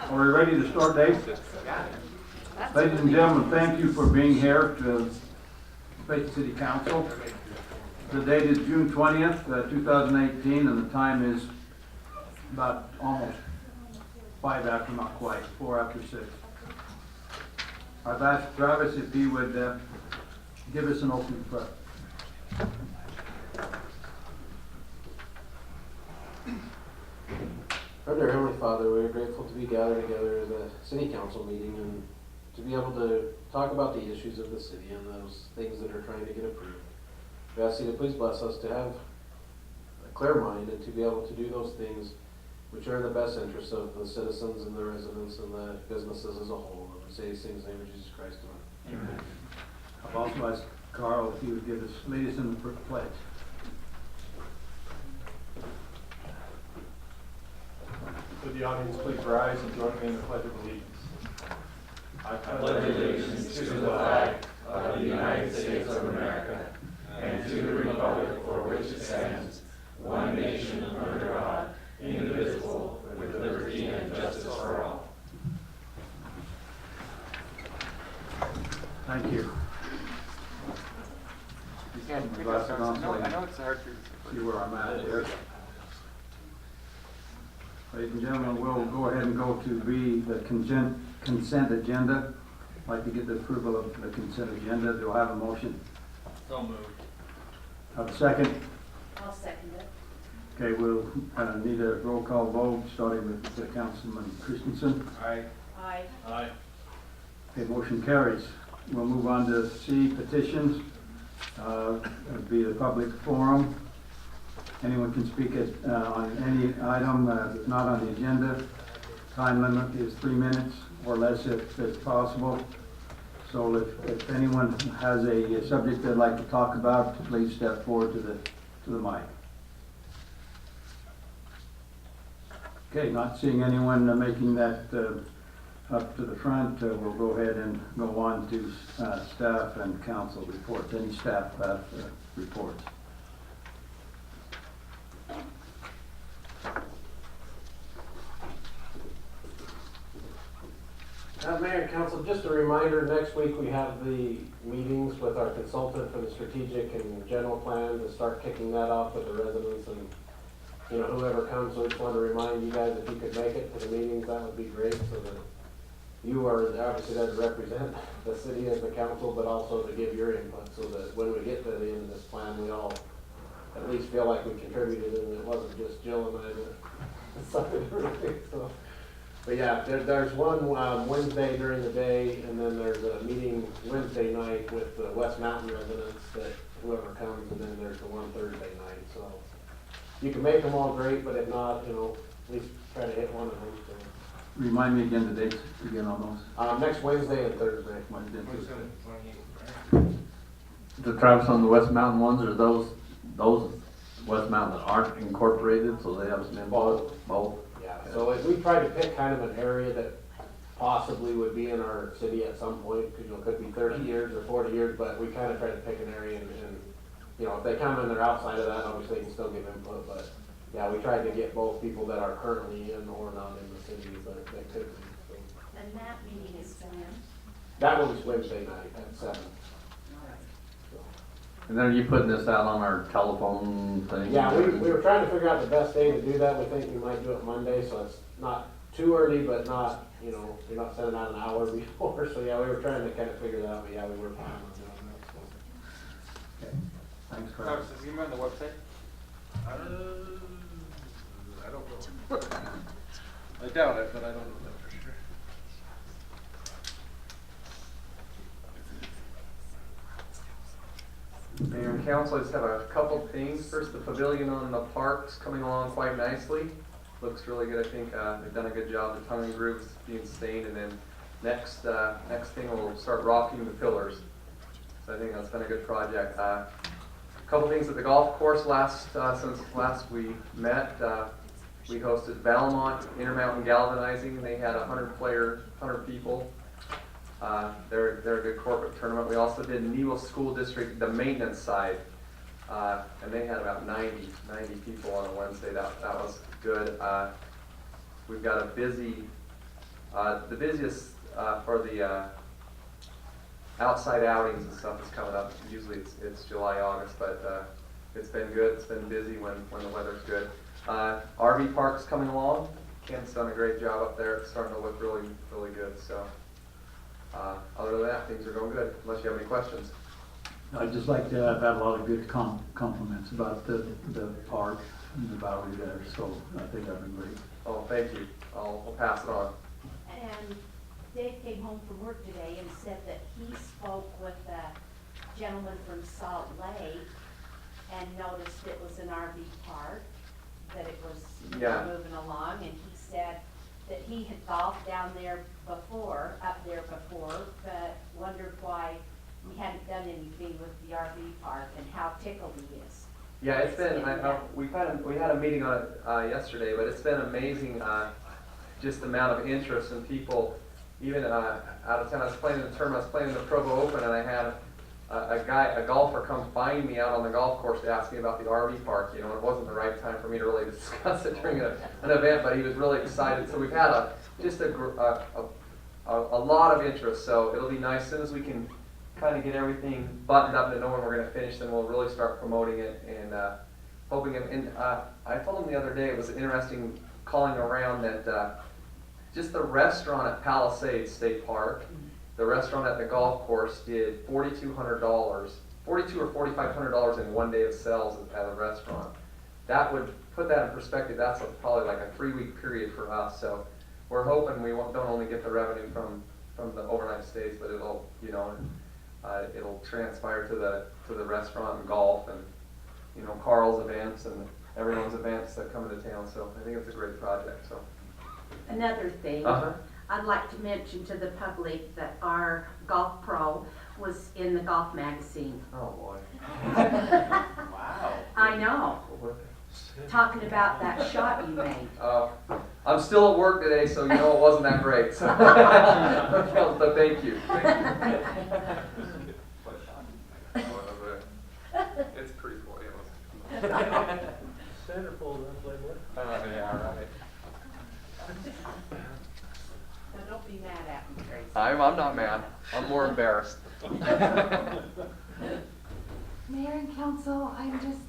Are we ready to start, Dave? Ladies and gentlemen, thank you for being here to Payson City Council. The date is June 20th, 2018, and the time is about almost 5 after, not quite, 4 after 6. I've asked Travis if he would give us an opening prayer. Our dear Heavenly Father, we are grateful to be gathered together as a city council meeting and to be able to talk about the issues of the city and those things that are trying to get approved. We ask you to please bless us to have a clear mind and to be able to do those things which are in the best interest of the citizens and the residents and the businesses as a whole. And we say these things in the name of Jesus Christ. Amen. I've also asked Carl if he would give us, lead us in the pledge. Would the audience please rise and join me in the Pledge of Allegiance? I pledge allegiance to the flag of the United States of America and to the republic for which it stands, one nation under God, indivisible, with liberty and justice for all. Thank you. Yeah, My glasses on, so I know it's hard to see where I'm at here. Ladies and gentlemen, we'll go ahead and go to the consent agenda. I'd like to get the approval of the consent agenda. Do I have a motion? So moved. Have a second? I'll second it. Okay, we'll need a roll call vote, starting with Councilman Christensen. Aye. Aye. Aye. Okay, motion carries. We'll move on to C, petitions. It'd be the public forum. Anyone can speak on any item that's not on the agenda. Time limit is 3 minutes or less if it's possible. So if anyone has a subject they'd like to talk about, please step forward to the mic. Okay, not seeing anyone making that up to the front, we'll go ahead and go on to staff and council reports. Any staff reports? Mayor and Council, just a reminder, next week we have the meetings with our consultant for the strategic and general plan to start kicking that off with the residents and, you know, whoever comes. So I just want to remind you guys, if you could make it to the meetings, that would be great, so that you are obviously there to represent the city as the council, but also to give your input, so that when we get to the end of this plan, we all at least feel like we contributed and it wasn't just Jill and I that decided everything, so. But yeah, there's one Wednesday during the day, and then there's a meeting Wednesday night with the West Mountain residents that whoever comes, and then there's the one Thursday night. So you can make them all great, but if not, you know, at least try to hit one of them. So. Remind me again the dates again on those. Next Wednesday and Thursday. Wednesday and Thursday. The Travis on the West Mountain ones, are those West Mountain that aren't incorporated, so they have some involved? Both. Yeah, so if we try to pick kind of an area that possibly would be in our city at some point, because, you know, it could be 30 years or 40 years, but we kind of try to pick an area and, you know, if they come and they're outside of that, obviously they can still give input, but yeah, we tried to get both people that are currently in or not in the city, but they could be. So. And that meeting is when? That one's Wednesday night at 7. And then are you putting this out on our telephone thing? Yeah, we were trying to figure out the best day to do that. We think we might do it Monday, so it's not too early, but not, you know, you're not sending out an hour before. So yeah, we were trying to kind of figure that out, but yeah, we were planning on doing that. So. Okay. Thanks, Carl. Travis, is he on the website? I don't know. I doubt it, but I don't know that for sure. Mayor and council, I just have a couple things. First, the pavilion on the park's coming along quite nicely. Looks really good. I think they've done a good job. The tongue grooves being stained, and then next thing we'll start rocking the pillars. So I think that's been a good project. A couple things at the golf course. Since last we met, we hosted Valmont Intermountain Galvanizing. They had 100 people. They're a good corporate tournament. We also did Newell School District, the maintenance side, and they had about 90 people on a Wednesday. That was good. We've got a busy The busiest for the outside outings and stuff is coming up. Usually it's July, August, but it's been good. It's been busy when the weather's good. RV park's coming along. Ken's done a great job up there. It's starting to look really, really good. So other than that, things are going good, unless you have any questions. I'd just like to, I've had a lot of good compliments about the park and the Bowery there, so I think that'd be great. Oh, thank you. I'll pass it on. And Dave came home from work today and said that he spoke with a gentleman from Salt Lake and noticed it was an RV park, that it was Yeah. moving along, and he said that he had golfed down there before, up there before, but wondered why we hadn't done anything with the RV park and how tickled he is. Yeah, it's been. We had a meeting on it yesterday, but it's been amazing. Just the amount of interest and people, even out of town. I was playing in the tournament. I was playing in the Provo Open, and I had a golfer, come find me out on the golf course to ask me about the RV park. You know, it wasn't the right time for me to really discuss it during an event, but he was really excited. So we've had a lot of interest. So it'll be nice as soon as we can kind of get everything buttoned up to know when we're going to finish, then we'll really start promoting it and hoping. And I told him the other day, it was interesting calling around that just the restaurant at Palisades State Park, the restaurant at the golf course did $4,200, $4,200 or $4,500 in one day of sales at a restaurant. That would put that in perspective. That's probably like a 3-week period for us. So we're hoping we don't only get the revenue from the overnight stays, but it'll, you know, it'll transpire to the restaurant and golf and, you know, Carl's events and everyone's events that come into town. So I think it's a great project. So another thing, I'd like to mention to the public that our golf pro was in the golf magazine. oh boy, Wow. I know, talking about that shot you made. I'm still at work today, so you know it wasn't that great. So, but thank you. It's pretty cool. Centerfold on Playboy. Yeah, right. Now, don't be mad at me, Tracy. I'm not mad. I'm more embarrassed. Mayor and council, I'm just,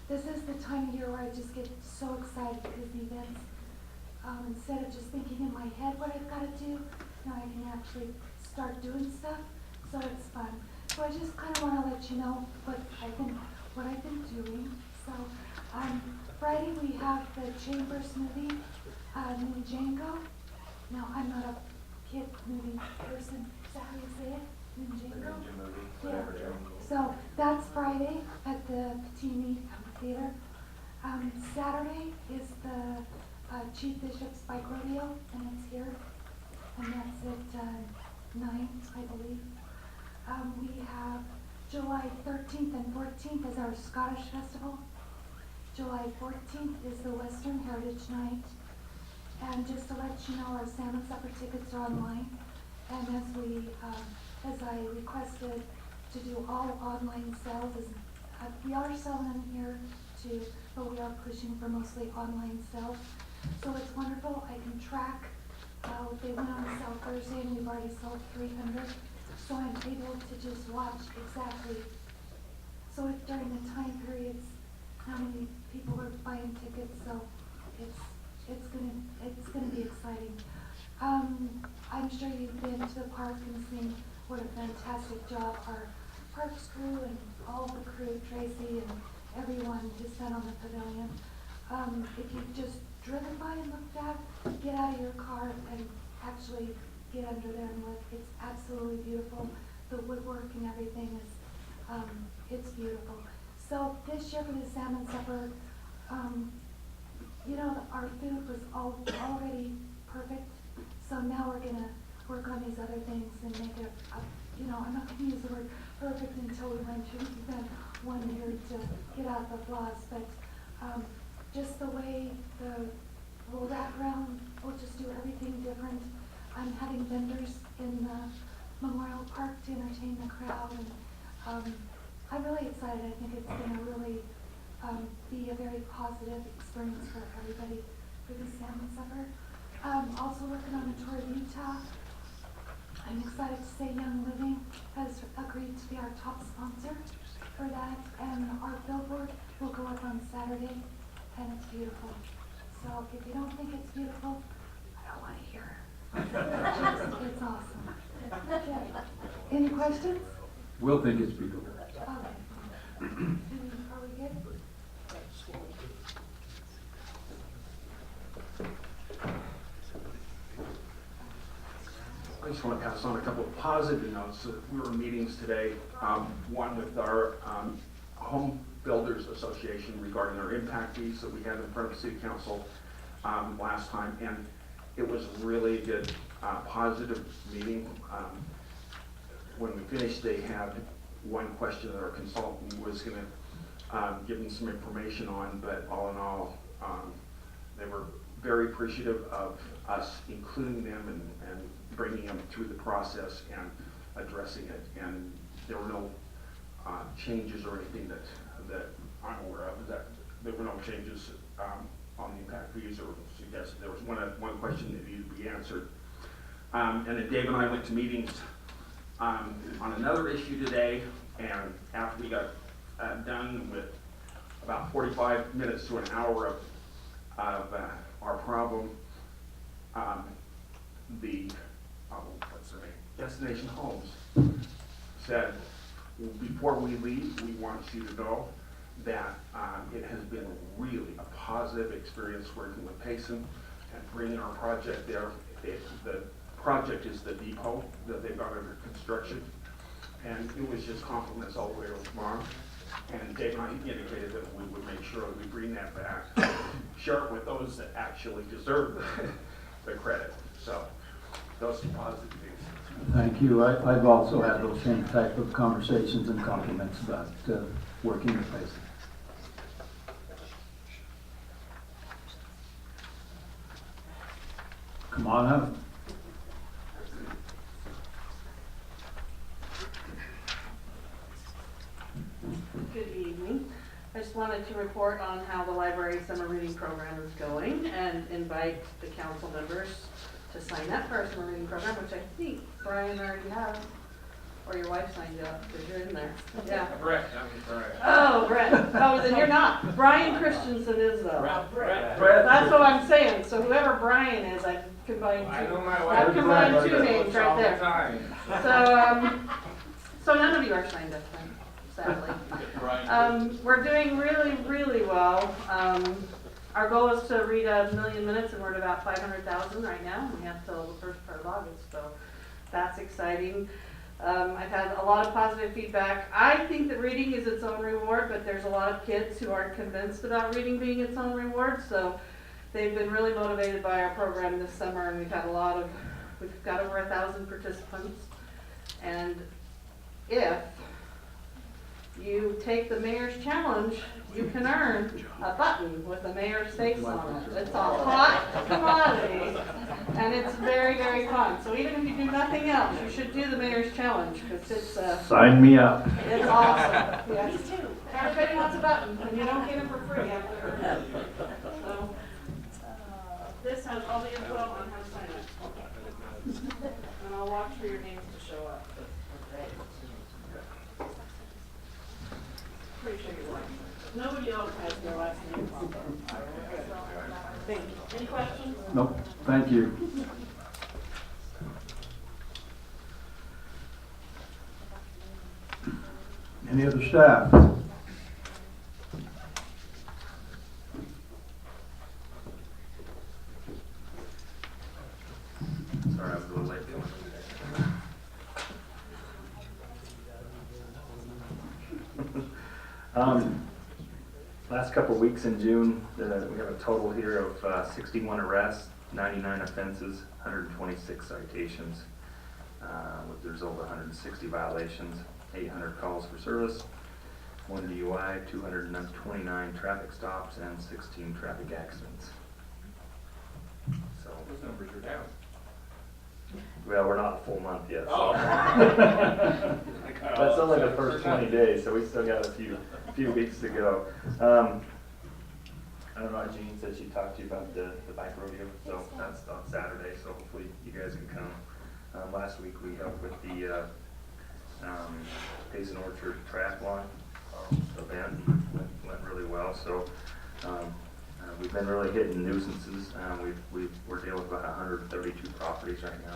this is the time of year where I just get so excited because the events, instead of just thinking in my head what I've got to do, now I can actually start doing stuff, so it's fun. So I just kind of want to let you know what I've been doing. So, Friday we have the Chambers movie, Ninjago. Now, I'm not a kid movie person, is that how you say it? Ninjago? Yeah. So that's Friday at the Patini Theater. Saturday is the Chief Bishop's Bike Rodeo, and it's here, and that's at 9, I believe. We have July 13th and 14th is our Scottish Festival. July 14th is the Western Heritage Night. And just to let you know, our salmon supper tickets are online. And as I requested to do all online sales, we are selling them here too, but we are pushing for mostly online sales. So it's wonderful. I can track. They went on sale Thursday, and we've already sold 300. So I'm able to just watch exactly. So if during the time periods, how many people are buying tickets. So it's gonna be exciting. I'm sure you've been to the park and seen what a fantastic job our parks crew and all the crew, Tracy and everyone has done on the pavilion. If you've just driven by and looked at, get out of your car and actually get under there and look. It's absolutely beautiful. The woodwork and everything is, it's beautiful. So this year for the salmon supper, you know, our food was already perfect. So now we're gonna work on these other things and make it, you know, I'm not gonna use the word perfect until we went through event 1 year to get out the flaws, but just the way we'll wrap around, we'll just do everything different. I'm having vendors in the Memorial Park to entertain the crowd, and I'm really excited. I think it's gonna really be a very positive experience for everybody for the salmon supper. Also working on a tour of Utah. I'm excited to say Young Living has agreed to be our top sponsor for that, and our billboard will go up on Saturday, and it's beautiful. So if you don't think it's beautiful, I don't want to hear it. It's awesome. Okay. Any questions? We'll think it's beautiful. Okay. Are we good? I just want to pass on a couple of positive notes. We were in meetings today, one with our Home Builders Association regarding our impact fees that we had in front of City Council last time, and it was really good, positive meeting. When we finished, they had one question that our consultant was going to give them some information on, but all in all, they were very appreciative of us including them and bringing them through the process and addressing it. And there were no changes or anything that I'm aware of. That there were no changes on the impact fees or suggested. There was one question that needed to be answered. And then Dave and I went to meetings on another issue today, and after we got done with about 45 minutes to an hour of our problem, what's their name? Destination Homes said, before we leave, we want you to know that it has been really a positive experience working with Payson and bringing our project there. The project is the depot that they've got under construction, and it was just compliments all the way over tomorrow. And Dave and I indicated that we would make sure that we bring that back, share it with those that actually deserve the credit. So those are positive things. Thank you. I've also had those same type of conversations and compliments about working with Payson. Come on up. Good evening. I just wanted to report on how the library summer reading program is going and invite the council members to sign up for our summer reading program, which I think Brian already has, or your wife signed you up because you're in there. Yeah. Brett, I'm sorry. Oh, Brett. Oh, then you're not. Brian Christensen is though. Brett. That's what I'm saying. So whoever Brian is, I combined two. I know my I've wife. combined two names right there. Time. So none of you are signed up then, sadly. We're doing really, really well. Our goal is to read 1 million minutes, and we're at about 500,000 right now. We have till the first part of August, so that's exciting. I've had a lot of positive feedback. I think that reading is its own reward, but there's a lot of kids who aren't convinced about reading being its own reward, so they've been really motivated by our program this summer, and we've got over 1,000 participants. And if you take the mayor's challenge, you can earn a button with the mayor's face on it. It's a hot commodity, and it's very, very fun. So even if you do nothing else, you should do the mayor's challenge, because it's Sign me up. it's awesome. Yes. Everybody wants a button, and you don't get it for free. You have to earn it. So this has all the info on how to sign up, and I'll watch for your names to show up. Pretty sure you're right. Nobody else has their last name on them. Thank you. Any questions? Nope, thank you. Any other staff? Sorry, I was a little late. Last couple of weeks in June, we have a total here of 61 arrests, 99 offenses, 126 citations, with the result of 160 violations, 800 calls for service, 1 DUI, 229 traffic stops, and 16 traffic accidents. So, Those numbers are down. well, we're not a full month yet. So. Oh. That's only the first 20 days, so we still got a few weeks to go. I don't know, Jean said she talked to you about the bike rodeo, so that's on Saturday, so hopefully you guys can come. Last week we helped with the Payson Orchard Triathlon event, went really well, so we've been really hitting nuisances. We're dealing with about 132 properties right now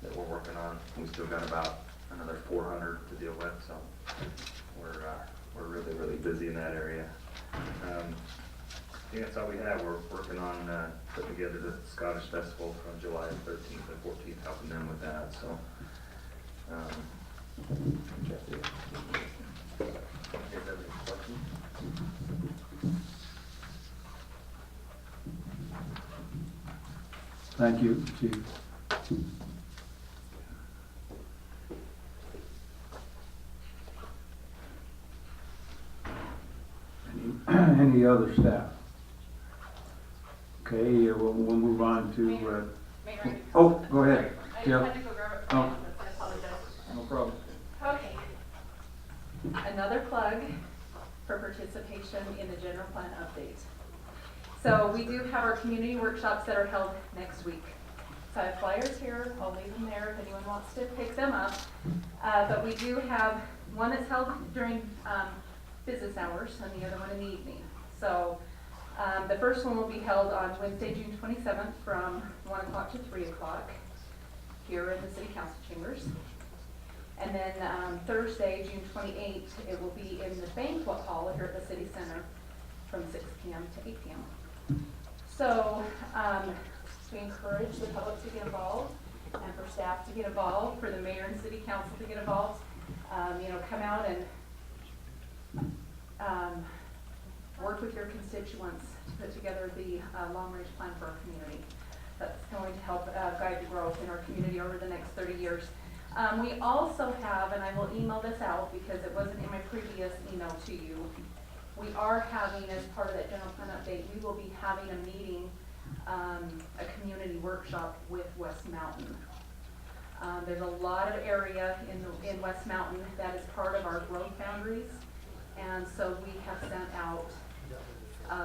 that we're working on. We still got about another 400 to deal with, so we're really, really busy in that area. I think that's all we have. We're working on putting together the Scottish Festival from July 13th and 14th, helping them with that, so. That's it. You guys have any questions? Thank you, Chief. Any other staff? Okay, we'll move on to, Mayor, oh, go ahead. I just Jill. had to go grab it Oh. from the office, I apologize. No problem. Okay. Another plug for participation in the general plan update. So we do have our community workshops that are held next week. So I have flyers here, I'll leave them there if anyone wants to pick them up. But we do have one that's held during business hours and the other one in the evening. So the first one will be held on Wednesday, June 27th from 1 o'clock to 3 o'clock here in the City Council chambers. And then Thursday, June 28th, it will be in the banquet hall here at the City Center from 6 p.m. to 8 p.m. So we encourage the public to get involved and for staff to get involved, for the mayor and city council to get involved. Come out and work with your constituents to put together the long-range plan for our community. That's going to help guide the growth in our community over the next 30 years. We also have, and I will email this out because it wasn't in my previous email to you, we are having, as part of that general plan update, we will be having a meeting, a community workshop with West Mountain. There's a lot of area in West Mountain that is part of our growth boundaries, and so we have sent out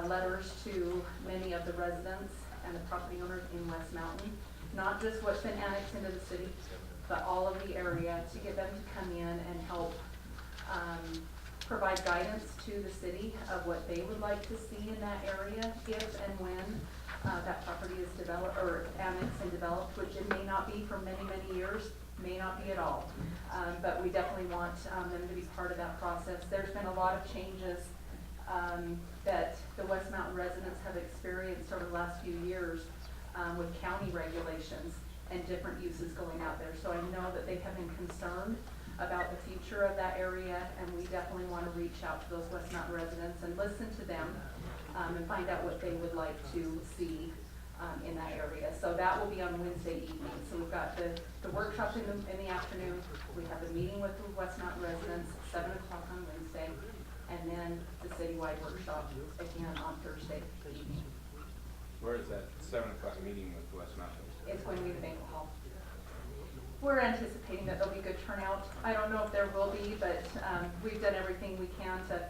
letters to many of the residents and the property owners in West Mountain, not just what's been annexed into the city, but all of the area, to get them to come in and help provide guidance to the city of what they would like to see in that area if and when that property is developed or annexed and developed, which it may not be for many, many years, may not be at all. But we definitely want them to be part of that process. There's been a lot of changes that the West Mountain residents have experienced over the last few years with county regulations and different uses going out there. So I know that they have been concerned about the future of that area, and we definitely want to reach out to those West Mountain residents and listen to them and find out what they would like to see in that area. So that will be on Wednesday evening. So we've got the workshop in the afternoon. We have a meeting with the West Mountain residents at 7 o'clock on Wednesday, and then the citywide workshop again on Thursday evening. Where is that 7 o'clock meeting with West Mountain? It's going to be the banquet hall. We're anticipating that there'll be good turnout. I don't know if there will be, but we've done everything we can to,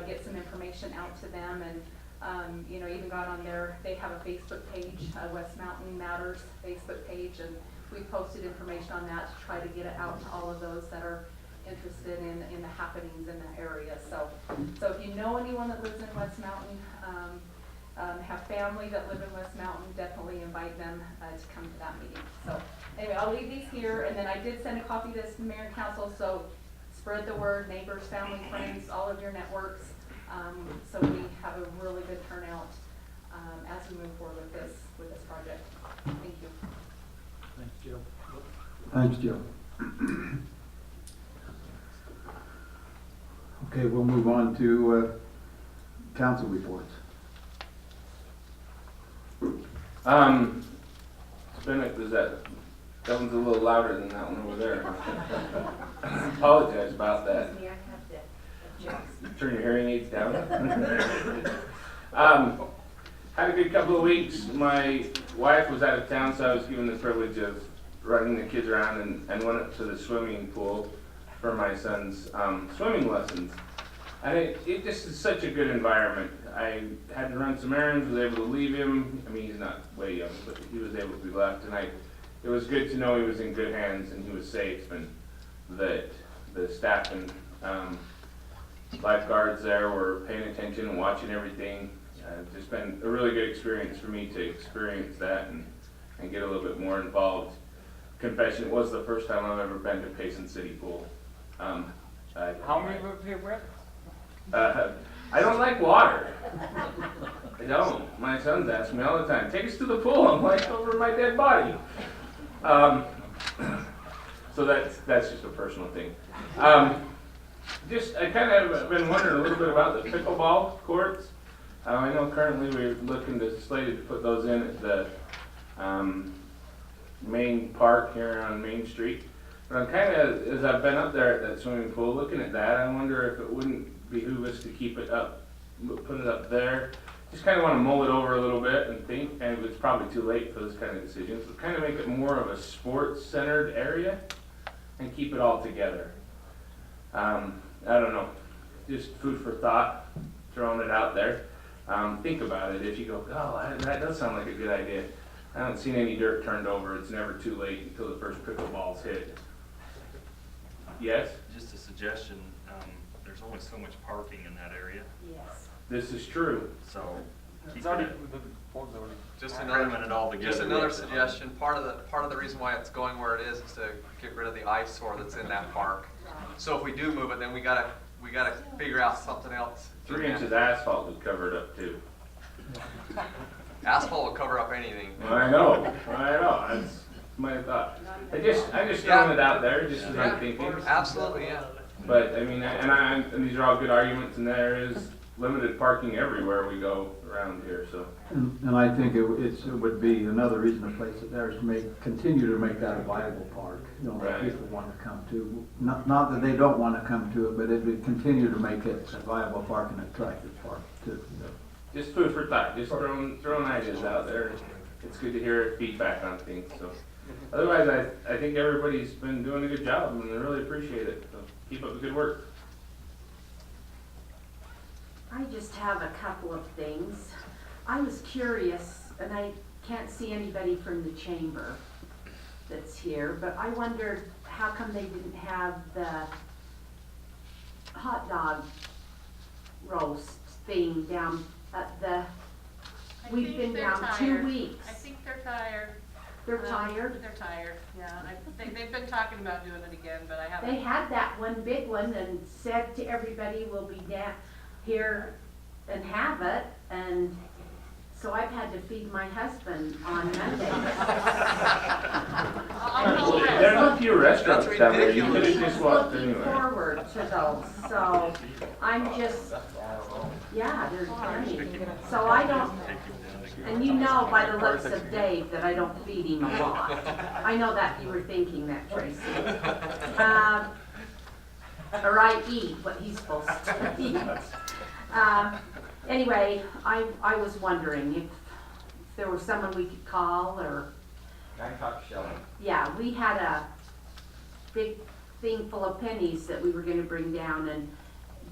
get some information out to them, and even got on there. They have a Facebook page, West Mountain Matters Facebook page, and we posted information on that to try to get it out to all of those that are interested in the happenings in that area. So if you know anyone that lives in West Mountain, have family that live in West Mountain, definitely invite them to come to that meeting. So anyway, I'll leave these here, and then I did send a copy of this to the mayor and council, so spread the word, neighbors, family, friends, all of your networks, so we have a really good turnout as we move forward with this project. Thank you. Thanks, Jill. Thanks, Jill. Okay, we'll move on to council reports. That one's a little louder than that one over there. I apologize about that. Excuse me, I have to adjust. Turn your hearing aids down. Had a good couple of weeks. My wife was out of town, so I was given the privilege of running the kids around and went up to the swimming pool for my son's swimming lessons. And it just is such a good environment. I had to run some errands, was able to leave him. I mean, he's not way young, but he was able to be left. And it was good to know he was in good hands and he was safe, and that the staff and lifeguards there were paying attention and watching everything. It's just been a really good experience for me to experience that and get a little bit more involved. Confession, it was the first time I've ever been to Payson City Pool. How many of you, Brett? I don't like water. I don't. My sons ask me all the time, take us to the pool. I'm like, over my dead body. So that's just a personal thing. I kind of have been wondering a little bit about the pickleball courts. I know currently we're looking to slated to put those in at the main park here on Main Street. But I'm kind of, as I've been up there at that swimming pool, looking at that, I wonder if it wouldn't behoove us to keep it up, put it up there. Just kind of want to mull it over a little bit and think, and it's probably too late for those kind of decisions, but kind of make it more of a sports-centered area and keep it all together. I don't know, just food for thought, throwing it out there. Think about it. If you go, oh, that does sound like a good idea. I haven't seen any dirt turned over. It's never too late until the first pickleball's hit. Yes? Just a suggestion, there's only so much parking in that area, Yes. This is true. so keep It's already, it, Just cramming another, it all together. just another suggestion, part of the reason why it's going where it is to get rid of the eyesore that's in that park. So if we do move it, then we gotta figure out something else. 3 inches of asphalt would cover it up too. Asphalt will cover up anything. I know. That's my thought. I just throwing it out there, just as I'm thinking. Absolutely, yeah. But I mean, and these are all good arguments, and there is limited parking everywhere we go around here. So And I think it would be another reason to place it there is to continue to make that a viable park. You know, that Right. people want to come to. Not that they don't want to come to it, but it would continue to make it a viable park and attractive park too. just food for thought. Just throwing ideas out there. It's good to hear feedback on things. So otherwise, I think everybody's been doing a good job, and I really appreciate it. So keep up the good work. I just have a couple of things. I was curious, and I can't see anybody from the chamber that's here, but I wondered how come they didn't have the hot dog roast thing down at the, we've been down 2 weeks. I think they're tired. They're tired? They're tired, yeah. They've been talking about doing it again, but I haven't. They had that one big one and said to everybody, we'll be down here and have it, and so I've had to feed my husband on Monday. There's a few restaurants down there. You could have just walked Looking anywhere. forward to those, so I'm just, yeah, there's plenty. So I don't, and you know by the looks of Dave that I don't feed him a lot. I know that you were thinking that, Tracy. Or I eat what he's supposed to eat. Anyway, I was wondering if there was someone we could call, or, Can I talk to Shelley? yeah, we had a big thing full of pennies that we were gonna bring down, and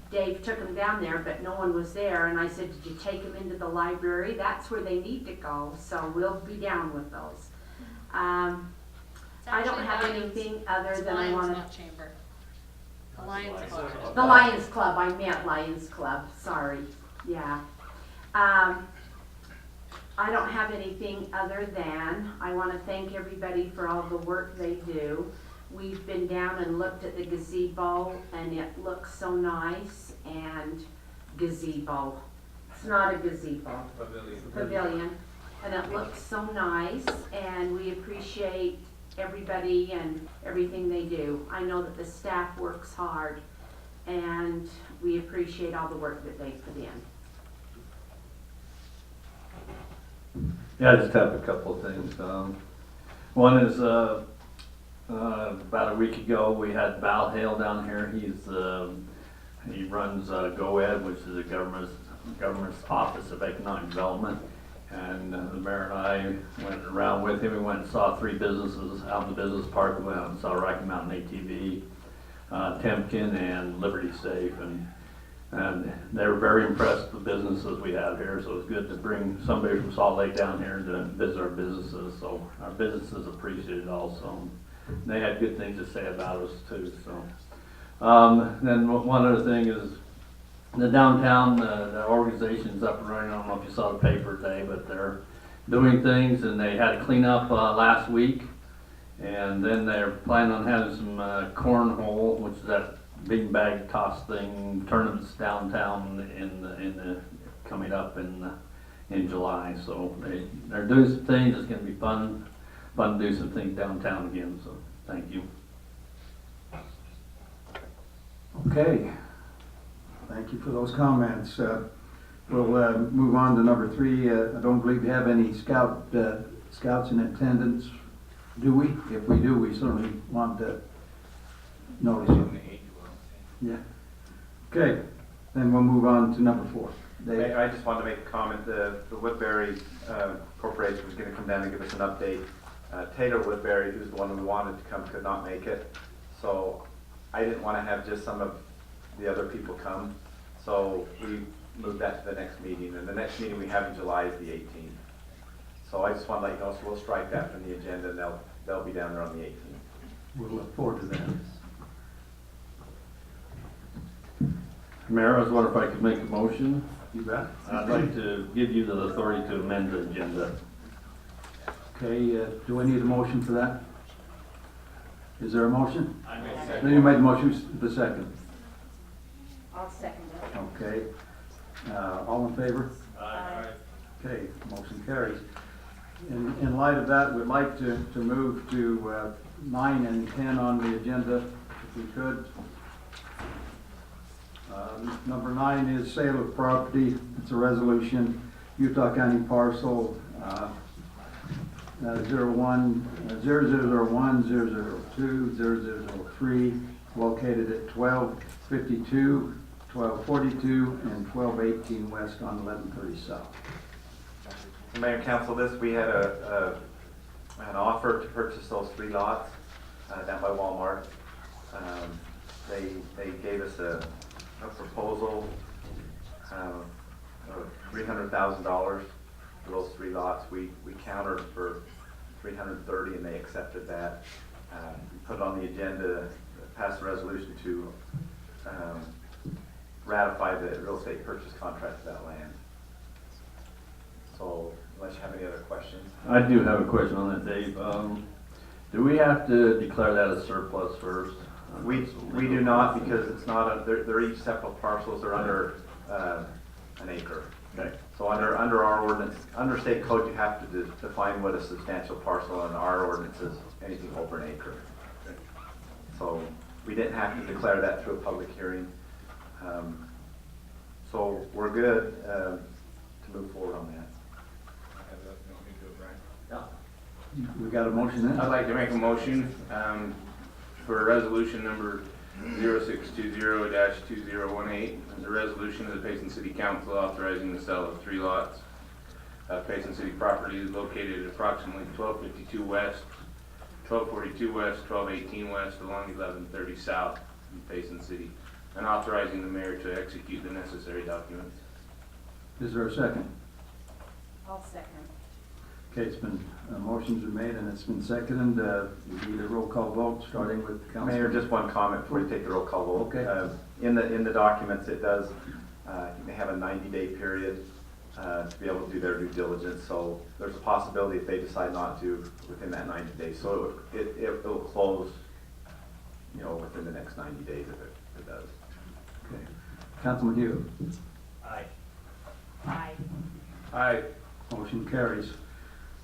Dave took them down there, but no one was there, and I said, did you take them into the library? That's where they need to go, so we'll be down with those. I don't have anything other than I wanna. Not chamber. The Lions Club. The Lions Club, I meant Lions Club, sorry, yeah. I don't have anything other than, I wanna thank everybody for all the work they do. We've been down and looked at the gazebo, and it looks so nice, and gazebo. It's not a gazebo. Pavilion, and it looks so nice, and we appreciate everybody and everything they do. I know that the staff works hard, and we appreciate all the work that they put in. Yeah, I just have a couple of things. One is, about a week ago, we had Val Hale down here. He runs GoEd, which is a government's Office of Economic Development. And the mayor and I went around with him. We went and saw 3 businesses out in the business park. We went out and saw Rocky Mountain ATV, Temkin, and Liberty Safe. And And they were very impressed with the businesses we have here, so it's good to bring somebody from Salt Lake down here to visit our businesses, so our businesses appreciate it also. They had good things to say about us too, so. Then one other thing is the downtown, the organization's up and running. I don't know if you saw the paper today, but they're doing things, and they had a cleanup last week. And then they're planning on having some cornhole, which is that beanbag toss thing, tournaments downtown coming up in July. So they're doing some things. It's gonna be fun to do some things downtown again, so thank you. Okay, thank you for those comments. We'll move on to number 3. I don't believe we have any scouts in attendance, do we? If we do, we certainly want to notice it. Yeah. Okay, then we'll move on to number 4. Dave? I just wanted to make a comment. The Woodbury Corporation was going to come down and give us an update. Taylor Woodbury, who's the one who wanted to come, could not make it. So I didn't want to have just some of the other people come. So we moved that to the next meeting. And the next meeting we have in July is the 18th. So I just want to let you know, so we'll strike that from the agenda, and they'll be down there on the 18th. We'll look forward to that. Mayor, I was wondering if I could make a motion. You bet. I'd like to give you the authority to amend the agenda. Okay, do I need a motion for that? Is there a motion? I made a Then you made the motion, the second. I'll second it. Okay. All in favor? Aye. Okay, motion carries. In light of that, we'd like to move to 9 and 10 on the agenda, if we could. Number 9 is sale of property. It's a resolution, Utah County parcel 0001, 002, 0003, located at 1252, 1242, and 1218 west on 1130 south. Mayor and Council, we had an offer to purchase those 3 lots down by Walmart. They gave us a proposal of $300,000 for those 3 lots. We countered for $330,000 and they accepted that. We put it on the agenda, passed a resolution to ratify the real estate purchase contract for that land. So unless you have any other questions. I do have a question on that, Dave. Do we have to declare that as surplus first? We do not, because it's not they're each separate parcels. They're under an acre. Okay. So under our ordinance, under state code, you have to define what a substantial parcel, and our ordinance is anything over an acre. Okay. So we didn't have to declare that through a public hearing. So we're good to move forward on that. We got a motion then? I'd like to make a motion for resolution number 0620-2018. It's a resolution of the Payson City Council authorizing the sale of 3 lots of Payson City property located at approximately 1252 west, 1242 west, 1218 west, along 1130 south in Payson City, and authorizing the mayor to execute the necessary documents. Is there a second? I'll second. Okay, it's been, motions are made and it's been seconded. We need a roll call vote, starting with Council. Mayor, just one comment before you take the roll call vote. Okay. In the documents, it does, they have a 90-day period to be able to do their due diligence. So there's a possibility if they decide not to within that 90 days. So it will close, within the next 90 days if it does. Okay. Councilman Hugh. Aye. Aye. Aye. Motion carries.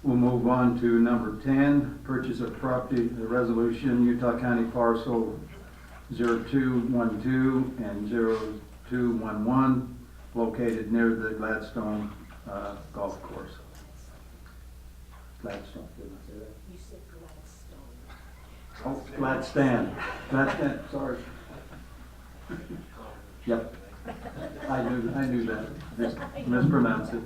We'll move on to number 10, purchase of property, the resolution, Utah County parcel 0212 and 0211, located near the Gladstone Golf Course. Gladstone, didn't I say that? You said Gladstone. Oh, Gladstone. Gladstone, sorry. Yep. I knew that. Just mispronounced it.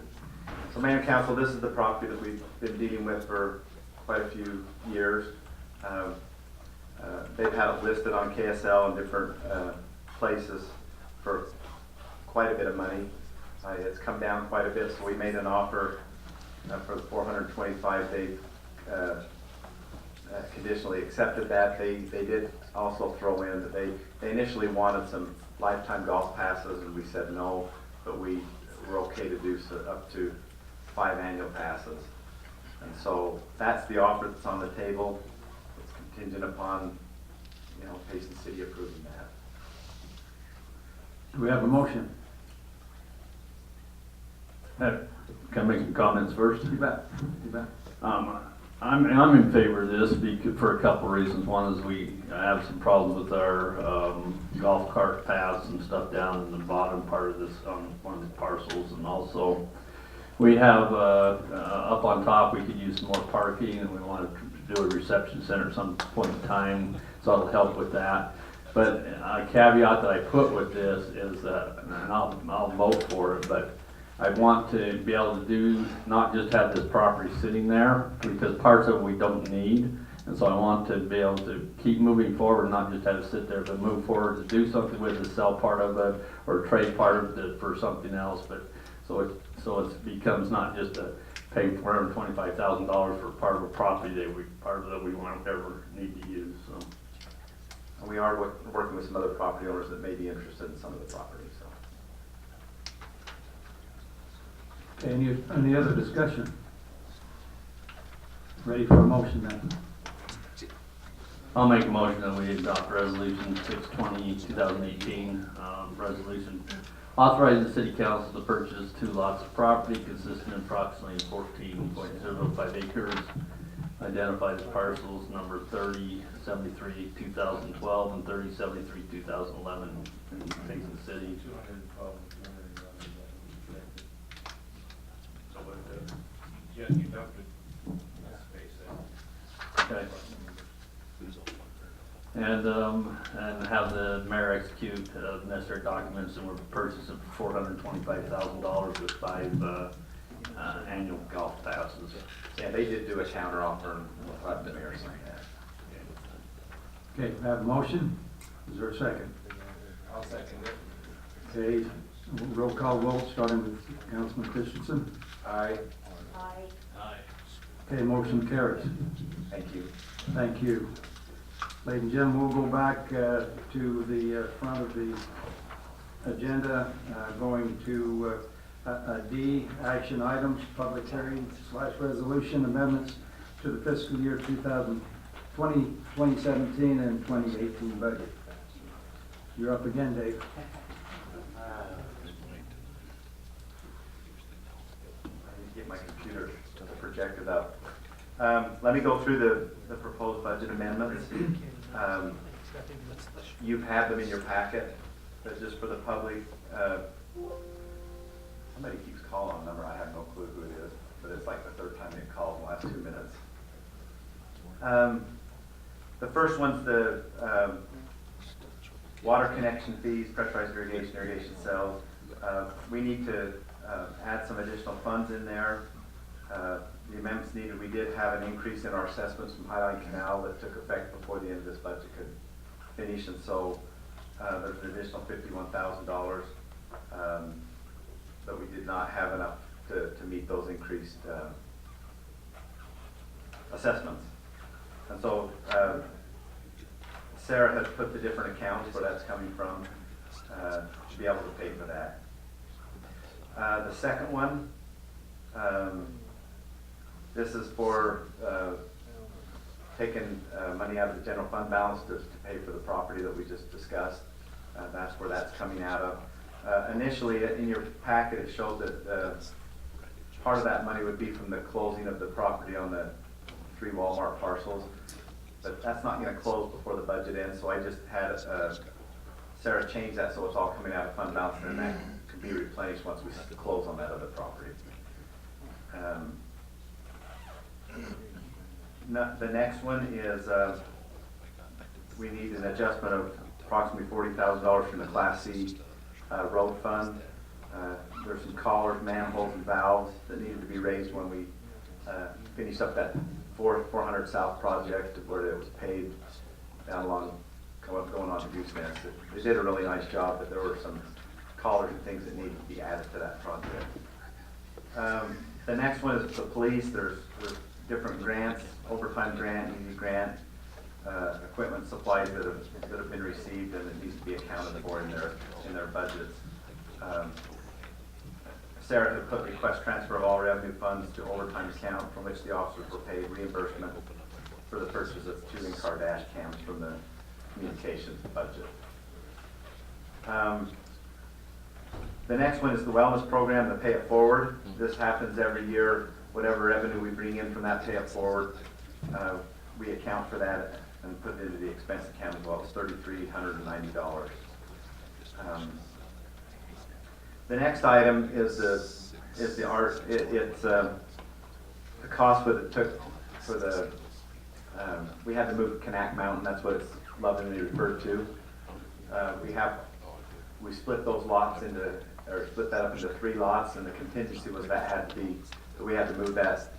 So Mayor and Council, this is the property that we've been dealing with for quite a few years. They've had it listed on KSL in different places for quite a bit of money. It's come down quite a bit, so we made an offer for the 425. They conditionally accepted that. They did also throw in that they initially wanted some lifetime golf passes, and we said no, but we were okay to do so up to 5 annual passes. And so that's the offer that's on the table. It's contingent upon, Payson City approving that. Do we have a motion? Can I make some comments first? You bet, you bet. I'm in favor of this for a couple of reasons. One is we have some problems with our golf cart paths and stuff down in the bottom part of this, on one of the parcels, and also we have up on top, we could use some more parking, and we want to do a reception center at some point in time, so it'll help with that. But a caveat that I put with this is that, and I'll vote for it, but I want to be able to do, not just have this property sitting there, because parts of it we don't need. And so I want to be able to keep moving forward, not just have it sit there, but move forward to do something with it, sell part of it, or trade part of it for something else. But so it becomes not just a pay $425,000 for part of a property that we won't ever need to use. So. And we are working with some other property owners that may be interested in some of the property. So. Okay, any other discussion? Ready for a motion then? I'll make a motion that we adopt resolution 620, 2018, resolution authorizing the city council to purchase 2 lots of property consisting of approximately 14.05 acres, identified as parcels number 3073 2012 and 3073 2011 in Payson City. Okay. And have the mayor execute necessary documents, and we're purchasing $425,000 with 5 annual golf passes. Yeah, they did do a counter offer, and we'll have the mayor sign that. Okay, we have a motion. Is there a second? I'll second it. Okay, roll call vote, starting with Councilman Christensen. Aye. Aye. Okay, motion carries. Thank you. Thank you. Ladies and gentlemen, we'll go back to the front of the agenda, going to D, action items, public hearing / resolution amendments to the fiscal year 2017 and 2018 budget. You're up again, Dave. I need to get my computer to project it up. Let me go through the proposed budget amendments. You've had them in your packet, but just for the public, somebody keeps calling a number, I have no clue who it is, but it's like the 3rd time they've called in the last 2 minutes. The first one's the water connection fees, pressurized irrigation cells. We need to add some additional funds in there. The amendments needed, we did have an increase in our assessments from Highline Canal that took effect before the end of this budget could finish, and so there's an additional $51,000, but we did not have enough to meet those increased assessments. And so Sarah has put the different accounts where that's coming from to be able to pay for that. The second one, this is for taking money out of the general fund balance to pay for the property that we just discussed. That's where that's coming out of. Initially, in your packet, it showed that part of that money would be from the closing of the property on the 3 Walmart parcels. But that's not going to close before the budget ends, so I just had Sarah change that so it's all coming out of fund balance, and that can be replenished once we close on that other property. The next one is we need an adjustment of approximately $40,000 from the Class C road fund. There's some collars, manholes, and valves that needed to be raised when we finished up that 400 South project where it was paved down along going on to Goose Nest. They did a really nice job, but there were some collars and things that need to be added to that project. The next one is the police. There's different grants, overtime grant, union grant, equipment supplies that have been received, and it needs to be accounted for in their budgets. Sarah had put request transfer of all revenue funds to overtime account from which the officers were paid reimbursement for the purchase of 2 in-car dash cams from the communications budget. The next one is the wellness program, the Pay It Forward. This happens every year. Whatever revenue we bring in from that Pay It Forward, we account for that and put it into the expense account as well. It's $3,390. The next item is the cost that it took for the we had to move Canuck Mountain. That's what it's lovingly referred to. We split those lots split that up into 3 lots, and the contingency was that we had to move that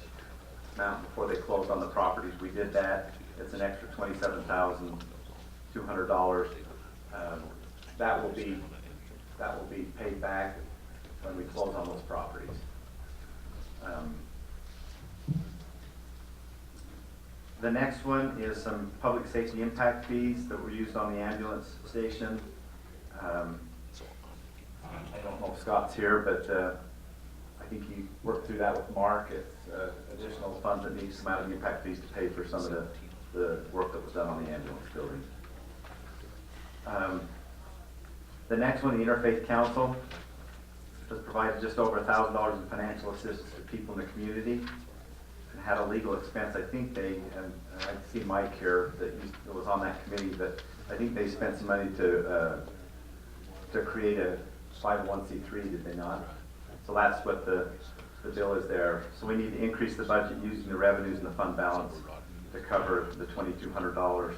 mountain before they closed on the properties. We did that. It's an extra $27,200. That will be paid back when we close on those properties. The next one is some public safety impact fees that were used on the ambulance station. I don't know if Scott's here, but I think he worked through that with Mark. It's additional funds that need to come out of the impact fees to pay for some of the work that was done on the ambulance building. The next one, the Interfaith Council, has provided just over $1,000 in financial assistance to people in the community and had a legal expense. I think and I see Mike here that was on that committee, but I think they spent some money to create a 501c3, did they not? So that's what the bill is there. So we need to increase the budget using the revenues and the fund balance to cover the $2,200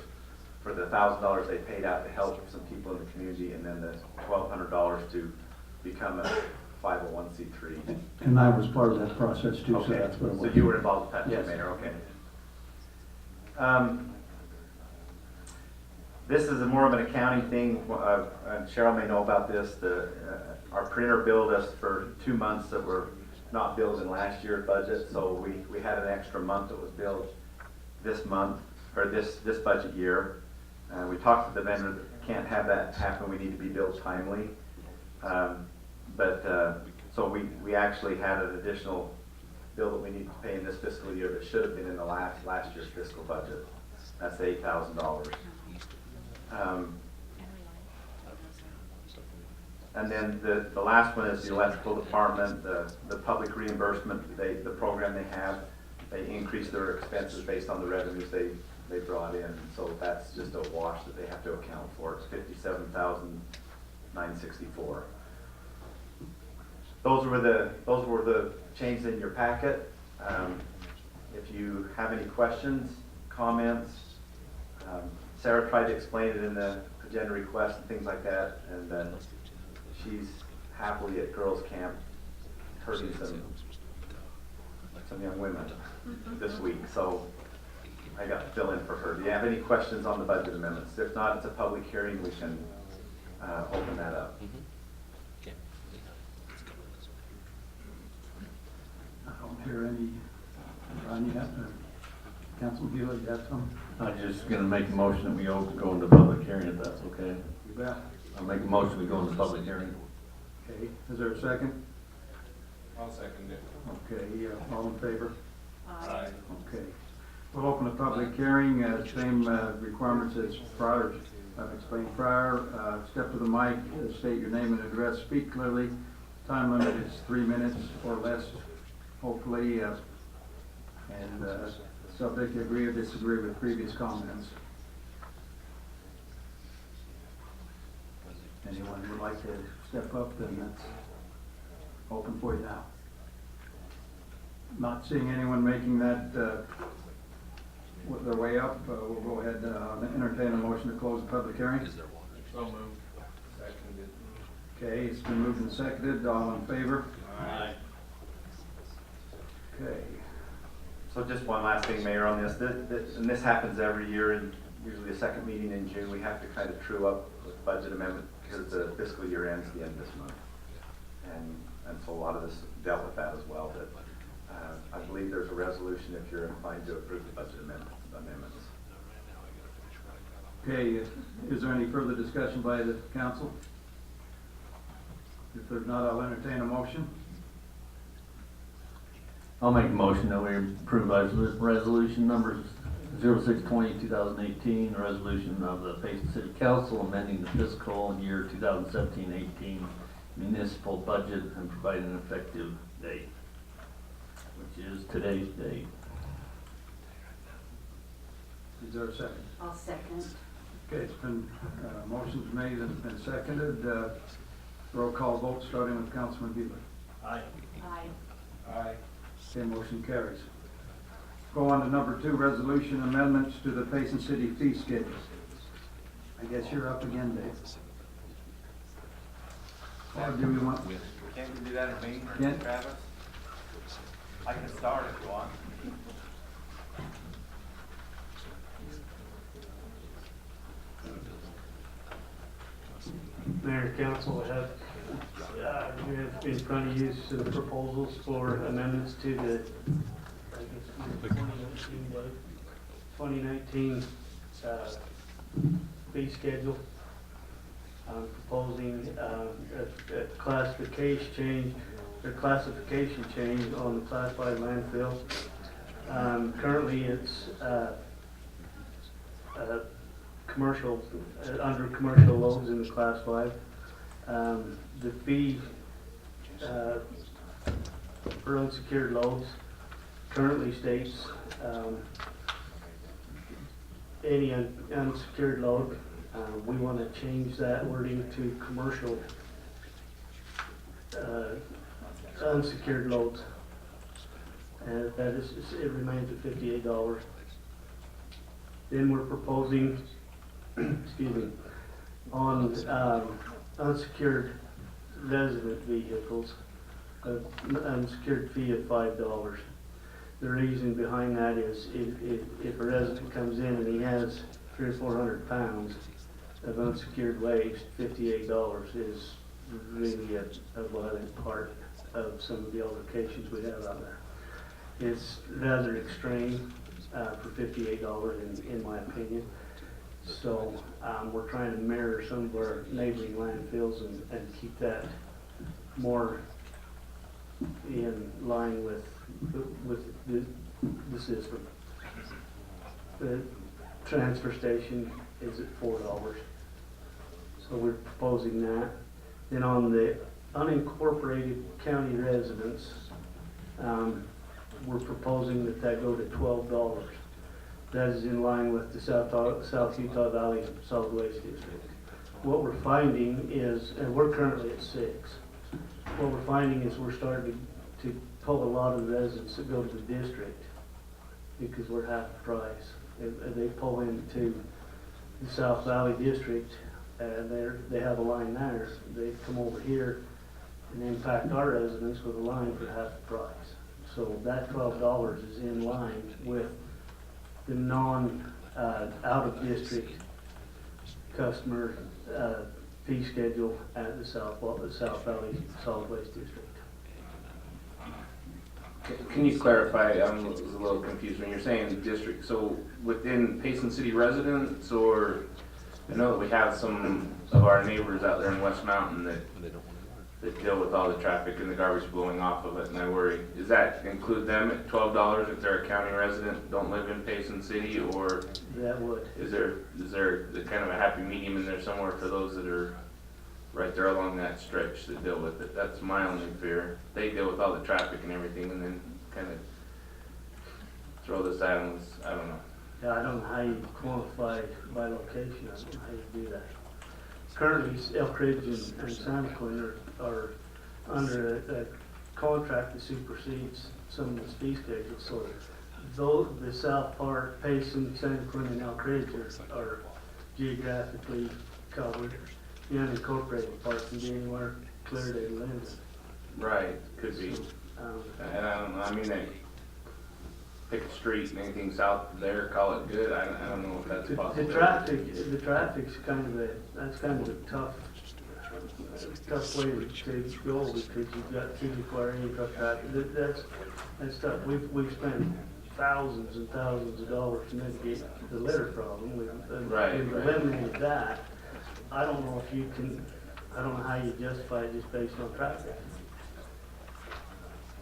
for the $1,000 they paid out to help some people in the community, and then the $1,200 to become a 501c3. And I was part of that process too, so Okay, that's what it was. so you were involved with that, Yes. Mayor, okay. This is more of an accounting thing, and Cheryl may know about this. Our printer billed us for 2 months that were not billed in last year's budget, so we had an extra month that was billed this month, or this budget year. We talked to the vendor that can't have that happen, we need to be billed timely. So we actually had an additional bill that we need to pay in this fiscal year that should have been in the last year's fiscal budget. That's $8,000. And then the last one is the electrical department, the public reimbursement, the program they have. They increase their expenses based on the revenues they brought in. So that's just a wash that they have to account for. It's $57,964. Those were the changes in your packet. If you have any questions, comments, Sarah tried to explain it in the agenda request and things like that, and then she's happily at girls' camp hurting some young women this week, so I got to fill in for her. Do you have any questions on the budget amendments? If not, it's a public hearing. We can open that up. I don't hear any. Ron, you have Councilman Bueller, you have some? I'm just gonna make a motion that we go into public hearing, if that's okay. You bet. I'll make a motion we go into public hearing. Okay, is there a second? I'll second it. Okay, all in favor? Aye. Okay. We'll open a public hearing, same requirements as prior, I've explained prior. Step to the mic, state your name and address, speak clearly. Time limit is 3 minutes or less, hopefully, and subject to agree or disagree with previous comments. Anyone who would like to step up, then that's open for you now. Not seeing anyone making that their way up, we'll go ahead and entertain a motion to close the public hearing. So moved. Seconded. Okay, it's been moved and seconded. All in favor? Aye. Okay. So just one last thing, Mayor, on this. And this happens every year, and usually the second meeting in June, we have to kind of true up with budget amendment because the fiscal year ends the end of this month. And so a lot of this dealt with that as well, but I believe there's a resolution if you're inclined to approve the budget amendments. Okay, is there any further discussion by the council? If there's not, I'll entertain a motion. I'll make a motion that we approve resolution number 06/20/2018, a resolution of the Payson City Council amending the fiscal year 2017-18 municipal budget and providing an effective date, which is today's date. Is there a second? I'll second. Okay, it's been, motion's made and it's been seconded. Roll call vote starting with Councilman Beaver. Aye. Aye. Aye. Okay, motion carries. Go on to number 2, resolution amendments to the Payson City fee schedule. I guess you're up again, Dave. Or do we want? Can't you do that in me, Yeah. Travis? I can start if you want. Mayor, council, I have, we have in front of you some proposals for amendments to the, I guess, 2019 fee schedule. I'm proposing a classification change on the Class 5 landfill. Currently, it's commercial, under commercial loads in the Class 5. The fee for unsecured loads currently states any unsecured load. We want to change that wording to commercial unsecured loads. And that is, it remains at $58. Then we're proposing, excuse me, on unsecured resident vehicles, an unsecured fee of $5. The reason behind that is if a resident comes in and he has 300 or 400 pounds of unsecured waste, $58 is really a violent part of some of the altercations we have out there. It's rather extreme for $58 in my opinion. So we're trying to mirror some of our neighboring landfills and keep that more in line with the system. The transfer station is at $4. So we're proposing that. Then on the unincorporated county residents, we're proposing that go to $12. That is in line with the South Utah Valley Solid Waste District. What we're finding is, and we're currently at 6, what we're finding is we're starting to pull a lot of the residents that go to the district because we're half the price. They pull into the South Valley District and they have a line there. They come over here and impact our residents with a line for half the price. So that $12 is in line with the out-of-district customer fee schedule at the South Valley Solid Waste District. Can you clarify? I was a little confused when you're saying district. So within Payson City residents, or I know that we have some of our neighbors out there in West Mountain that deal with all the traffic and the garbage blowing off of it, and I worry. Does that include them at $12 if they're a county resident, don't live in Payson City, or that would? Is there kind of a happy medium in there somewhere for those that are right there along that stretch that deal with it? That's my only fear. They deal with all the traffic and everything, and then kind of throw this at them. I don't know. Yeah, I don't know how you quantify by location. I don't know how you do that. Currently, Elk Ridge and Santa Quinn are under a contract that supersedes some of the fee schedules. So though the South Park, Payson, Santa Quinn, and Elk Ridge are geographically covered, the unincorporated part can be anywhere clear to Linden. Right, could be. And I don't know. I mean, they pick a street and anything south of there, call it good. I don't know if that's possible. The traffic's kind of a tough tough way to go because you've got city quarry, you've got that, that's tough. We've spent thousands and thousands of dollars to mitigate the litter problem. We've eliminated that. I don't know if you can, I don't know how you justify it just based on traffic.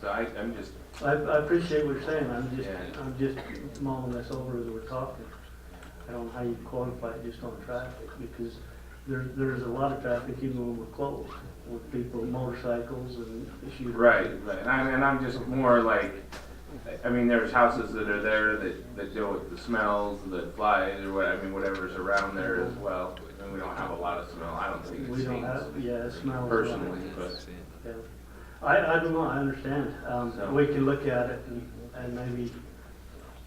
So I'm just, I appreciate what you're saying, I'm just mulling this over as we're talking. I don't know how you quantify it just on traffic, because there's a lot of traffic even when we're closed, with people, motorcycles and issues. right, and I'm just more like, I mean, there's houses that are there that deal with the smells, the flies, or what, I mean, whatever's around there as well. And we don't have a lot of smell, I don't think it We don't stinks have, yeah, it smells. personally, but. Yeah. I don't know, I understand. We can look at it and maybe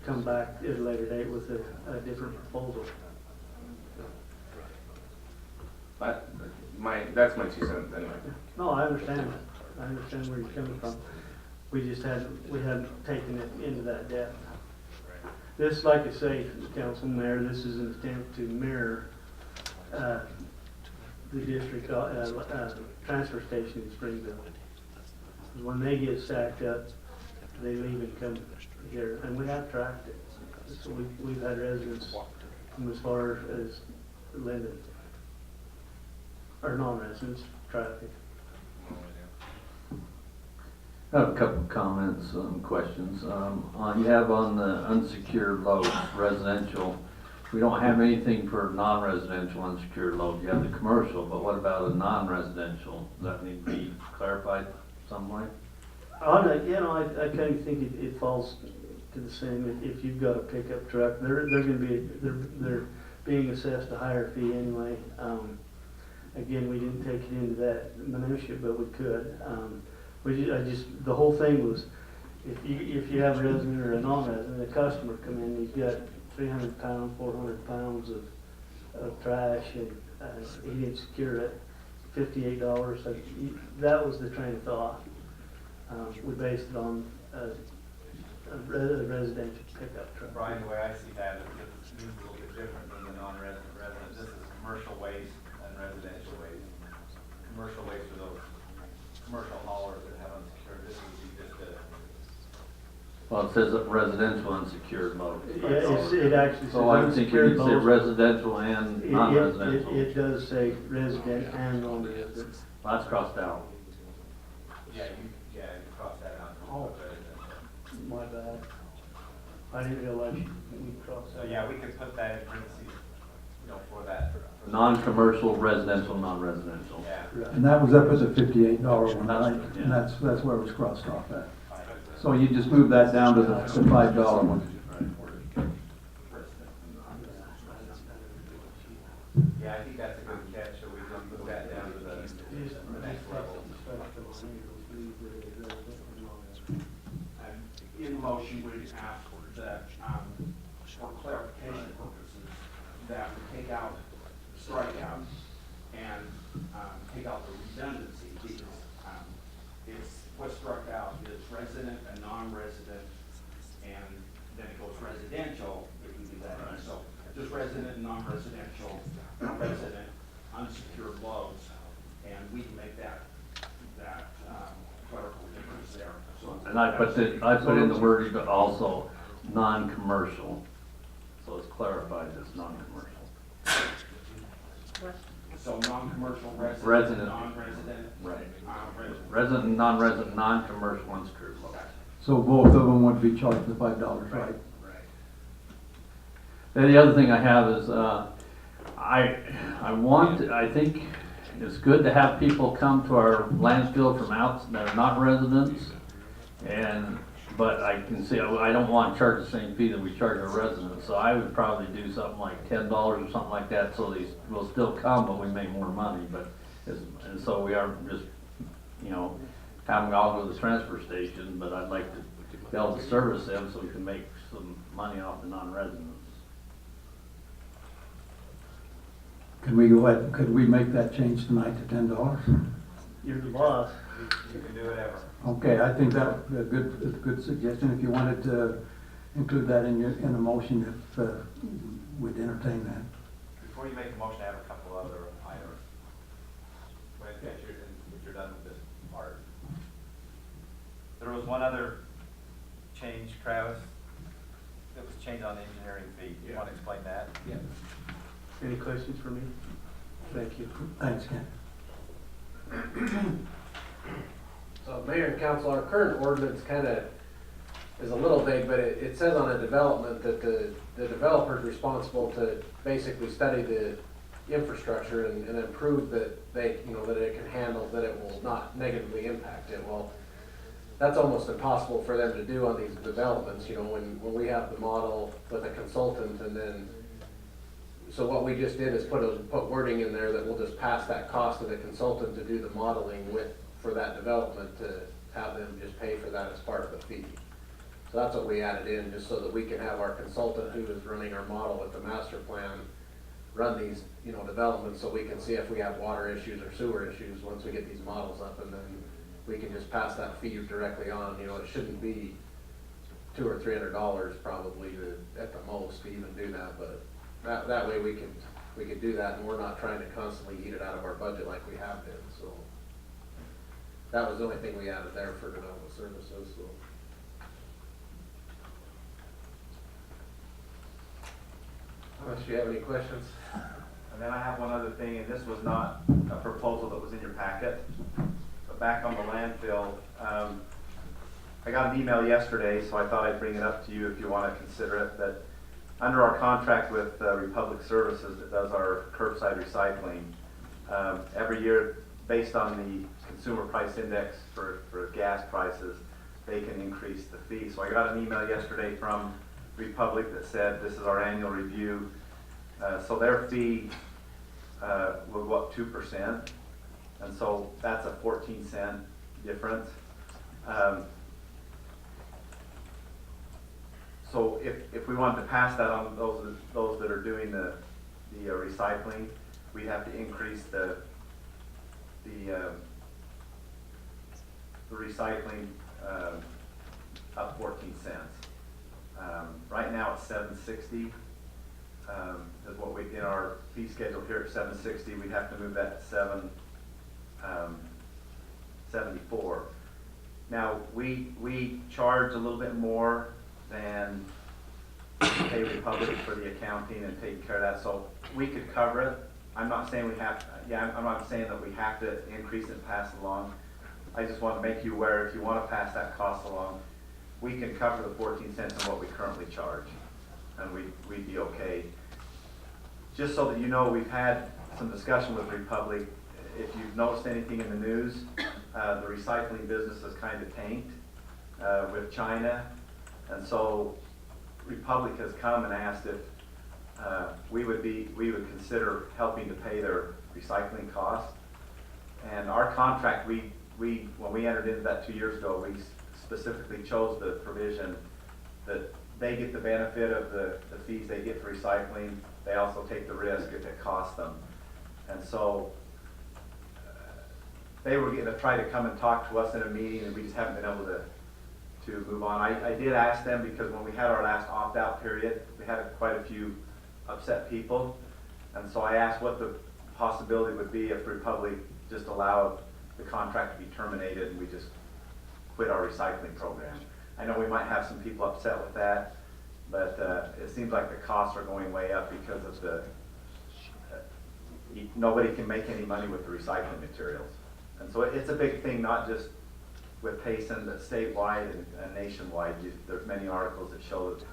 come back at a later date with a different proposal. But that's my 2 cents anyway. No, I understand. I understand where you're coming from. We hadn't taken it into that depth. This, like I say, Council Mayor, this is an attempt to mirror the district transfer station in Springville. When they get stacked up, they leave and come here, and we have tracked it. So we've had residents from as far as Linden, or non-residents, traffic. I have a couple of comments and questions. You have on the unsecured loads, residential, we don't have anything for non-residential unsecured load. You have the commercial, but what about a non-residential? Does that need to be clarified some way? I kind of think it falls to the same. If you've got a pickup truck, they're being assessed a higher fee anyway. Again, we didn't take it into that minutia, but we could. The whole thing was, if you have a resident or a non-resident, a customer come in, he's got 300 pounds, 400 pounds of trash, and he didn't secure it, $58. So that was the train of thought. We based it on a residential pickup truck. Brian, the way I see that is it's a little bit different than the non-resident resident. This is commercial waste and residential waste. Commercial waste are those commercial haulers that have unsecured. This would be just a. Well, it says residential unsecured load. Yeah, it actually says So I think you unsecured could say loads. residential and non-residential. It does say resident and non-resident. Well, that's crossed out. Yeah, you cross that out. Oh. My bad. I didn't realize we crossed So that. yeah, we could put that in parentheses, for that. Non-commercial, residential, non-residential. Yeah. Right. And that was up at the $58 one, That's- right? yeah. And that's where it was crossed off at. So you just move that down to the $5 one. Yeah, I think that's a good catch, so we can move that down to the next level. In the motion, we ask that, for clarification purposes, that we take out, strike out, and take out the redundancy, because it's, what's struck out is resident and non-resident, and then it goes residential, if we do that. So just resident and non-residential, resident, unsecured loads, and we can make that clerical difference there. So And I put in the wording, but also non-commercial. So it's clarified as non-commercial. So non-commercial, Resident. resident, non-resident. Right. Resident. Resident, non-resident, non-commercial unsecured load. So both of them would be charged the $5, right? Then the other thing I have is, I think it's good to have people come to our landfill from out that are not residents. But I can see, I don't want to charge the same fee that we charge our residents. So I would probably do something like $10 or something like that, so these will still come, but we make more money. And so we aren't just, have them all go to the transfer station, but I'd like to be able to service them so we can make some money off the non-residents. Could we make that change tonight to $10? You're the boss. You can do whatever. Okay, I think that would be a good suggestion. If you wanted to include that in a motion, if we'd entertain that. Before you make the motion, I have a couple other items. Go ahead, There was one other change, Travis, that was changed on the engineering fee. You want to explain that? Yeah. Any questions for me? Thank you. Thanks, Ken. So Mayor and Council, our current ordinance kind of is a little vague, but it says on a development that the developer is responsible to basically study the infrastructure and then prove that they, that it can handle, that it will not negatively impact it. Well, that's almost impossible for them to do on these developments, when we have the model with a consultant and then, so what we just did is put wording in there that we'll just pass that cost to the consultant to do the modeling for that development, to have them just pay for that as part of the fee. So that's what we added in, just so that we can have our consultant who is running our model with the master plan run these, developments, so we can see if we have water issues or sewer issues once we get these models up, and then we can just pass that fee directly on. It shouldn't be $200 or $300 probably at the most to even do that, but that way we could do that, and we're not trying to constantly eat it out of our budget like we have been. So that was the only thing we added there for development services. So. Unless you have any questions. And then I have one other thing, and this was not a proposal that was in your packet, but back on the landfill, I got an email yesterday, so I thought I'd bring it up to you if you want to consider it, that under our contract with Republic Services that does our curbside recycling, every year, based on the consumer price index for gas prices, they can increase the fee. So I got an email yesterday from Republic that said this is our annual review. So their fee will go up 2%, and so that's a 14-cent difference. So if we wanted to pass that on those that are doing the recycling, we'd have to increase the recycling up 14 cents. Right now it's $7.60. Is what we in our fee schedule here at $7.60. We'd have to move that to $7.74. Now we charge a little bit more than pay Republic for the accounting and taking care of that, so we could cover it. I'm not saying we have. I'm not saying that we have to increase it and pass it along. I just want to make you aware, if you want to pass that cost along, we can cover the 14 cents on what we currently charge, and we'd be okay. Just so that you know, we've had some discussion with Republic. If you've noticed anything in the news, the recycling business is kind of tanked with China, and so Republic has come and asked if we would consider helping to pay their recycling costs. And our contract, when we entered into that 2 years ago, we specifically chose the provision that they get the benefit of the fees they get for recycling. They also take the risk if it costs them. And so they were going to try to come and talk to us in a meeting, and we just haven't been able to move on. I did ask them, because when we had our last opt-out period, we had quite a few upset people. And so I asked what the possibility would be if Republic just allowed the contract to be terminated and we just quit our recycling program. I know we might have some people upset with that, but it seems like the costs are going way up because of nobody can make any money with the recycling materials. And so it's a big thing, not just with Payson, but statewide and nationwide. There's many articles that show that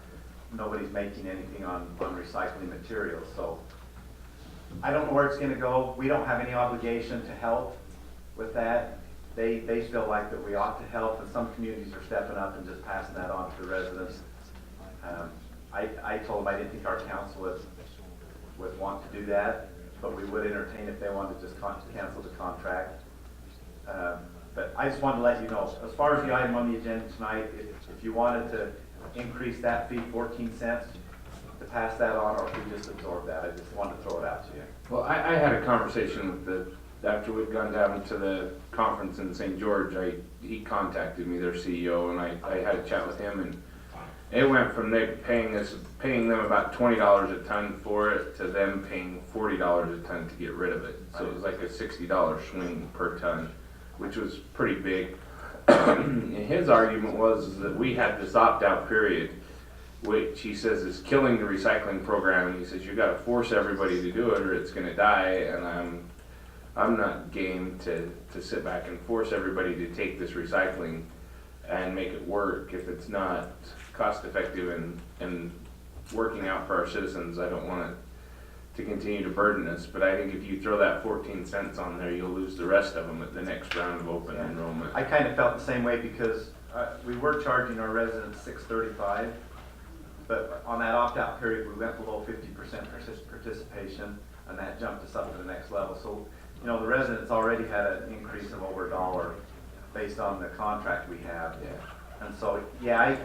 nobody's making anything on recycling materials. So I don't know where it's going to go. We don't have any obligation to help with that. They feel like that we ought to help, and some communities are stepping up and just passing that on to the residents. I told them I didn't think our council would want to do that, but we would entertain if they wanted to just cancel the contract. But I just wanted to let you know, as far as the item on the agenda tonight, if you wanted to increase that fee 14 cents to pass that on, or if we just absorb that, I just wanted to throw it out to you. Well, I had a conversation with after we'd gone down to the conference in St. George, he contacted me, their CEO, and I had a chat with him, and it went from they paying them about $20 a ton for it to them paying $40 a ton to get rid of it. So it was like a $60 swing per ton, which was pretty big. his argument was that we had this opt-out period, which he says is killing the recycling program. He says you got to force everybody to do it or it's going to die. And I'm not game to sit back and force everybody to take this recycling and make it work if it's not cost effective and working out for our citizens. I don't want it to continue to burden us, but I think if you throw that 14 cents on there, you'll lose the rest of them at the next round of open enrollment. I kind of felt the same way because we were charging our residents $6.35, but on that opt-out period, we went below 50% participation, and that jumped us up to the next level. So, you know, the residents already had an increase of over $1 based on the contract we have. Yeah. And so, yeah,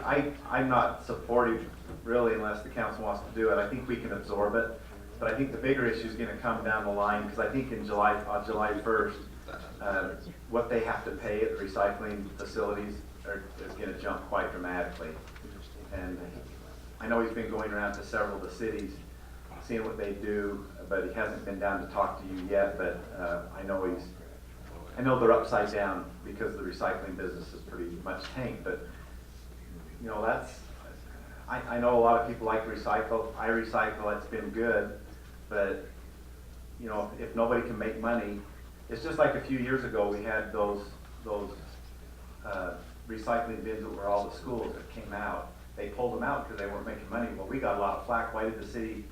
I'm not supportive really unless the council wants to do it. I think we can absorb it. But I think the bigger issue is going to come down the line, because I think in July 1st, what they have to pay at the recycling facilities is going to jump quite dramatically. And I know he's been going around to several of the cities, seeing what they do, but he hasn't been down to talk to you yet. But I know they're upside down because the recycling business is pretty much tanked. But you know, I know a lot of people like to recycle. I recycle. It's been good. But, you know, if nobody can make money, it's just like a few years ago we had those recycling bins that were all the schools that came out. They pulled them out because they weren't making money. Well, we got a lot of flack. Why did the city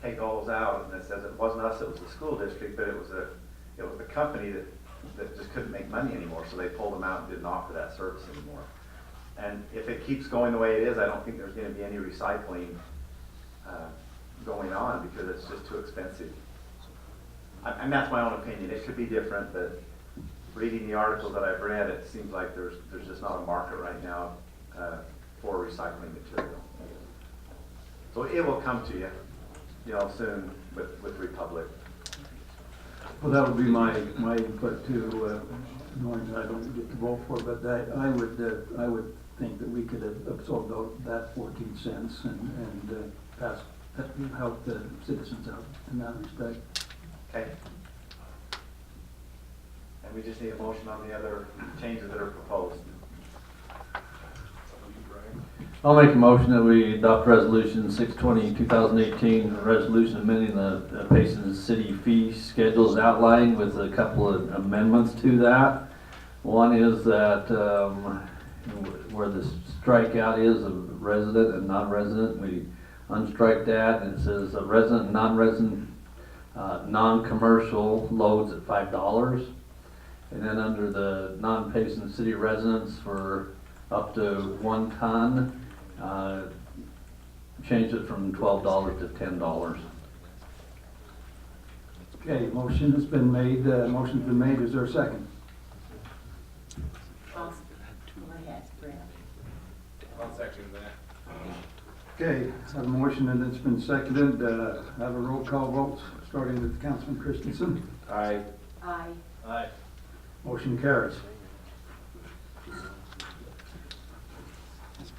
take all those out? And it says it wasn't us, it was the school district, but it was the company that just couldn't make money anymore. So they pulled them out and didn't offer that service anymore. And if it keeps going the way it is, I don't think there's going to be any recycling going on because it's just too expensive. And that's my own opinion. It could be different, but reading the articles that I've read, it seems like there's just not a market right now for recycling material. So it will come to you, you know, soon with Republic. Well, that would be my input too, knowing that I don't get to vote for, but I would think that we could absorb that 14 cents and help the citizens out in that respect. Okay. And we just need a motion on the other changes that are proposed. I'll make a motion that we adopt resolution 620, 2018, a resolution amending the Payson city fee schedules outlined with a couple of amendments to that. One is that where the strikeout is of resident and non-resident, we unstrike that, and it says resident and non-resident non-commercial loads at $5. And then under the non-Payson city residents for up to 1 ton, change it from $12 to $10. Okay, motion has been made. Motion's been made. Is there a second? I'll second that. Okay, have a motion and it's been seconded. Have a roll call vote, starting with Councilman Christensen. Aye. Aye. Aye. Motion carries.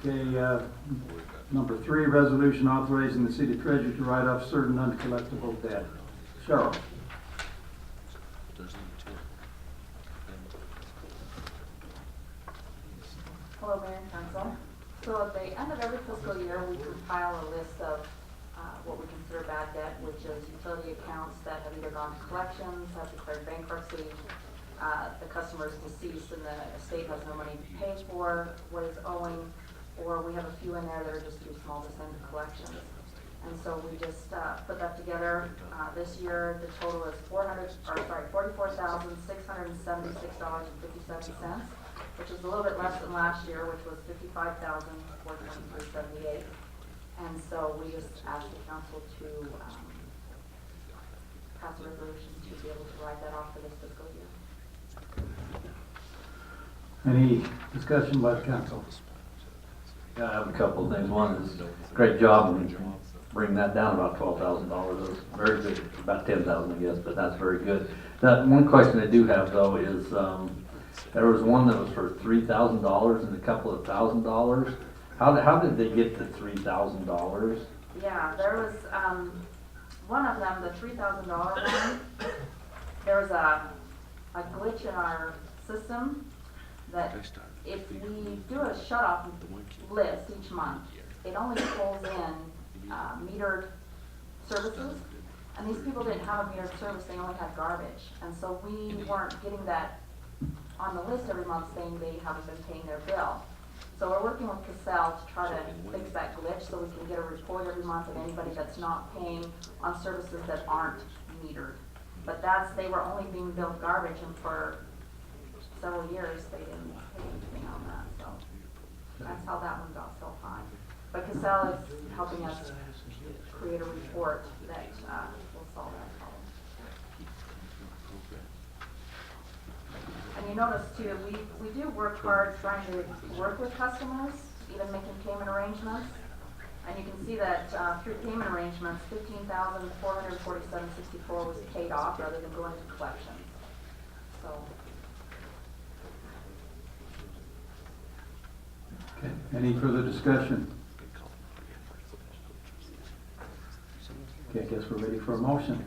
Okay, number 3, resolution authorizing the city treasurer to write off certain uncollectible debt. Cheryl. Hello, Mayor and Council. So at the end of every fiscal year, we compile a list of what we consider bad debt, which is utility accounts that have either gone to collections, have declared bankruptcy, the customer is deceased and the estate has no money to pay for what is owing, or we have a few in there that are just too small to send to collections. And so we just put that together. This year, the total is $44,676.57, which is a little bit less than last year, which was $55,423.78. And so we just asked the council to pass a resolution to be able to write that off for this fiscal year. Any discussion by the council? Yeah, I have a couple of things. One is great job in bringing that down about $12,000. That was very good. About $10,000, I guess, but that's very good. That one question I do have though is there was one that was for $3,000 and a couple of $1,000. How did they get to $3,000? Yeah, there was one of them, the $3,000 one. There was a glitch in our system that if we do a shut-off list each month, it only pulls in metered services, and these people didn't have a metered service, they only had garbage. And so we weren't getting that on the list every month saying they haven't been paying their bill. So we're working with Cassell to try to fix that glitch so we can get a report every month of anybody that's not paying on services that aren't metered. But they were only being billed garbage, and for several years they didn't pay anything on that, so that's how that one got so high. But Cassell is helping us create a report that will solve that problem. And you notice too, we do work hard trying to work with customers, even making payment arrangements. And you can see that through payment arrangements, $15,447.64 was paid off rather than going to collections. So. Okay, any further discussion? Okay, I guess we're ready for a motion.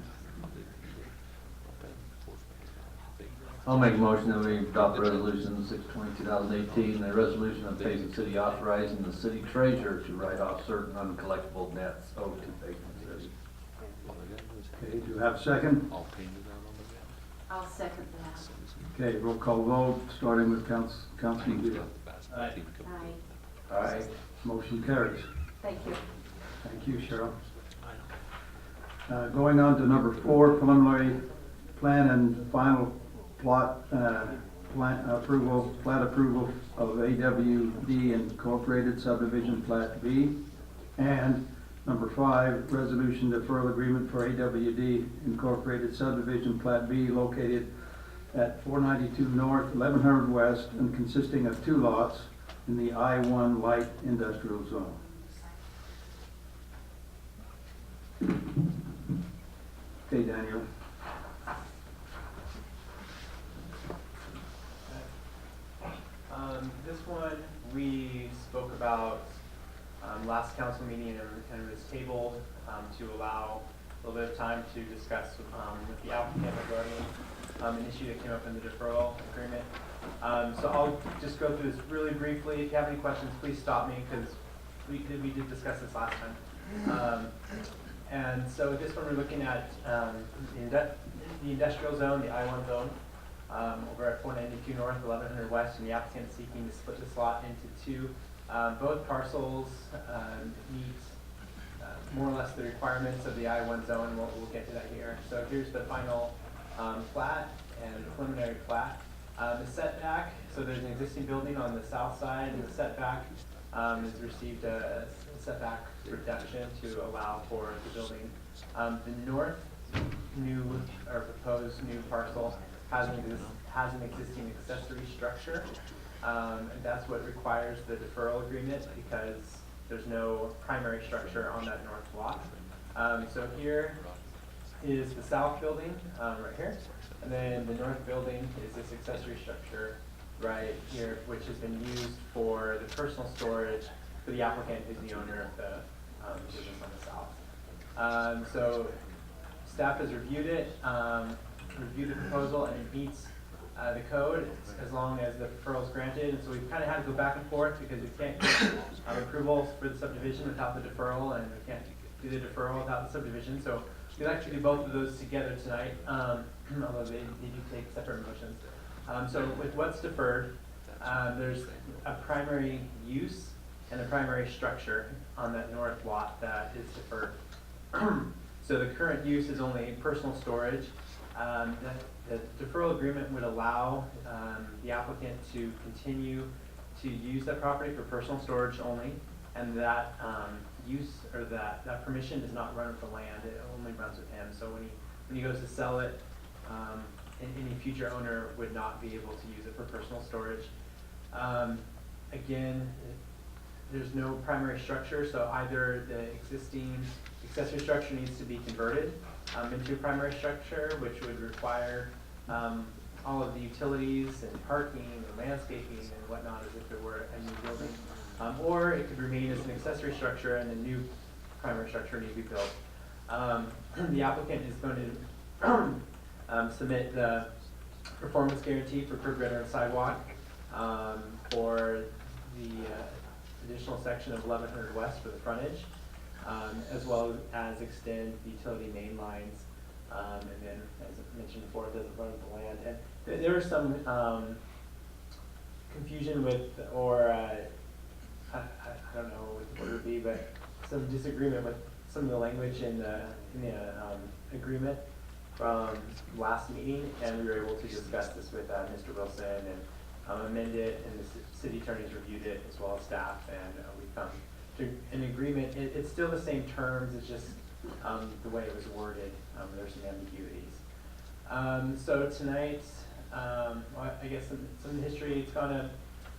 I'll make a motion that we adopt resolution 6/20/2018, the resolution of Payson City authorizing the city treasurer to write off certain uncollectible debts owed to Payson City. Okay, do you have a second? I'll second that. Okay, roll call vote, starting with Councilman Gill. Aye. Aye. Motion carries. Thank you. Thank you, Cheryl. Going on to number 4, preliminary plan and final plat approval of AWD Incorporated Subdivision Plat B. And number 5, resolution deferral agreement for AWD Incorporated Subdivision Plat B located at 492 North, 1100 West, and consisting of 2 lots in the I-1 Light Industrial Zone. Okay, Daniel. This one we spoke about last council meeting, and it was tabled to allow a little bit of time to discuss with the applicant regarding an issue that came up in the deferral agreement. So I'll just go through this really briefly. If you have any questions, please stop me, because we did discuss this last time. And so this one we're looking at the industrial zone, the I-1 zone, over at 492 North, 1100 West, and the applicant is seeking to split this lot into 2. Both parcels meet more or less the requirements of the I-1 zone. We'll get to that here. So here's the final plat and preliminary plat. The setback, so there's an existing building on the south side, and the setback has received a setback reduction to allow for the building. The north proposed new parcel has an existing accessory structure, and that's what requires the deferral agreement, because there's no primary structure on that north lot. So here is the south building right here, and then the north building is this accessory structure right here, which has been used for the personal storage for the applicant, who's the owner of the business on the south. So staff has reviewed it, reviewed the proposal, and it meets the code as long as the deferral is granted. And so we've kind of had to go back and forth, because we can't get approvals for the subdivision without the deferral, and we can't do the deferral without the subdivision. So we'll actually do both of those together tonight, although they do take separate motions. So with what's deferred, there's a primary use and a primary structure on that north lot that is deferred. So the current use is only personal storage. The deferral agreement would allow the applicant to continue to use that property for personal storage only, and that use, or that permission does not run with the land, it only runs with him. So when he goes to sell it, any future owner would not be able to use it for personal storage. Again, there's no primary structure, so either the existing accessory structure needs to be converted into a primary structure, which would require all of the utilities and parking and landscaping and whatnot as if it were a new building. Or it could remain as an accessory structure and a new primary structure need to be built. The applicant is going to submit the performance guarantee for curb gutter and sidewalk for the additional section of 1100 West for the frontage, as well as extend the utility main lines. And then, as I mentioned before, it doesn't run with the land. And there was some confusion with, or I don't know what it would be, but some disagreement with some of the language in the agreement from last meeting, and we were able to discuss this with Mr. Wilson and amend it, and the city attorneys reviewed it as well as staff, and we come to an agreement. It's still the same terms, it's just the way it was worded. There's some ambiguities. So tonight, well, I guess some history. It's gone to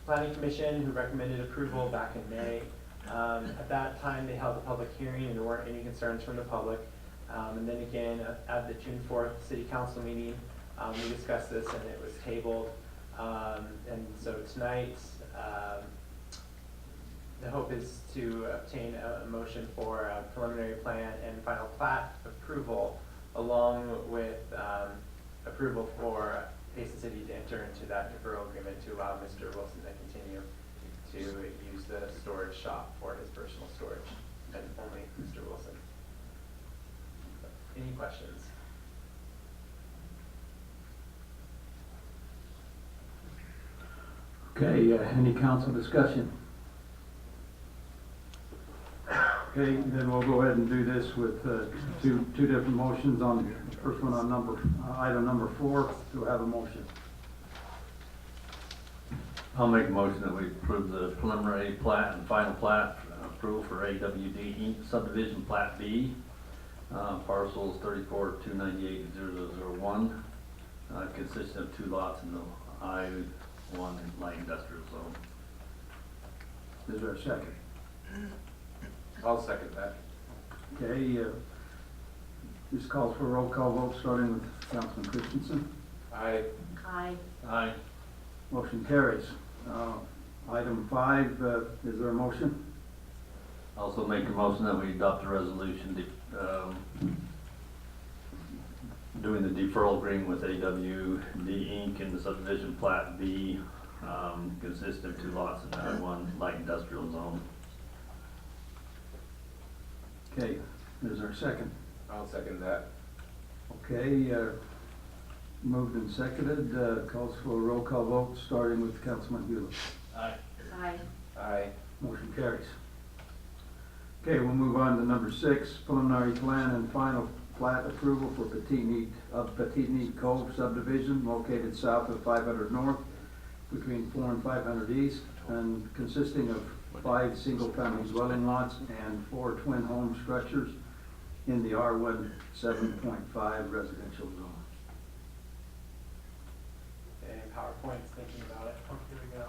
Planning Commission, who recommended approval back in May. At that time, they held a public hearing, and there weren't any concerns from the public. And then again, at the June 4th City Council meeting, we discussed this, and it was tabled. And so tonight, the hope is to obtain a motion for a preliminary plan and final plat approval, along with approval for Payson City to enter into that deferral agreement to allow Mr. Wilson to continue to use the storage shop for his personal storage, and only Mr. Wilson. Any questions? Okay, any council discussion? Okay, then we'll go ahead and do this with two different motions. On the first one on item number 4. Do I have a motion? I'll make a motion that we approve the preliminary plat and final plat approval for AWD Inc. subdivision plat B, parcels 34,298,001, consisting of 2 lots in the I-1 light industrial zone. Is there a second? I'll second that. Okay, this calls for a roll call vote, starting with Councilman Christensen. Aye. Aye. Aye. Motion carries. Item 5, is there a motion? Also make a motion that we adopt a resolution doing the deferral agreement with AWD Inc. in the subdivision plat B, consisting of 2 lots in the I-1 light industrial zone. Okay, is there a second? I'll second that. Okay, moved and seconded, calls for a roll call vote, starting with Councilman Hewlett. Aye. Aye. Aye. Motion carries. Okay, we'll move on to number 6, preliminary plan and final plat approval for Petit Neat Cove subdivision located south of 500 North, between 4 and 500 East, and consisting of 5 single-family dwelling lots and 4 twin home structures in the R1 7.5 residential zone. Okay, PowerPoint's thinking about it. Oh, here we go.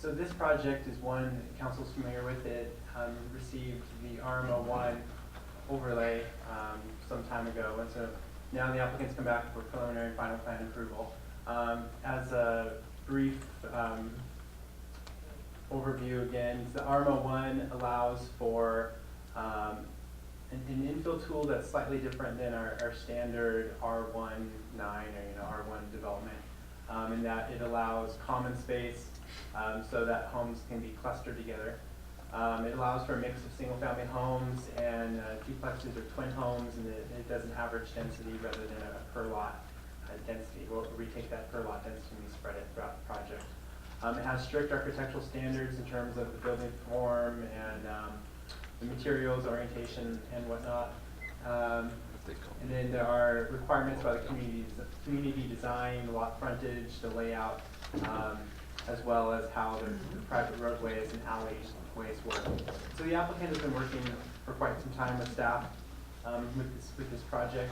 So this project is one, council's familiar with it, received the RMO1 overlay some time ago, and so now the applicants come back for preliminary and final plan approval. As a brief overview again, the RMO1 allows for an infill tool that's slightly different than our standard R19 or R1 development, in that it allows common space so that homes can be clustered together. It allows for a mix of single-family homes and duplexes or twin homes, and it does an average density rather than a per-lot density. We'll retake that per-lot density and we spread it throughout the project. It has strict architectural standards in terms of the building form and the materials, orientation, and whatnot. And then there are requirements by the community design, the lot frontage, the layout, as well as how the private roadways and alleyways work. So the applicant has been working for quite some time with staff with this project,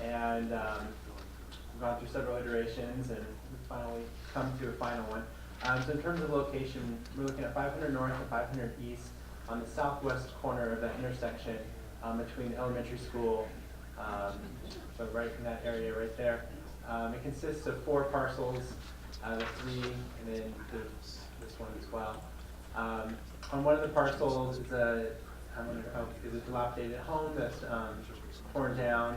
and we've gone through several iterations, and we've finally come to a final one. So in terms of location, we're looking at 500 North and 500 East on the southwest corner of that intersection between the elementary school, so right in that area right there. It consists of 4 parcels, the 3, and then there's this one as well. On one of the parcels is a dilapidated home that's torn down,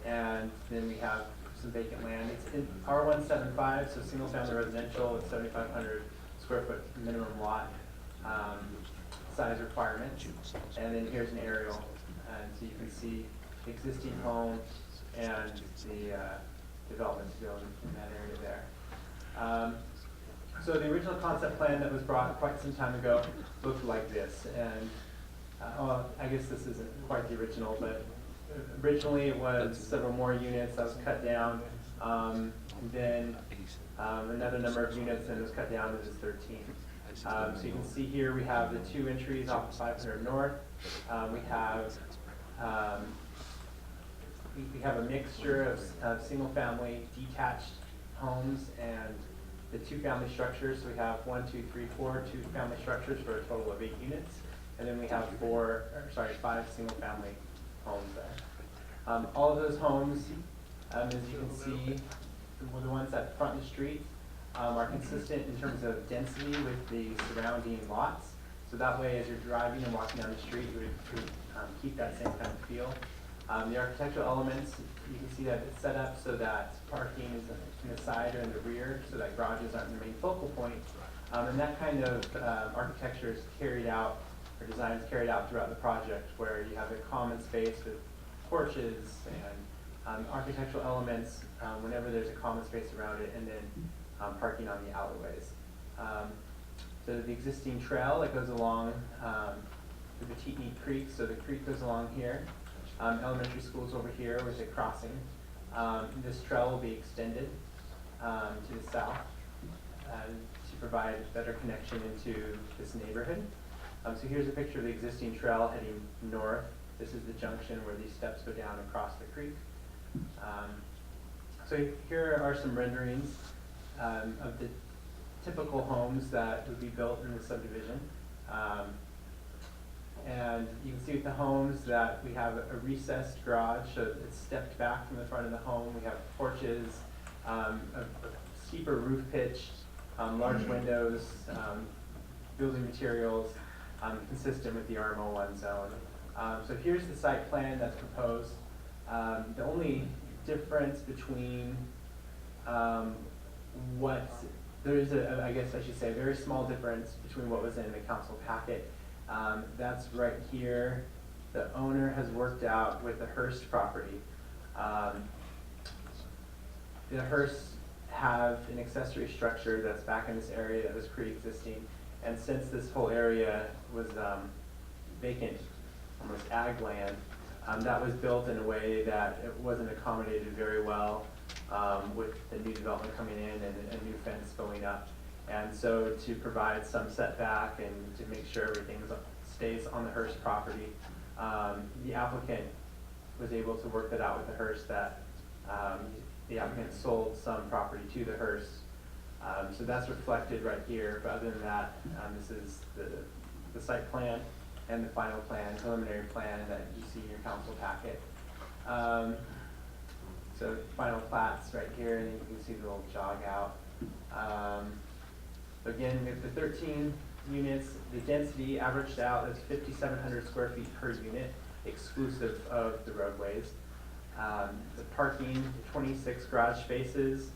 and then we have some vacant land. It's in R175, so single family residential, it's 7,500 square foot minimum lot size requirements. And then here's an aerial, and so you can see the existing home and the development to go in that area there. So the original concept plan that was brought quite some time ago looked like this, and I guess this isn't quite the original, but originally it was several more units that was cut down, and then another number of units, and it was cut down to this 13. So you can see here we have the 2 entries off of 500 North. We have a mixture of single-family detached homes and the 2-family structures. So we have 1, 2, 3, 4 2-family structures for a total of 8 units, and then we have 5 single-family homes there. All of those homes, as you can see, the ones that front the street are consistent in terms of density with the surrounding lots. So that way, as you're driving and walking down the street, you would keep that same kind of feel. The architectural elements, you can see that it's set up so that parking is in the side or in the rear, so that garages aren't the main focal point. And that kind of architecture is carried out, or design is carried out throughout the project, where you have a common space with porches and architectural elements whenever there's a common space around it, and then parking on the alleyways. So the existing trail that goes along the Petite Neat Creek, so the creek goes along here. Elementary school's over here with a crossing. This trail will be extended to the south to provide better connection into this neighborhood. So here's a picture of the existing trail heading north. This is the junction where these steps go down across the creek. So here are some renderings of the typical homes that would be built in the subdivision. And you can see with the homes that we have a recessed garage, so it's stepped back from the front of the home. We have porches, a steeper roof pitch, large windows, building materials consistent with the RMO1 zone. So here's the site plan that's proposed. The only difference between there is I guess I should say, a very small difference between what was in the council packet. That's right here. The owner has worked out with the Hearst property. The Hearsts have an accessory structure that's back in this area that was pre-existing, and since this whole area was vacant, almost ag land, that was built in a way that it wasn't accommodated very well with the new development coming in and a new fence going up. And so to provide some setback and to make sure everything stays on the Hearst property, the applicant was able to work that out with the Hearst, that the applicant sold some property to the Hearst. So that's reflected right here, but other than that, this is the site plan and the final plan, preliminary plan that you see in your council packet. So final plats right here, and you can see the little jog out. So again, with the 13 units, the density averaged out is 5,700 square feet per unit, exclusive of the roadways. The parking, 26 garage spaces.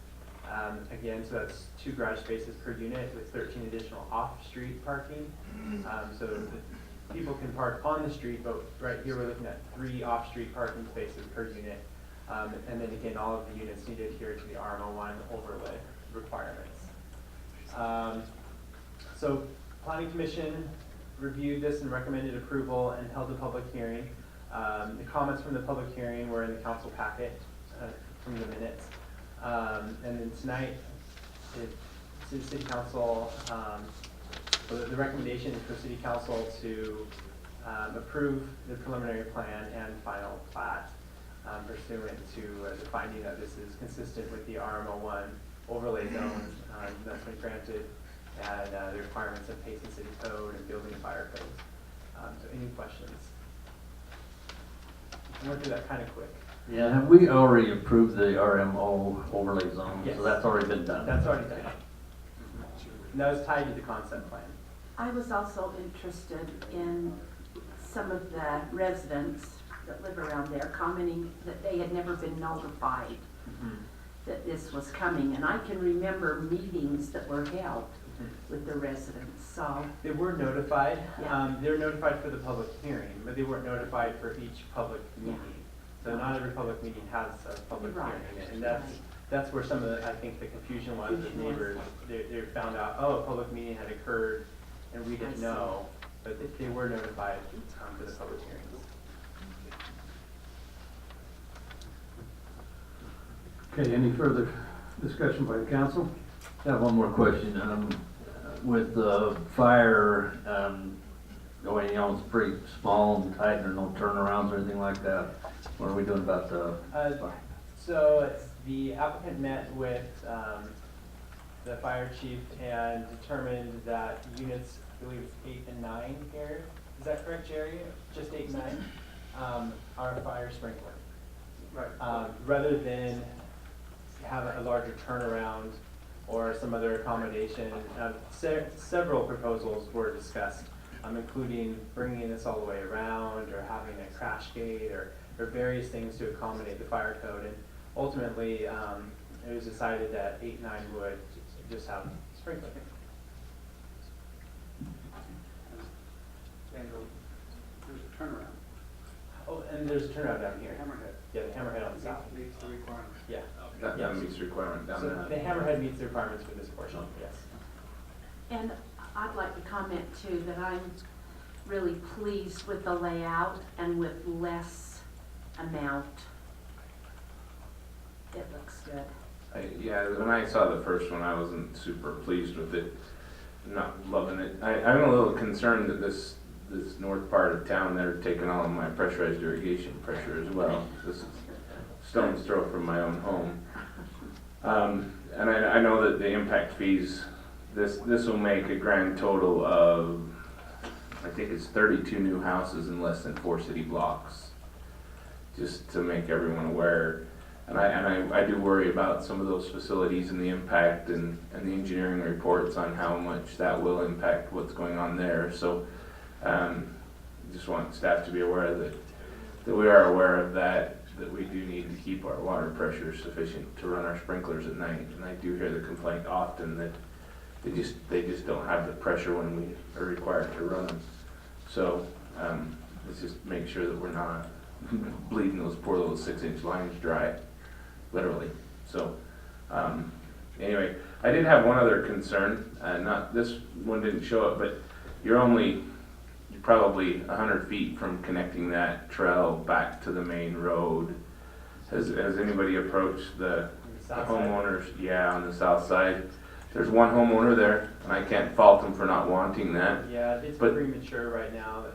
Again, so that's 2 garage spaces per unit with 13 additional off-street parking. So people can park on the street, but right here we're looking at 3 off-street parking spaces per unit. And then again, all of the units need to adhere to the RMO1 overlay requirements. So Planning Commission reviewed this and recommended approval and held a public hearing. The comments from the public hearing were in the council packet from the minutes. And then tonight, the City Council, the recommendation is for City Council to approve the preliminary plan and final plat pursuant to the finding that this is consistent with the RMO1 overlay zone that's been granted, and the requirements of Payson City Code and Building and Fire Code. So any questions? I went through that kind of quick. Yeah, have we already approved the RMO overlay zone? Yes. So that's already been done? That's already done. And that was tied to the concept plan. I was also interested in some of the residents that live around there commenting that they had never been notified that this was coming. And I can remember meetings that were held with the residents, so. They were notified. Yeah. They were notified for the public hearing, but they weren't notified for each public meeting. So not every public meeting has a public Right. hearing in it. And that's where some of the, I think the confusion was with neighbors. They found out, oh, a public meeting had occurred and we didn't know, but they were notified for the public hearings. Okay, any further discussion by the council? I have one more question. With the fire, going, it's pretty small and tight, there's no turnarounds or anything like that. What are we doing about the fire? So the applicant met with the fire chief and determined that units, I believe it's 8 and 9 here, is that correct, Jerry? Just 8 and 9 are fire sprinkler. Right. Rather than have a larger turnaround or some other accommodation, several proposals were discussed, including bringing this all the way around or having a crash gate or various things to accommodate the fire code. And ultimately, it was decided that 8 and 9 would just have sprinkler. And there's a turnaround. Oh, and there's a turnaround down here. Hammerhead. Yeah, the hammerhead on the south. Meets the requirements. Yeah. That meets the requirement down So there. the hammerhead meets the requirements for this portion, yes. And I'd like to comment too that I'm really pleased with the layout and with less amount. It looks good. Yeah, when I saw the first one, I wasn't super pleased with it. Not loving it. I'm a little concerned that this north part of town, they're taking all of my pressurized irrigation pressure as well. This is stone's throw from my own home. And I know that the impact fees, this will make a grand total of, I think it's 32 new houses in less than 4 city blocks. Just to make everyone aware. And I do worry about some of those facilities and the impact and the engineering reports on how much that will impact what's going on there. So just want staff to be aware that we are aware of that we do need to keep our water pressure sufficient to run our sprinklers at night. And I do hear the complaint often that they just don't have the pressure when we are required to run them. So let's just make sure that we're not bleeding those poor little 6-inch lines dry, literally. So anyway, I did have one other concern. Not this one didn't show it, but you're probably 100 feet from connecting that trail back to the main road. Has anybody approached the homeowners? Yeah, on the south side. There's one homeowner there, and I can't fault them for not wanting that. Yeah, it's premature right now.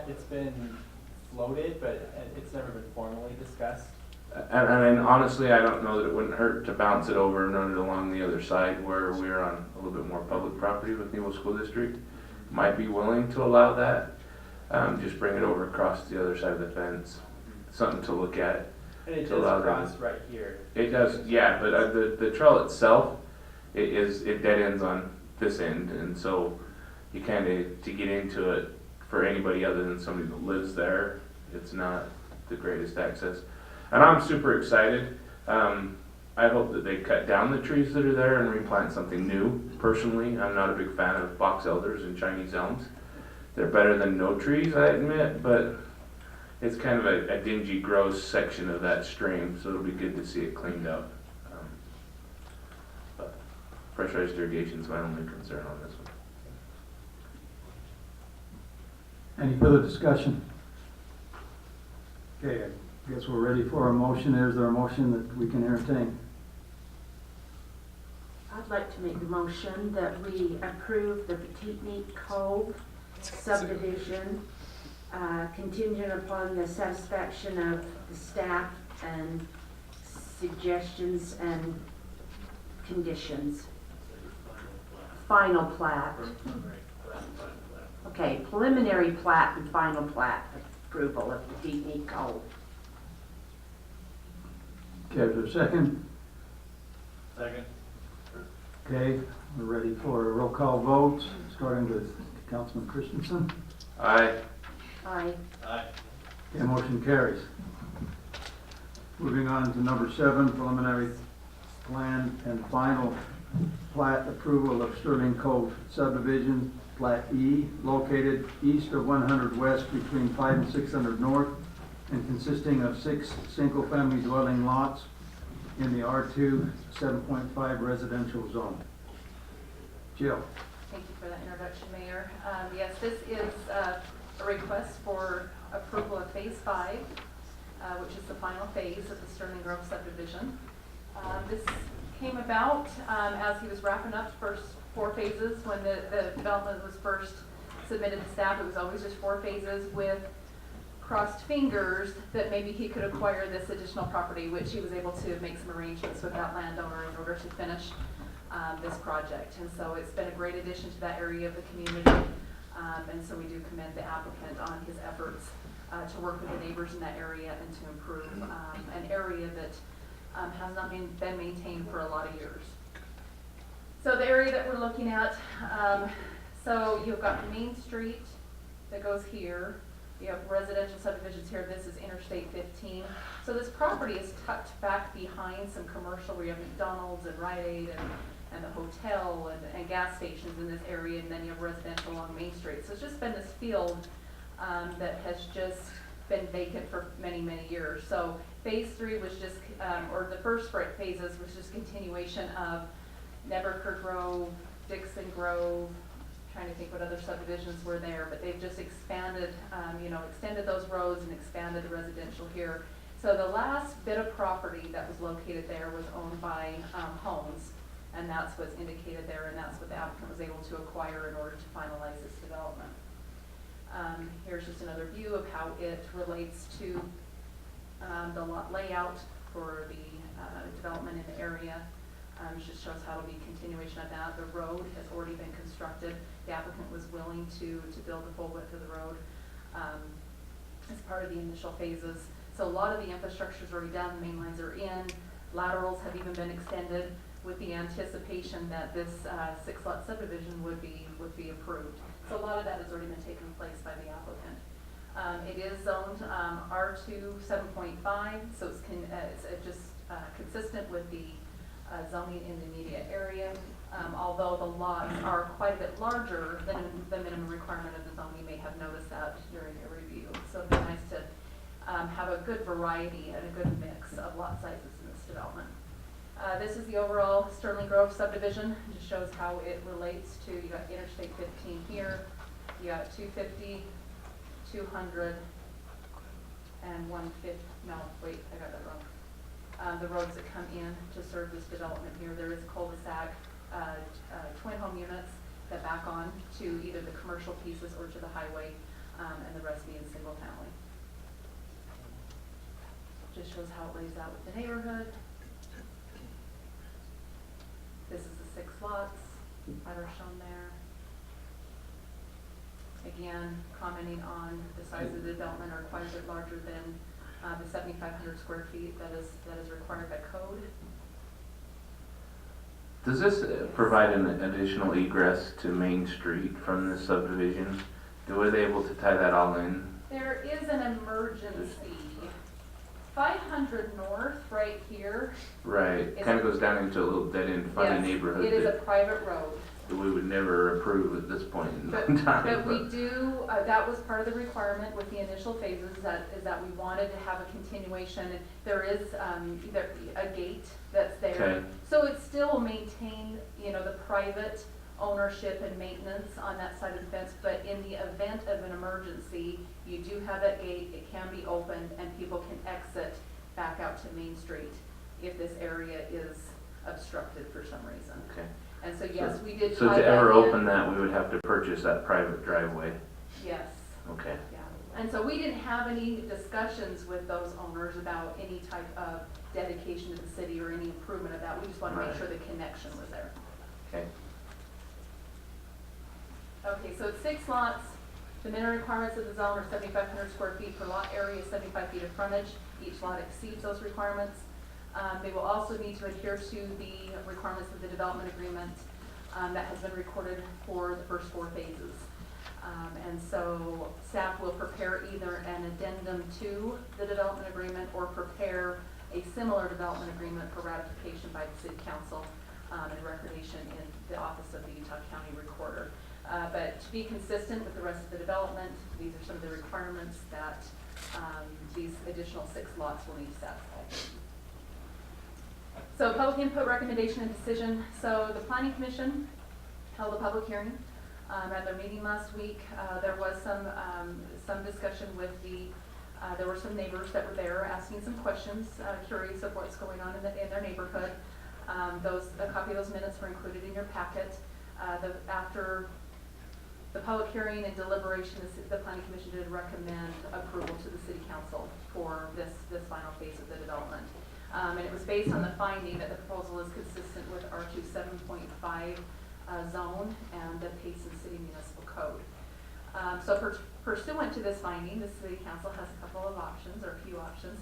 It's been floated, but it's never been formally discussed. And honestly, I don't know that it wouldn't hurt to bounce it over and run it along the other side where we're on a little bit more public property with Nebo School District. Might be willing to allow that. Just bring it over across the other side of the fence. Something to look at. And it does cross right here. It does, yeah, but the trail itself, it dead ends on this end, and so you kind of, to get into it for anybody other than somebody that lives there, it's not the greatest access. And I'm super excited. I hope that they cut down the trees that are there and replant something new. Personally, I'm not a big fan of box elders and Chinese elms. They're better than no trees, I admit, but it's kind of a dingy, gross section of that stream, so it'll be good to see it cleaned up. But pressurized irrigation is my only concern on this one. Any further discussion? Okay, I guess we're ready for a motion. Is there a motion that we can entertain? I'd like to make a motion that we approve the Petite Neat Cove subdivision contingent upon the satisfaction of the staff and suggestions and conditions. Final plat. Okay, preliminary plat and final plat approval of Petite Neat Cove. Okay, is there a second? Second. Okay, we're ready for a roll call vote, starting with Councilman Christensen. Aye. Aye. Okay, motion carries. Moving on to number 7, preliminary plan and final plat approval of Sterling Cove subdivision, Plat E, located east of 100 west between 5 and 600 north, and consisting of 6 single-family dwelling lots in the R2 7.5 residential zone. Jill. Thank you for that introduction, Mayor. Yes, this is a request for approval of Phase 5, which is the final phase of the Sterling Grove subdivision. This came about as he was wrapping up the first 4 phases. When the development was first submitted to staff, it was always just 4 phases with crossed fingers that maybe he could acquire this additional property, which he was able to make some arrangements with that landowner in order to finish this project. And so it's been a great addition to that area of the community. And so we do commend the applicant on his efforts to work with the neighbors in that area and to improve an area that has not been maintained for a lot of years. So the area that we're looking at, so you've got Main Street that goes here. You have residential subdivisions here. This is Interstate 15. So this property is tucked back behind some commercial where you have McDonald's and Rite Aid and the hotel and gas stations in this area, and then you have residential along Main Street. So it's just been this field that has just been vacant for many, many years. So phase 3 was just, or the first phases was just continuation of Neverker Grove, Dixon Grove, trying to think what other subdivisions were there, but they've just expanded, extended those roads and expanded the residential here. So the last bit of property that was located there was owned by Homes, and that's what's indicated there, and that's what the applicant was able to acquire in order to finalize this development. Here's just another view of how it relates to the lot layout for the development in the area. It just shows how it'll be continuation of that. The road has already been constructed. The applicant was willing to build the full width of the road as part of the initial phases. So a lot of the infrastructure is already done. The main lines are in. Laterals have even been extended with the anticipation that this 6-lot subdivision would be approved. So a lot of that has already been taken place by the applicant. It is zoned R2 7.5, so it's just consistent with the zoning in the immediate area. Although the lots are quite a bit larger than the minimum requirement of the zone, you may have noticed that during your review. So it'd be nice to have a good variety and a good mix of lot sizes in this development. This is the overall Sterling Grove subdivision. It just shows how it relates to, you got Interstate 15 here, you got 250, 200, and 150, no, wait, I got that wrong. The roads that come in to serve this development here. There is cul-de-sac, twin home units that back on to either the commercial pieces or to the highway, and the rest being single family. Just shows how it lays out with the neighborhood. This is the 6 lots that are shown there. Again, commenting on the size of the development are quite a bit larger than the 7,500 square feet that is required by code. Does this provide an additional egress to Main Street from this subdivision? Were they able to tie that all in? There is an emergency. 500 North right here. Right, kind of goes down into a little dead-end funny neighborhood. It is a private road. That we would never approve at this point in time. But we do, that was part of the requirement with the initial phases, is that we wanted to have a continuation. There is either a gate that's there. Okay. So it still will maintain, the private ownership and maintenance on that side of the fence, but in the event of an emergency, you do have that gate, it can be opened, and people can exit back out to Main Street if this area is obstructed for some reason. Okay. And so yes, we did. So to ever open that, we would have to purchase that private driveway? Yes. Okay. Yeah. And so we didn't have any discussions with those owners about any type of dedication to the city or any improvement of that. We just wanted to make sure the connection was there. Okay. Okay, so it's 6 lots. The minimum requirements of the zone are 7,500 square feet per lot area, 75 feet of frontage. Each lot exceeds those requirements. They will also need to adhere to the requirements of the development agreement that has been recorded for the first 4 phases. And so staff will prepare either an addendum to the development agreement or prepare a similar development agreement for ratification by the City Council and recordation in the Office of the Utah County Recorder. But to be consistent with the rest of the development, these are some of the requirements that these additional 6 lots will need to satisfy. So public input, recommendation, and decision. So the Planning Commission held a public hearing at their meeting last week. There was some discussion with there were some neighbors that were there asking some questions, curious of what's going on in their neighborhood. A copy of those minutes were included in your packet. After the public hearing and deliberation, the Planning Commission did recommend approval to the City Council for this final phase of the development. And it was based on the finding that the proposal is consistent with R2 7.5 zone and the Payson City Municipal Code. So pursuant to this finding, the City Council has a couple of options, or a few options.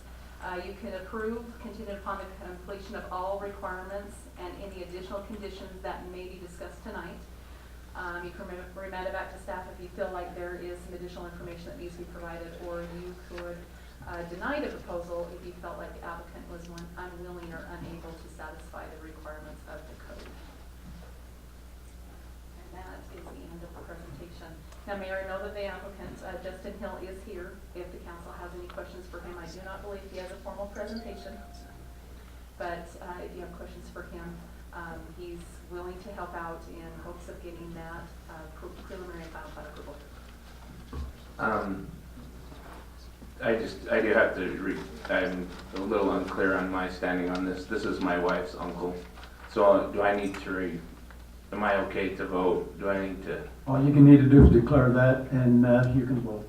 You can approve contingent upon the completion of all requirements and any additional conditions that may be discussed tonight. You can remand it back to staff if you feel like there is some additional information that needs to be provided, or you could deny the proposal if you felt like the applicant was unwilling or unable to satisfy the requirements of the code. And that is the end of the presentation. Now, Mayor, I know that the applicant, Justin Hill, is here. If the council has any questions for him, I do not believe he has a formal presentation. But if you have questions for him, he's willing to help out in hopes of getting that preliminary and final plat approval. I do have to I'm a little unclear on my standing on this. This is my wife's uncle. So do I need to am I okay to vote? Do I need to? All you can need to do is declare that, and you can vote.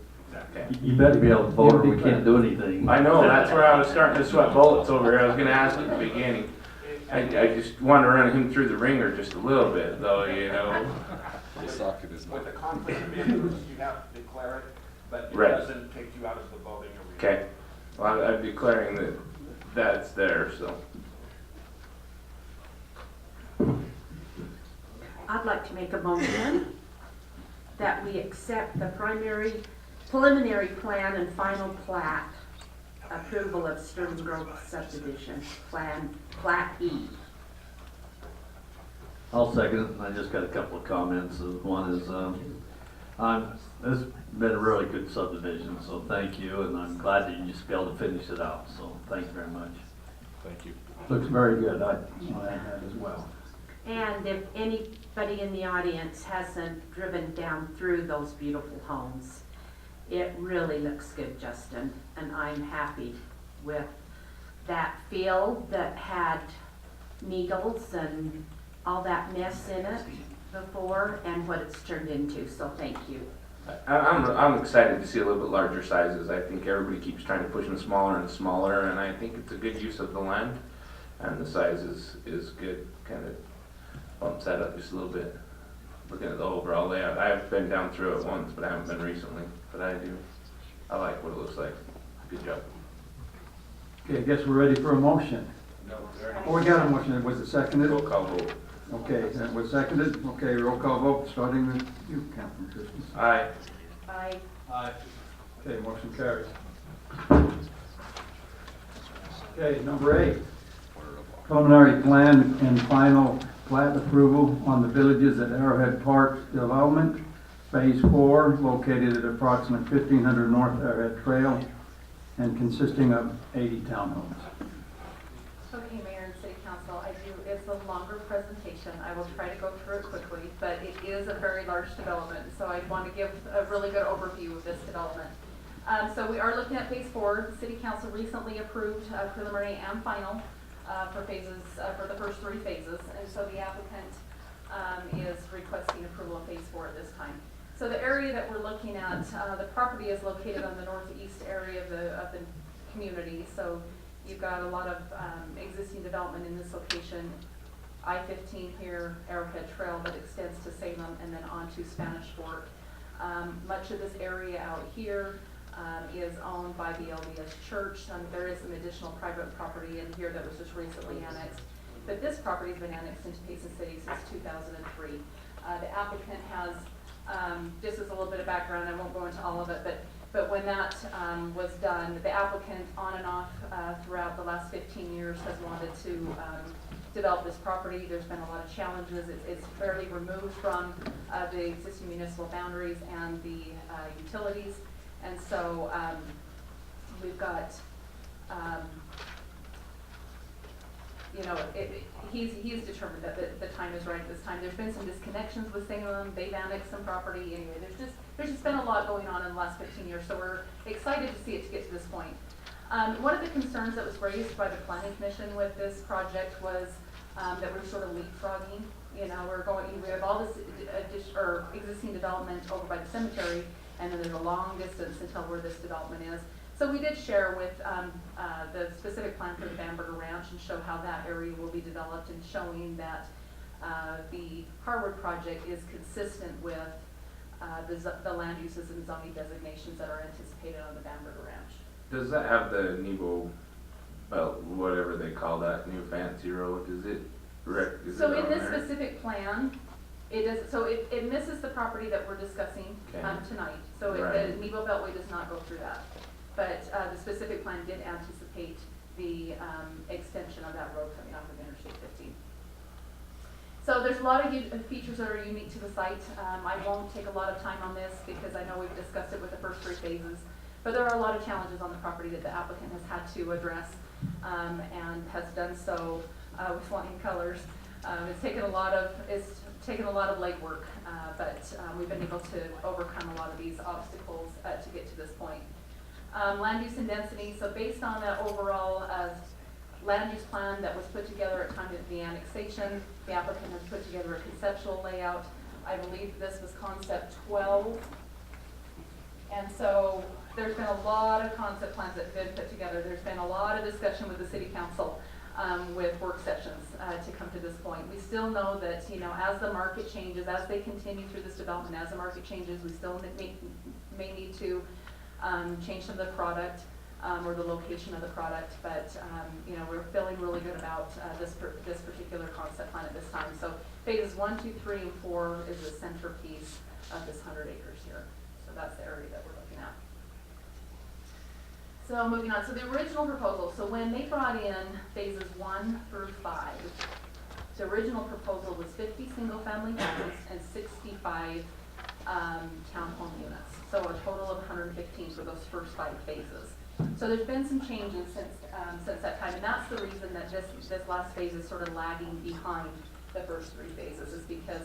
Okay. You better be able to vote or we can't do anything. I know, that's where I was starting to sweat bullets over here. I was gonna ask at the beginning. I just want to run him through the ringer just a little bit, though, you know. With the conflict of interest, you have to declare it, but it Right. doesn't take you out of the voting arena. Okay. Well, I'm declaring that that's there, so. I'd like to make a motion that we accept the preliminary plan and final plat approval of Sterling Grove subdivision, plat E. I'll second it. I just got a couple of comments. One is, this has been a really good subdivision, so thank you, and I'm glad that you just be able to finish it out, so thank you very much. Thank you. Looks very good. I have that as well. And if anybody in the audience hasn't driven down through those beautiful homes, it really looks good, Justin, and I'm happy with that field that had needles and all that mess in it before and what it's turned into, so thank you. I'm excited to see a little bit larger sizes. I think everybody keeps trying to push them smaller and smaller, and I think it's a good use of the land, and the size is good. Kind of bumps that up just a little bit. Looking at the overall layout, I've been down through it once, but I haven't been recently. But I like what it looks like. Good job. Okay, I guess we're ready for a motion. No, Oh, we got a motion. Was it seconded? roll call vote. Okay, that was seconded. Okay, roll call vote, starting with you, Councilman Christensen. Aye. Aye. Okay, motion carries. Okay, number 8. Preliminary plan and final plat approval on the Villages at Arrowhead Park development, Phase 4, located at approximate 1500 North Arrowhead Trail and consisting of 80 townhomes. Okay, Mayor and City Council, it's a longer presentation. I will try to go through it quickly, but it is a very large development, so I want to give a really good overview of this development. So we are looking at Phase 4. The City Council recently approved preliminary and final for the first 3 phases, and so the applicant is requesting approval of Phase 4 at this time. So the area that we're looking at, the property is located on the northeast area of the community, so you've got a lot of existing development in this location. I-15 here, Arrowhead Trail that extends to Salem and then on to Spanish Fork. Much of this area out here is owned by the LDS Church. There is some additional private property in here that was just recently annexed. But this property's been annexed into Payson City since 2003. The applicant has, just as a little bit of background, I won't go into all of it, but when that was done, the applicant on and off throughout the last 15 years has wanted to develop this property. There's been a lot of challenges. It's fairly removed from the existing municipal boundaries and the utilities. And so we've got, you know, he's determined that the time is right this time. There's been some disconnections with Salem. They've annexed some property. Anyway, there's just been a lot going on in the last 15 years. So we're excited to see it to get to this point. One of the concerns that was raised by the Planning Commission with this project was that we're sort of leapfrogging. You know, we have all this existing development over by the cemetery, and then there's a long distance until where this development is. So we did share with the specific plan for the Bamberger Ranch and show how that area will be developed, and showing that the Harwood project is consistent with the land uses and zoning designations that are anticipated on the Bamberger Ranch. Does that have the Nebo belt, whatever they call that new fancy road? Is it So in this specific plan, it does. So it misses the property that we're discussing tonight. So the Nebo Beltway does not go through that. But the specific plan did anticipate the extension of that road coming off of Interstate 15. So there's a lot of features that are unique to the site. I won't take a lot of time on this because I know we've discussed it with the first 3 phases. But there are a lot of challenges on the property that the applicant has had to address and has done so with flying colors. It's taken a lot of legwork, but we've been able to overcome a lot of these obstacles to get to this point. Land use and density. So based on the overall land use plan that was put together at time of the annexation, the applicant has put together a conceptual layout. I believe this was concept 12. And so there's been a lot of concept plans that have been put together. There's been a lot of discussion with the city council with work sessions to come to this point. We still know that, you know, as the market changes, as they continue through this development, as the market changes, we still may need to change some of the product or the location of the product. But, you know, we're feeling really good about this particular concept plan at this time. So phases 1, 2, 3, and 4 is the centerpiece of this 100 acres here. So that's the area that we're looking at. So moving on, so the original proposal, so when they brought in phases 1 through 5, the original proposal was 50 single-family homes and 65 townhome units. So a total of 115 for those first 5 phases. So there's been some changes since that time, and that's the reason that this last phase is sort of lagging behind the first 3 phases, is because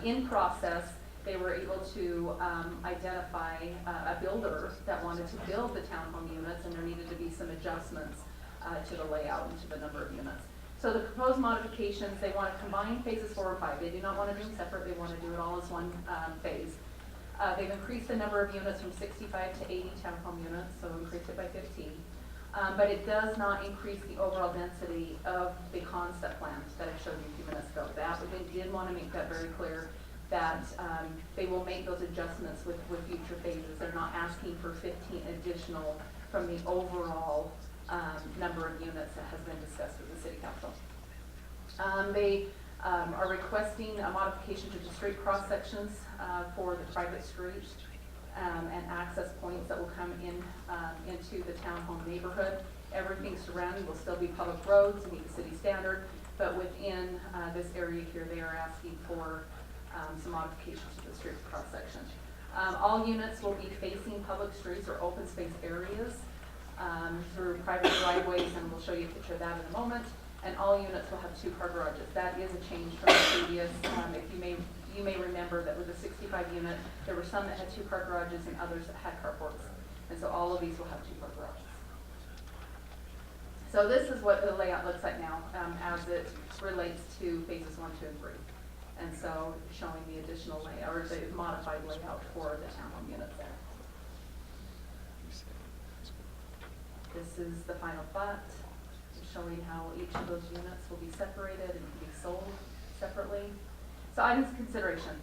in process, they were able to identify a builder that wanted to build the townhome units, and there needed to be some adjustments to the layout and to the number of units. So the proposed modifications, they want to combine phases 4 and 5. They do not want to do them separate. They want to do it all as one phase. They've increased the number of units from 65 to 80 townhome units, so increased it by 15. But it does not increase the overall density of the concept plans that I showed you a few minutes ago. The applicant did want to make that very clear, that they will make those adjustments with future phases. They're not asking for 15 additional from the overall number of units that has been discussed with the city council. They are requesting a modification to the street cross sections for the private streets and access points that will come in into the townhome neighborhood. Everything surrounding will still be public roads and meet the city standard, but within this area here, they are asking for some modifications to the street cross section. All units will be facing public streets or open space areas through private driveways, and we'll show you a picture of that in a moment. And all units will have 2-car garages. That is a change from the previous. If you may remember that with the 65 unit, there were some that had 2-car garages and others that had carports. And so all of these will have 2-car garages. So this is what the layout looks like now as it relates to phases 1, 2, and 3. And so showing the additional layout, or the modified layout for the townhome units there. This is the final plat, showing how each of those units will be separated and can be sold separately. So items of consideration.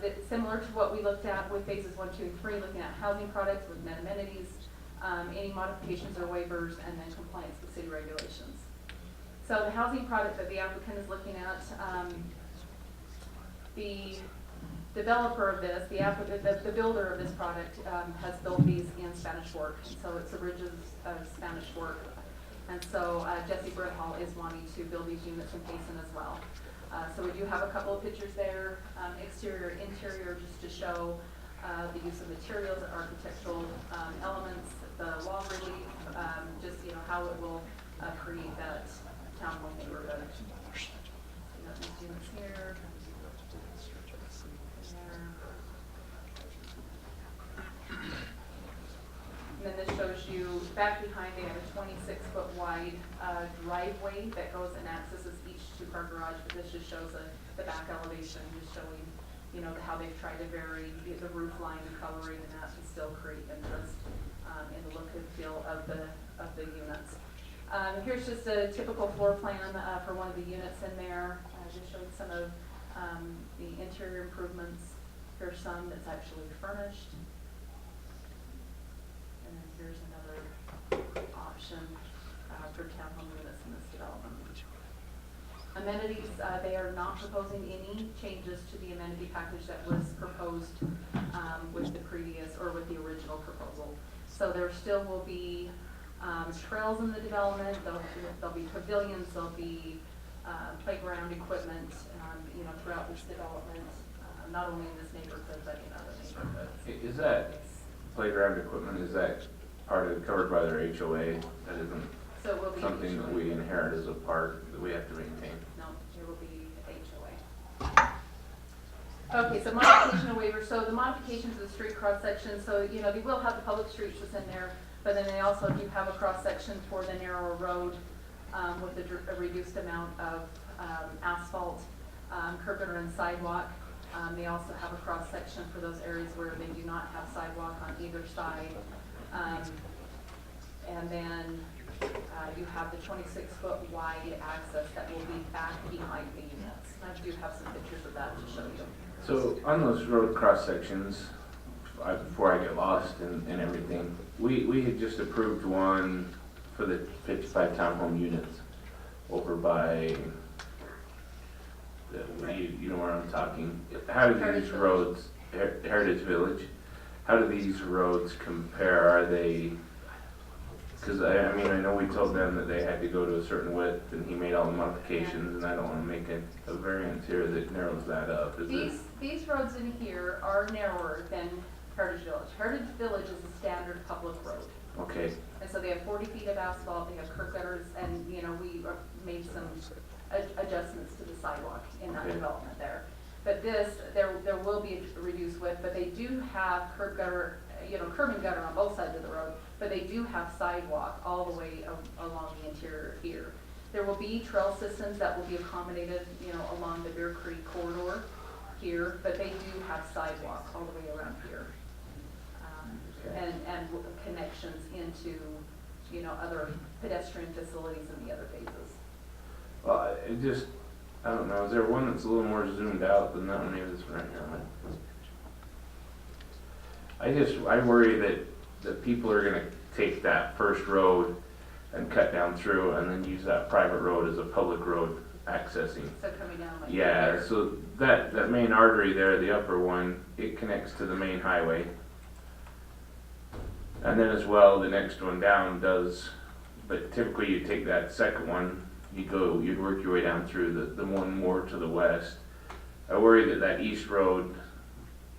That's similar to what we looked at with phases 1, 2, and 3, looking at housing products with net amenities, any modifications or waivers, and then compliance with city regulations. So the housing product that the applicant is looking at, the developer of this, the builder of this product has built these in Spanish work, and so it's origins of Spanish work. And so Jesse Britthall is wanting to build these units in Payson as well. So we do have a couple of pictures there, exterior, interior, just to show the use of materials, architectural elements, the wall relief, just how it will create that townhome neighborhood. We got these units here. And then this shows you back behind, they have a 26-foot wide driveway that goes and accesses each two-car garage, but this just shows the back elevation, just showing, how they've tried to vary the roof line, the coloring, and that to still create interest in the look and feel of the units. Here's just a typical floor plan for one of the units in there, just showing some of the interior improvements. Here's some that's actually furnished. And then here's another option for townhome units in this development. Amenities, they are not proposing any changes to the amenity package that was proposed with the previous or with the original proposal. So there still will be trails in the development, there'll be pavilions, there'll be playground equipment, throughout this development, not only in this neighborhood, but in other neighborhoods. Is that playground equipment, is that covered by their HOA? That isn't So it will be something that we inherit as a park that we have to maintain? No, it will be HOA. Okay, so modification and waiver. So the modifications of the street cross section, so they will have the public streets that's in there, but then they also do have a cross section for the narrower road with a reduced amount of asphalt, curb gutter and sidewalk. They also have a cross section for those areas where they do not have sidewalk on either side. And then you have the 26-foot wide access that will be back behind the units. And I do have some pictures of that to show you. So on those road cross sections, before I get lost in everything, we had just approved one for the 55 townhome units over by, you know where I'm talking. How do these roads, Heritage Village, how do these roads compare? Are they, because I know we told them that they had to go to a certain width, and he made all the modifications, and I don't want to make a variance here that narrows that up. These roads in here are narrower than Heritage Village. Heritage Village is a standard public road. Okay. And so they have 40 feet of asphalt, they have curb gutters, and we made some adjustments to the sidewalk in that development there. But there will be a reduced width, but they do have curb and gutter on both sides of the road, but they do have sidewalk all the way along the interior here. There will be trail systems that will be accommodated, along the Bear Creek corridor here, but they do have sidewalk all the way around here. And connections into, other pedestrian facilities in the other phases. Well, I don't know, is there one that's a little more zoomed out than that one? Maybe this one right now. I worry that people are gonna take that first road and cut down through and then use that private road as a public road accessing. So coming down like yeah, so that main artery there, the upper one, it connects to the main highway. And then as well, the next one down does, but typically you take that second one, you work your way down through the one more to the west. I worry that east road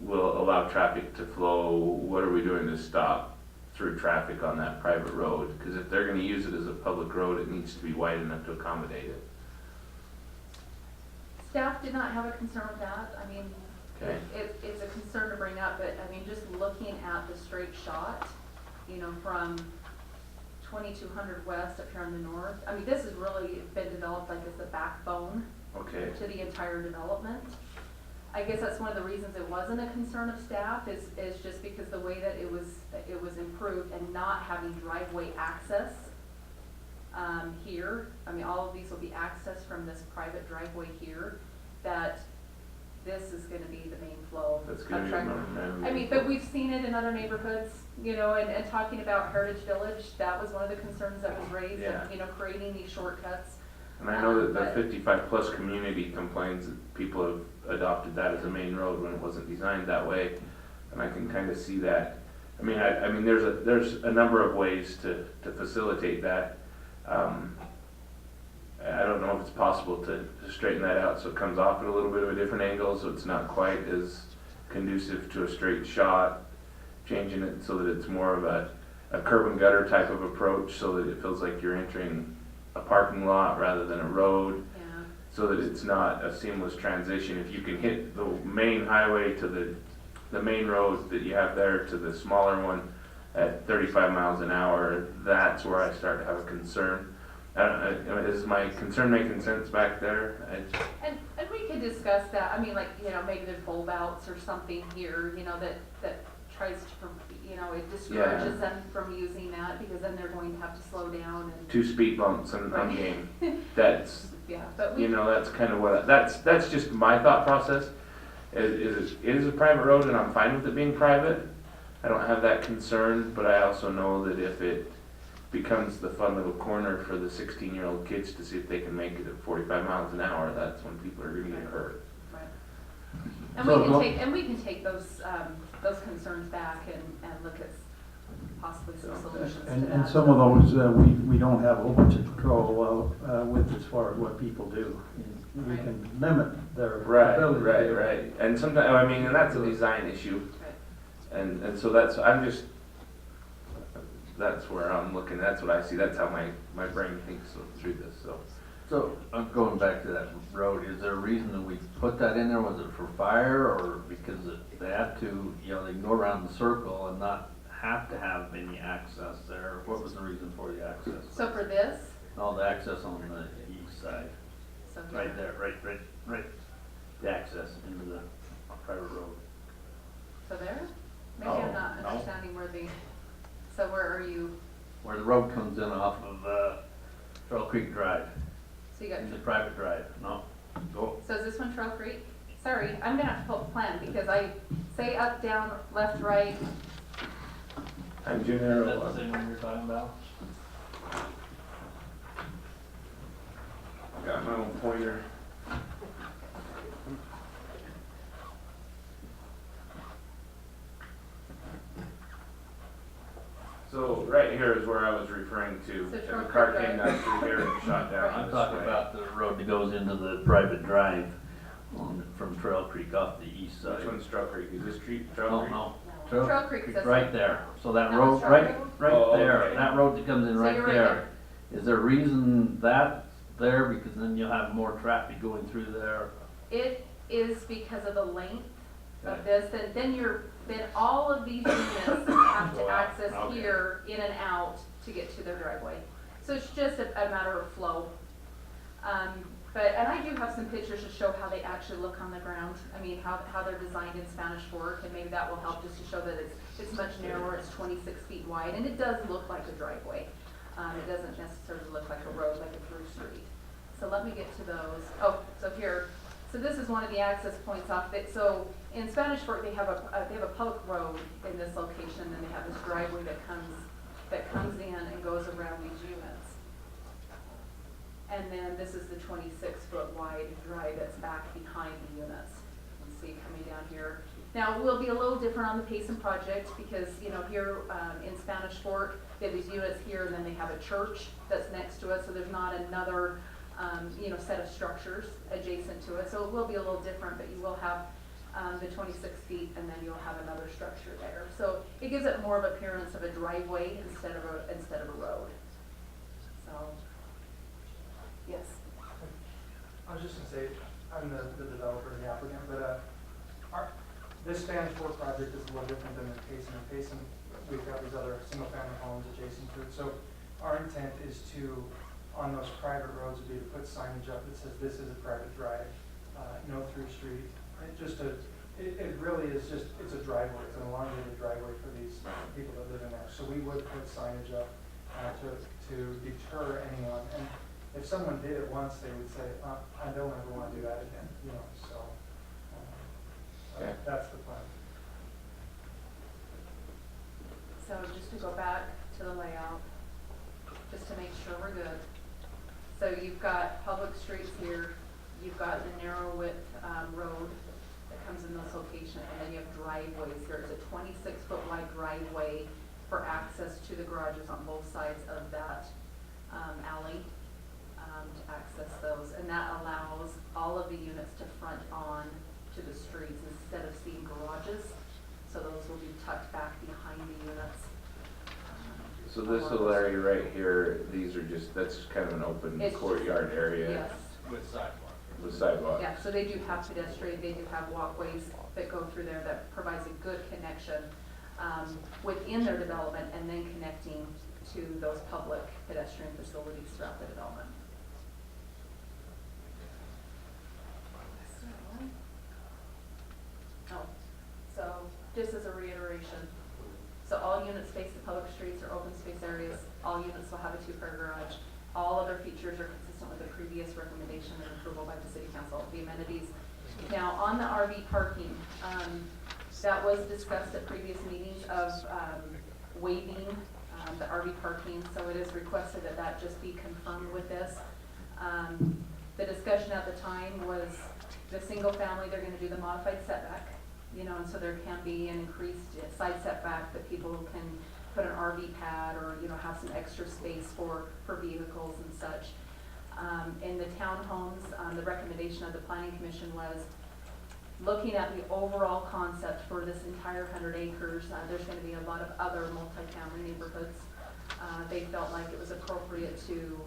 will allow traffic to flow. What are we doing to stop through traffic on that private road? Because if they're going to use it as a public road, it needs to be wide enough to accommodate it. Staff did not have a concern with that. I mean, Okay. it's a concern to bring up, but I mean, just looking at the straight shot, from 2200 west up here in the north. I mean, this has really been developed like as the backbone to the entire development. I guess that's one of the reasons it wasn't a concern of staff is just because the way that it was improved and not having driveway access here. I mean, all of these will be accessed from this private driveway here. That this is gonna be the main flow That's of gonna be traffic. my I mean, but we've seen it in other neighborhoods, you know, and talking about Heritage Village, that was one of the concerns that was raised, Yeah. of, you know, creating these shortcuts. And I know that But- the 55 plus community complains that people have adopted that as a main road when it wasn't designed that way. And I can kind of see that. I mean, there's a number of ways to facilitate that. I don't know if it's possible to straighten that out so it comes off at a little bit of a different angle, so it's not quite as conducive to a straight shot. Changing it so that it's more of a curb and gutter type of approach, so that it feels like you're entering a parking lot rather than a road, Yeah. so that it's not a seamless transition. If you can hit the main highway to the main road that you have there to the smaller one at 35 miles an hour, that's where I start to have a concern. Is my concern making sense back there? And we could discuss that, I mean, like, you know, maybe there's bulb outs or something here, you know, that tries to, you know, it discourages them from using that, because then they're going to have to slow down and. 2 speed bumps on Right. game. That's, Yeah, but we. you know, that's kind of what, that's just my thought process. It is a private road and I'm fine with it being private. I don't have that concern, but I also know that if it becomes the fun little corner for the 16-year-old kids to see if they can make it at 45 miles an hour, that's when people are gonna get hurt. Right. And we can take those concerns back and look at possibly some solutions to that. And some of those, we don't have a whole bunch of control with as far as what people do. We Right. can limit their Right, ability. right. And sometimes, I mean, and that's a design issue. And so that's where I'm looking, that's what I see, that's how my brain thinks through this, so. So, I'm going back to that road, is there a reason that we put that in there? Was it for fire, or because they have to, you know, they can go around the circle and not have to have any access there? What was the reason for the access? So for this, No, the access on the east side, so. right there, right, the access into the private road. So there? Maybe Oh, I'm not no. understanding so where are you? Where the road comes in off of, Trail Creek Drive, So you got, the private drive, no, go. so is this one Trail Creek? Sorry, I'm gonna have to pull up the plan, because I say up, down, left, right. I'm Junior. Is that the same one you're talking about? Got my own pointer. So right here is where I was referring to. So And Trail the car Creek came Drive. down through here and shot down I'm this talking way. about the road that goes into the private drive from Trail Creek off the east side. Which one's Trail Creek? Is this street Trail No, Creek? no. Trail Creek's this Right one. there. So that That road, was Trail right, Road? right Oh, there, okay. that road that comes in So right you're right there. Is there a reason that's there? Because then you'll have more traffic going through there. It is because of the length of this, and then all of these units have to Go out. access Okay. here in and out to get to their driveway. So it's just a matter of flow. And I do have some pictures to show how they actually look on the ground. I mean, how they're designed in Spanish Fork, and maybe that will help just to show that it's much narrower, it's 26 feet wide, and it does look like a driveway. It doesn't necessarily look like a road, like a through street. So let me get to those. Oh, so here, so this is one of the access points off it. So in Spanish Fork, they have a public road in this location, and they have this driveway that comes in and goes around these units. And then this is the 26-foot wide drive that's back behind the units. You can see coming down here. Now, it will be a little different on the Payson project, because, you know, here in Spanish Fork, they have these units here, and then they have a church that's next to it, so there's not another, you know, set of structures adjacent to it. So it will be a little different, but you will have the 26 feet, and then you'll have another structure there. So it gives it more of appearance of a driveway instead of a road. So, yes. I was just gonna say, I'm the developer and the applicant, but this Spanish Fork project is a little different than the Payson. In Payson, we've got these other single-family homes adjacent to it. So our intent is to, on those private roads, would be to put signage up that says this is a private drive, no through street. It really is just, it's a driveway, it's an elongated driveway for these people that live in there. So we would put signage up to deter anyone. And if someone did it once, they would say, I don't ever want to do that again, you know, so. Okay. That's the plan. So just to go back to the layout, just to make sure we're good. So you've got public streets here, you've got the narrow width, road that comes in this location, and then you have driveways here. It's a 26-foot wide driveway for access to the garages on both sides of that, alley, to access those. And that allows all of the units to front on to the streets instead of seeing garages. So those will be tucked back behind the units. So this little area right here, these are just, that's kind of an open It's courtyard area Yes. With sidewalk. with sidewalks. Yeah, so they do have pedestrian, they do have walkways that go through there that provides a good connection within their development and then connecting to those public pedestrian facilities throughout the development. So just as a reiteration, so all units face the public streets or open space areas, all units will have a two-car garage. All other features are consistent with the previous recommendation and approval by the city council. The amenities. Now, on the RV parking, that was discussed at previous meetings of waiving the RV parking, so it is requested that that just be confirmed with this. The discussion at the time was the single family, they're gonna do the modified setback, you know, and so there can be an increased side setback that people can put an RV pad or, you know, have some extra space for vehicles and such. In the townhomes, the recommendation of the planning commission was looking at the overall concept for this entire 100 acres. There's going to be a lot of other multifamily neighborhoods. They felt like it was appropriate to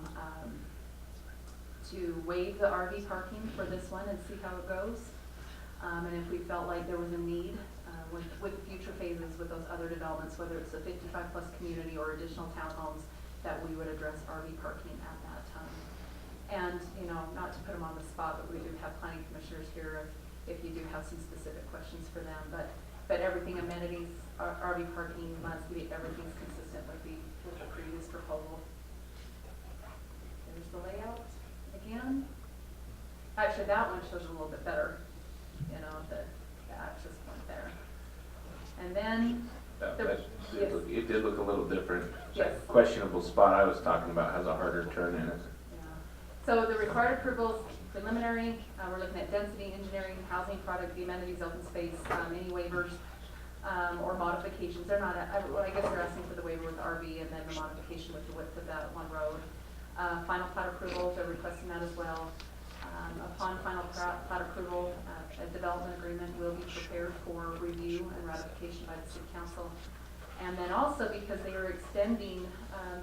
waive the RV parking for this one and see how it goes. And if we felt like there was a need with future phases with those other developments, whether it's a 55-plus community or additional townhomes, that we would address RV parking at that time. And, you know, not to put them on the spot, but we do have planning commissioners here if you do have some specific questions for them. But everything, amenities, RV parking, landscape, everything's consistent with the previous proposal. There's the layout again. Actually, that one shows a little bit better, you know, the access point there. And then, It did look a little different. Yes. That questionable spot I was talking about has a harder turn in it. so the required approvals, preliminary, we're looking at density, engineering, housing product, the amenities, open space, any waivers, or modifications. They're not, I guess they're asking for the waiver with the RV and then the modification with the width of that one road. Final plat approval, they're requesting that as well. Upon final plat approval, a development agreement will be prepared for review and ratification by the city council. And then also because they are extending,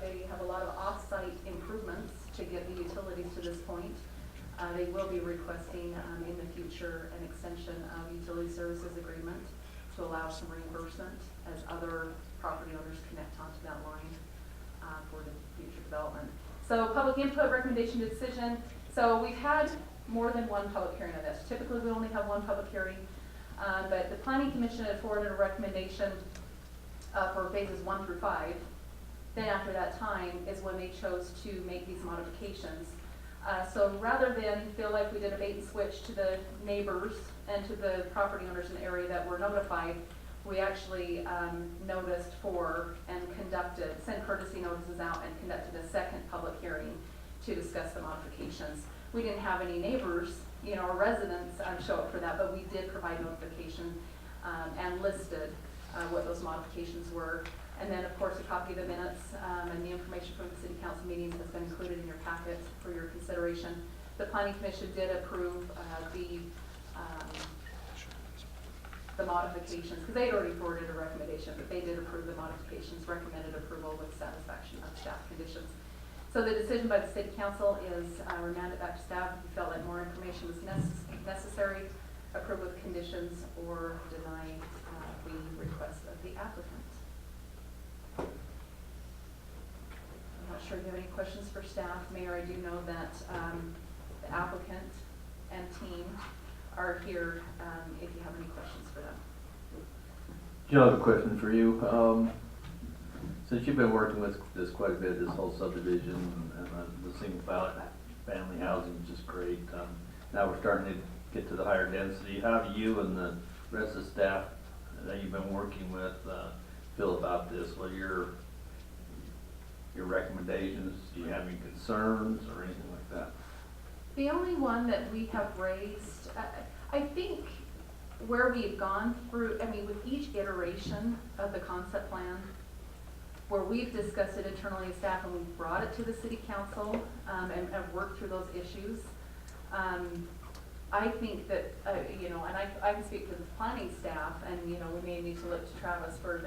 they have a lot of off-site improvements to get the utilities to this point. They will be requesting in the future an extension of utility services agreement to allow some reimbursement as other property owners connect onto that line for the future development. So public input, recommendation to decision. So we've had more than one public hearing on this. Typically we only have one public hearing, but the planning commission had forwarded a recommendation for phases 1 through 5. Then after that time is when they chose to make these modifications. So rather than feel like we did a bait and switch to the neighbors and to the property owners in the area that were notified, we actually noticed for and sent courtesy notices out and conducted a second public hearing to discuss the modifications. We didn't have any neighbors, you know, or residents show up for that, but we did provide notification and listed what those modifications were. And then, of course, a copy of the minutes and the information from the city council meetings has been included in your packet for your consideration. The planning commission did approve the modifications, because they had already forwarded a recommendation, but they did approve the modifications, recommended approval with satisfaction of staff conditions. So the decision by the city council is remand it back to staff if you felt like more information was necessary, approve with conditions, or deny the request of the applicant. I'm not sure if you have any questions for staff. Mayor, I do know that the applicant and team are here if you have any questions for them. Jill, I have a question for you. Since you've been working with this quite a bit, this whole subdivision and the single family housing is just great. Now we're starting to get to the higher density. How do you and the rest of the staff that you've been working with, feel about this? What are your recommendations? Do you have any concerns or anything like that? The only one that we have raised, I think where we've gone through, I mean, with each iteration of the concept plan, where we've discussed it internally as staff and we've brought it to the city council, and worked through those issues. I think that, you know, and I can speak to the planning staff, and, you know, we may need to look to Travis for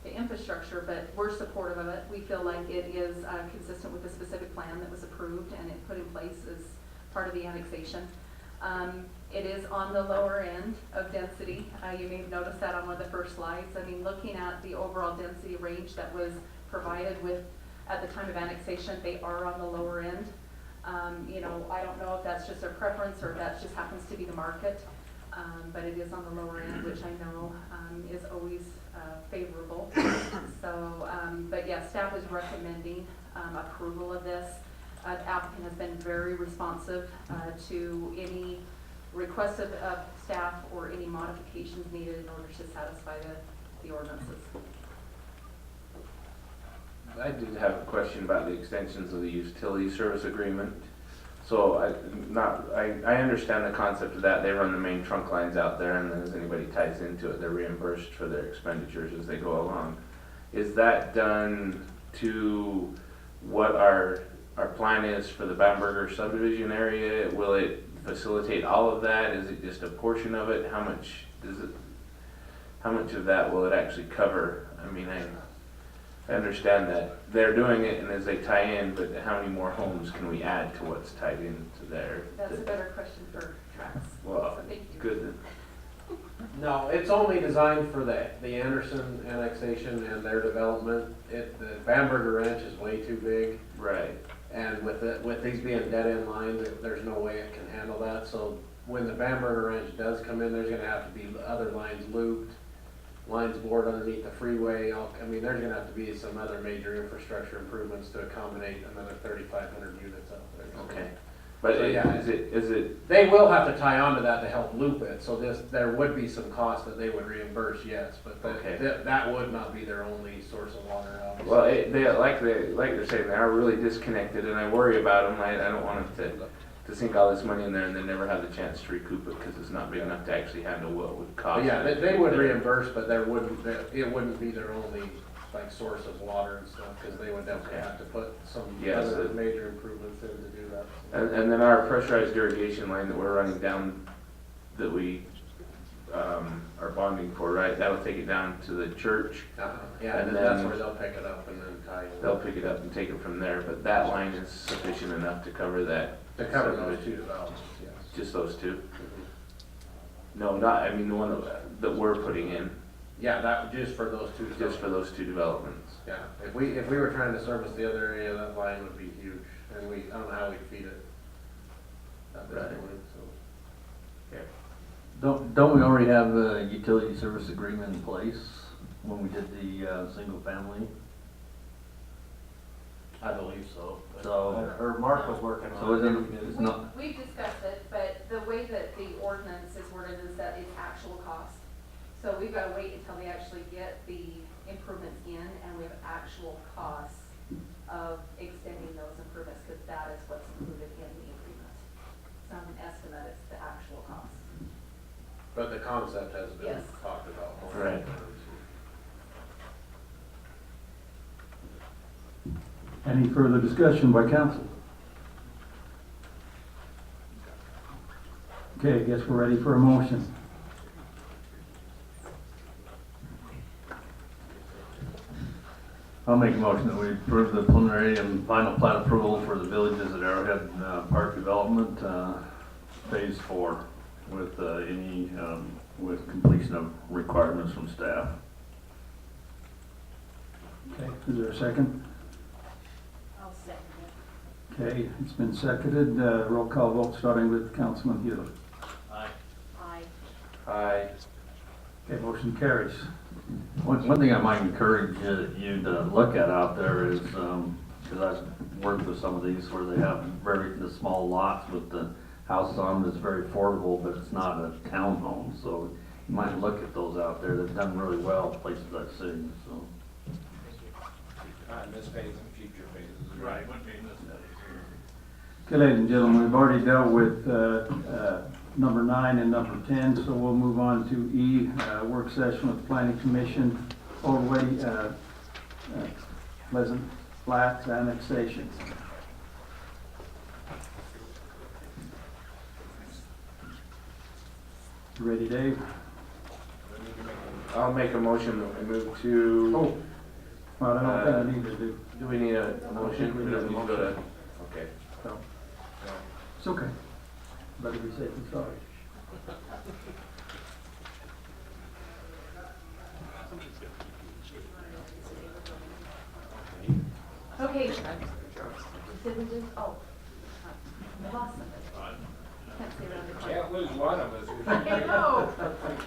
the infrastructure, but we're supportive of it. We feel like it is consistent with the specific plan that was approved and it put in place as part of the annexation. It is on the lower end of density. You may have noticed that on one of the first slides. I mean, looking at the overall density range that was provided with at the time of annexation, they are on the lower end. You know, I don't know if that's just a preference or if that just happens to be the market, but it is on the lower end, which I know is always favorable. So, but yeah, staff is recommending approval of this. The applicant has been very responsive to any requests of staff or any modifications needed in order to satisfy the ordinances. I did have a question about the extensions of the utility service agreement. So I understand the concept of that. They run the main trunk lines out there, and then as anybody ties into it, they're reimbursed for their expenditures as they go along. Is that done to what our plan is for the Bamberger subdivision area? Will it facilitate all of that? Is it just a portion of it? How much of that will it actually cover? I mean, I understand that they're doing it and as they tie in, but how many more homes can we add to what's tied into there? That's a better question for Travis. Well, so thank you. good. No, it's only designed for the Anderson annexation and their development. The Bamberger Ranch is way too big. Right. And with these being dead-end lines, there's no way it can handle that. So when the Bamberger Ranch does come in, there's gonna have to be other lines looped, lines bored underneath the freeway. I mean, there's gonna have to be some other major infrastructure improvements to accommodate another 3,500 units out there. Okay. But So, yeah, is it? They will have to tie onto that to help loop it, so there would be some cost that they would reimburse, yes, but that would not be their only source of water, obviously. Well, like they're saying, they are really disconnected, and I worry about them. I don't want them to sink all this money in there and then never have the chance to recoup it because it's not big enough to actually handle what it would cost. But yeah, they would reimburse, but it wouldn't be their only source of water and stuff, because they would definitely have to put some other major improvements in to do that. And then our pressurized irrigation line that we're running down, that we are bonding for, right? That'll take it down to the church. Yeah, and then that's where they'll pick it up and then tie it. They'll pick it up and take it from there, but that line is sufficient enough to cover that. To cover those two developments, yes. Just those two? No, I mean the one that we're putting in. Yeah, that just for those two. Just for those two developments. Yeah, if we were trying to service the other area, that line would be huge, and I don't know how we'd feed it at this point, so. Okay. Don't we already have a utility service agreement in place when we did the single family? I believe so. So, Mark was working on so it. it's not. We've discussed it, but the way that the ordinance is worded is that it's actual cost. So we've got to wait until they actually get the improvements in, and we have actual costs of extending those improvements, because that is what's included in the agreement. It's not an estimate, it's the actual cost. But the concept has been Yes. talked about. Right. Any further discussion by council? Okay, I guess we're ready for a motion. I'll make a motion that we approve the preliminary and final plat approval for the villages at Arrowhead Park Development, Phase 4, with with completion of requirements from staff. Okay, is there a second? I'll second it. Okay, it's been seconded. Roll call vote starting with Councilman Hewlett. Aye. Aye. Aye. Okay, motion carries. One thing I might encourage you to look at out there is, because I've worked with some of these where they have the small lots with the house on them that's very affordable, but it's not a townhome. So You might look at those out there, they've done really well, places I've seen, so. Miss Payson, future phases. Right. Okay, ladies and gentlemen, we've already dealt with number 9 and number 10, so we'll move on to E, work session with the Planning Commission, Old Way, Pleasant Flats annexation. You ready, Dave? I'll make a motion that we move to. Oh, well, I don't think we need to do. Do we need a I don't motion? think we We need don't a need to go to, motion. okay. So, it's okay. Better be safe than sorry. Okay. Did we just, oh, I lost somebody. Can't see around the corner. Can't lose one of us. I know.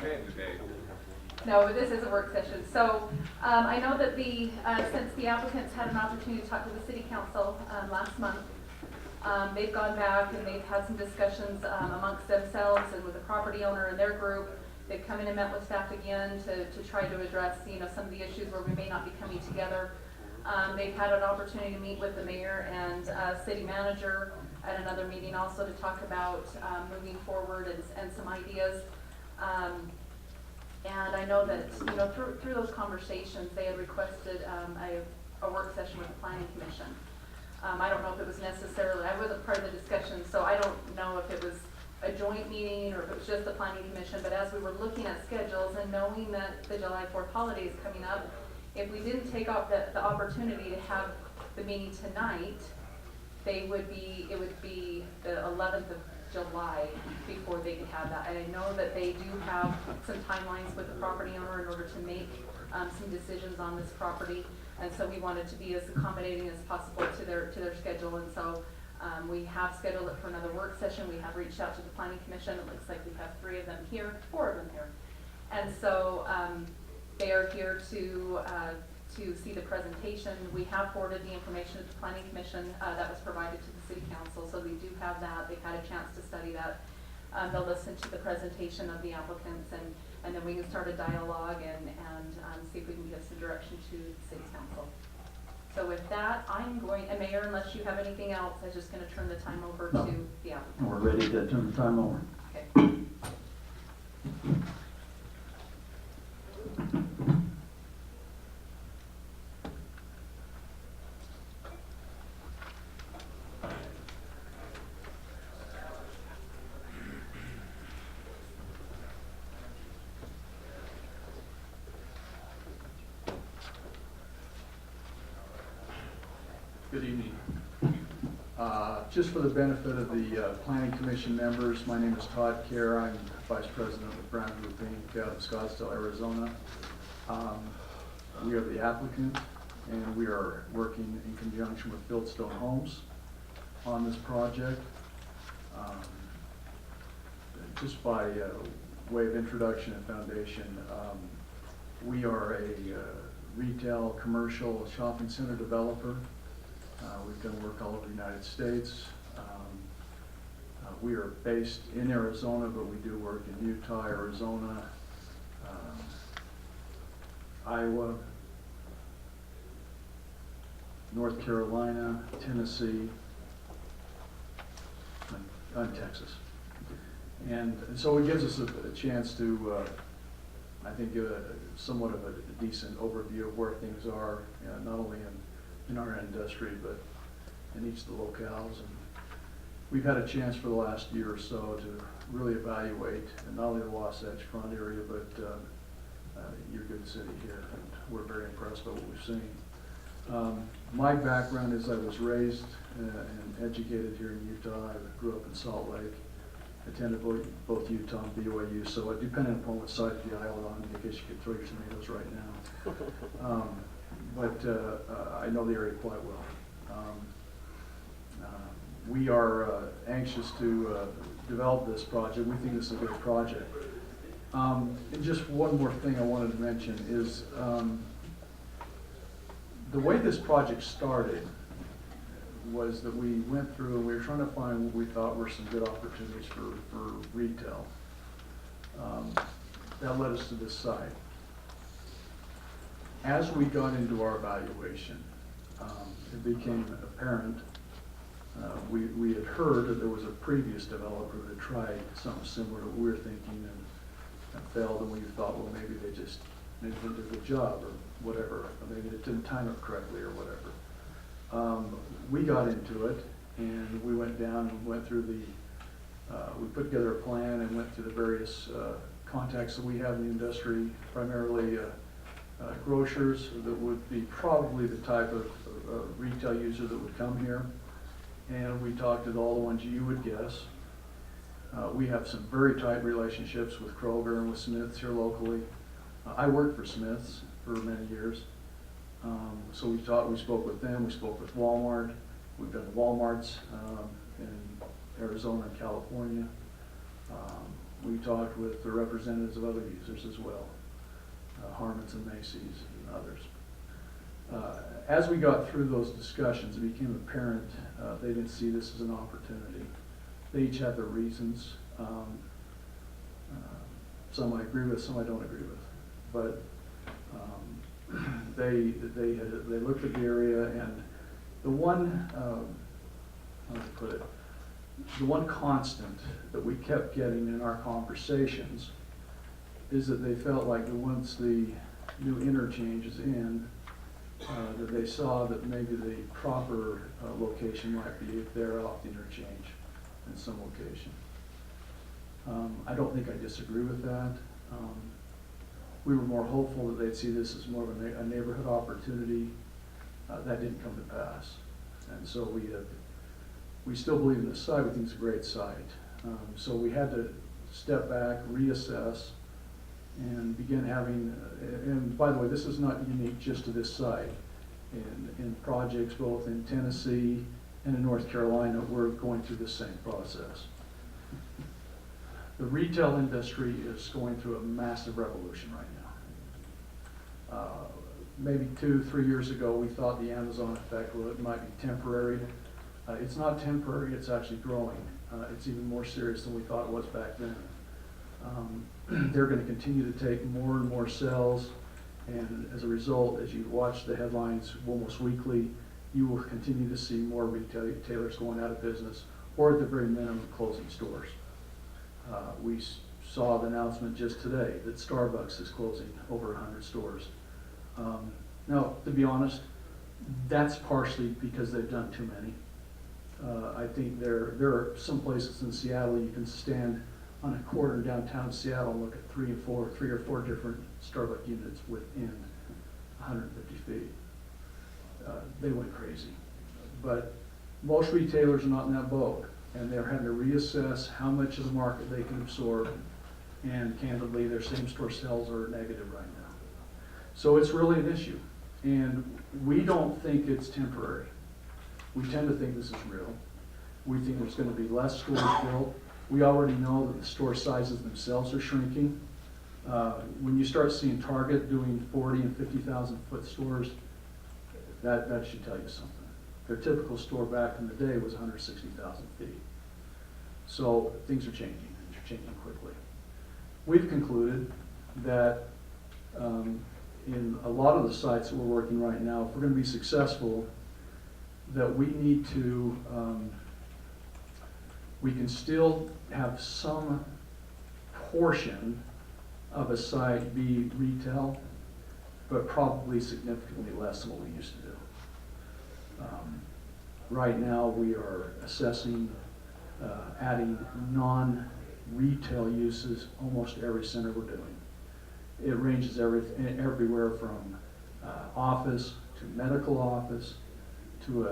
Today. No, but this is a work session. So I know that since the applicants had an opportunity to talk to the city council last month, they've gone back and they've had some discussions amongst themselves and with the property owner and their group. They've come in and met with staff again to try to address, some of the issues where we may not be coming together. They've had an opportunity to meet with the mayor and city manager at another meeting also to talk about moving forward and some ideas. And I know that, through those conversations, they had requested a work session with the planning commission. I don't know if it was necessarily, I wasn't part of the discussion, so I don't know if it was a joint meeting or if it was just the planning commission, but as we were looking at schedules and knowing that the July 4th holiday is coming up, if we didn't take up the opportunity to have the meeting tonight, it would be the 11th of July before they could have that. And I know that they do have some timelines with the property owner in order to make some decisions on this property. And so we wanted to be as accommodating as possible to their schedule. And so we have scheduled it for another work session. We have reached out to the planning commission. It looks like we have 4 of them here. And so they are here to see the presentation. We have forwarded the information to the planning commission that was provided to the city council, so we do have that. They've had a chance to study that. They'll listen to the presentation of the applicants, and then we can start a dialogue and see if we can give some direction to the city council. So with that, and Mayor, unless you have anything else, I'm just going to turn the time over to the applicant. We're ready to turn the time over. Okay. Good evening. Just for the benefit of the Planning Commission members, my name is Todd Kerr. I'm Vice President of Brown Group Inc. out of Scottsdale, Arizona. We are the applicant, and we are working in conjunction with Fieldstone Homes on this project. Just by way of introduction and foundation, we are a retail, commercial shopping center developer. We've done work all over the United States. We are based in Arizona, but we do work in Utah, Arizona, Iowa, North Carolina, Tennessee, and Texas. And so it gives us a chance to, I think, give somewhat of a decent overview of where things are, not only in our industry, but in each of the locales. And we've had a chance for the last year or so to really evaluate not only the Wasatch Front area, but your good city here. And we're very impressed by what we've seen. My background is I was raised and educated here in Utah. I grew up in Salt Lake, attended both Utah and BYU, so depending upon what side of the aisle on, I guess you could throw your tomatoes right now. But I know the area quite well. We are anxious to develop this project. We think this is a good project. And just one more thing I wanted to mention is the way this project started was that we went through and we were trying to find what we thought were some good opportunities for retail. that led us to this site. As we got into our evaluation, it became apparent, we had heard that there was a previous developer that tried something similar to what we were thinking and failed, and we thought, well, maybe they didn't do a good job or whatever, or maybe they didn't time it correctly or whatever. We got into it, and we went down and went through we put together a plan and went through the various contacts that we have in the industry, primarily grocers that would be probably the type of retail user that would come here. And we talked to all the ones you would guess. We have some very tight relationships with Kroger and with Smith's here locally. I worked for Smith's for many years. So we spoke with them, we spoke with Walmart. We've done Walmarts in Arizona and California. We talked with the representatives of other users as well, Harmon's and Macy's and others. As we got through those discussions, it became apparent they didn't see this as an opportunity. They each had their reasons. Some I agree with, some I don't agree with. But they looked at the area, and the one, how to put it, the one constant that we kept getting in our conversations is that they felt like that once the new interchange is in, that they saw that maybe the proper location might be there off the interchange in some location. I don't think I disagree with that. We were more hopeful that they'd see this as more of a neighborhood opportunity. That didn't come to pass. And so we still believe in this site. We think it's a great site. So we had to step back, reassess, and begin having, and by the way, this is not unique just to this site. In projects both in Tennessee and in North Carolina, we're going through the same process. The retail industry is going through a massive revolution right now. Maybe 2-3 years ago, we thought the Amazon effect might be temporary. It's not temporary, it's actually growing. It's even more serious than we thought it was back then. They're going to continue to take more and more cells, and as a result, as you watch the headlines almost weekly, you will continue to see more retailers going out of business, or at the very minimum, closing stores. We saw the announcement just today that Starbucks is closing over 100 stores. Now, to be honest, that's partially because they've done too many. I think there are some places in Seattle you can stand on a corner in downtown Seattle and look at 3 or 4 different Starbucks units within 150 feet. They went crazy. But most retailers are not in that boat, and they're having to reassess how much of the market they can absorb, and candidly, their same-store sales are negative right now. So it's really an issue, and we don't think it's temporary. We tend to think this is real. We think there's going to be less stores built. We already know that the store sizes themselves are shrinking. When you start seeing Target doing 40 and 50,000 foot stores, that should tell you something. Their typical store back in the day was 160,000 feet. So things are changing, and they're changing quickly. We've concluded that in a lot of the sites that we're working right now, if we're going to be successful, that we need to, we can still have some portion of a site be retail, but probably significantly less than what we used to do. Right now, we are assessing adding non-retail uses almost every center we're doing. It ranges everywhere from office to medical office to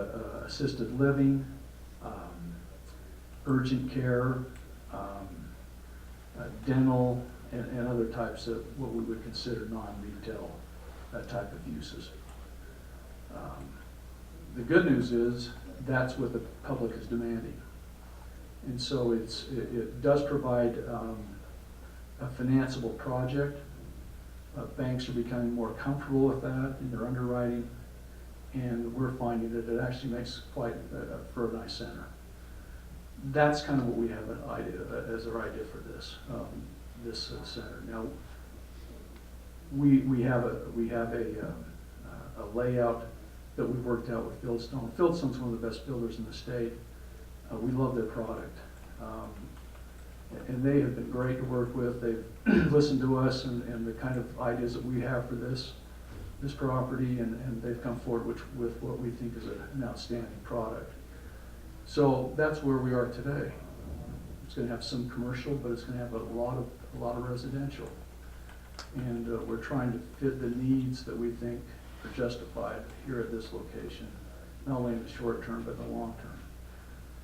assisted living, urgent care, dental, and other types of what we would consider non-retail type of uses. The good news is that's what the public is demanding. And so it does provide a financeable project. Banks are becoming more comfortable with that in their underwriting, and we're finding that it actually makes quite for a nice center. That's kind of what we have an idea as our idea for this center. Now, we have a layout that we worked out with Fieldstone. Fieldstone's one of the best builders in the state. We love their product. And they have been great to work with. They've listened to us and the kind of ideas that we have for this property, and they've come forward with what we think is an outstanding product. So that's where we are today. It's going to have some commercial, but it's going to have a lot of residential. And we're trying to fit the needs that we think are justified here at this location, not only in the short term, but in the long term.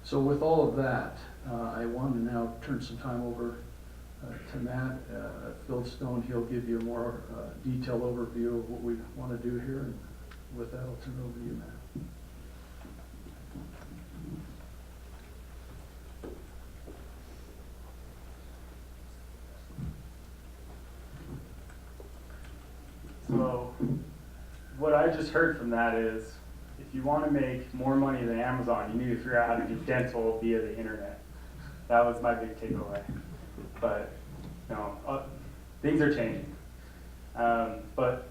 So with all of that, I want to now turn some time over to Matt at Fieldstone. He'll give you a more detailed overview of what we want to do here. And with that, I'll turn it over to you, Matt. So what I just heard from that is, if you want to make more money than Amazon, you need to figure out how to do dental via the internet. That was my big takeaway. But things are changing. But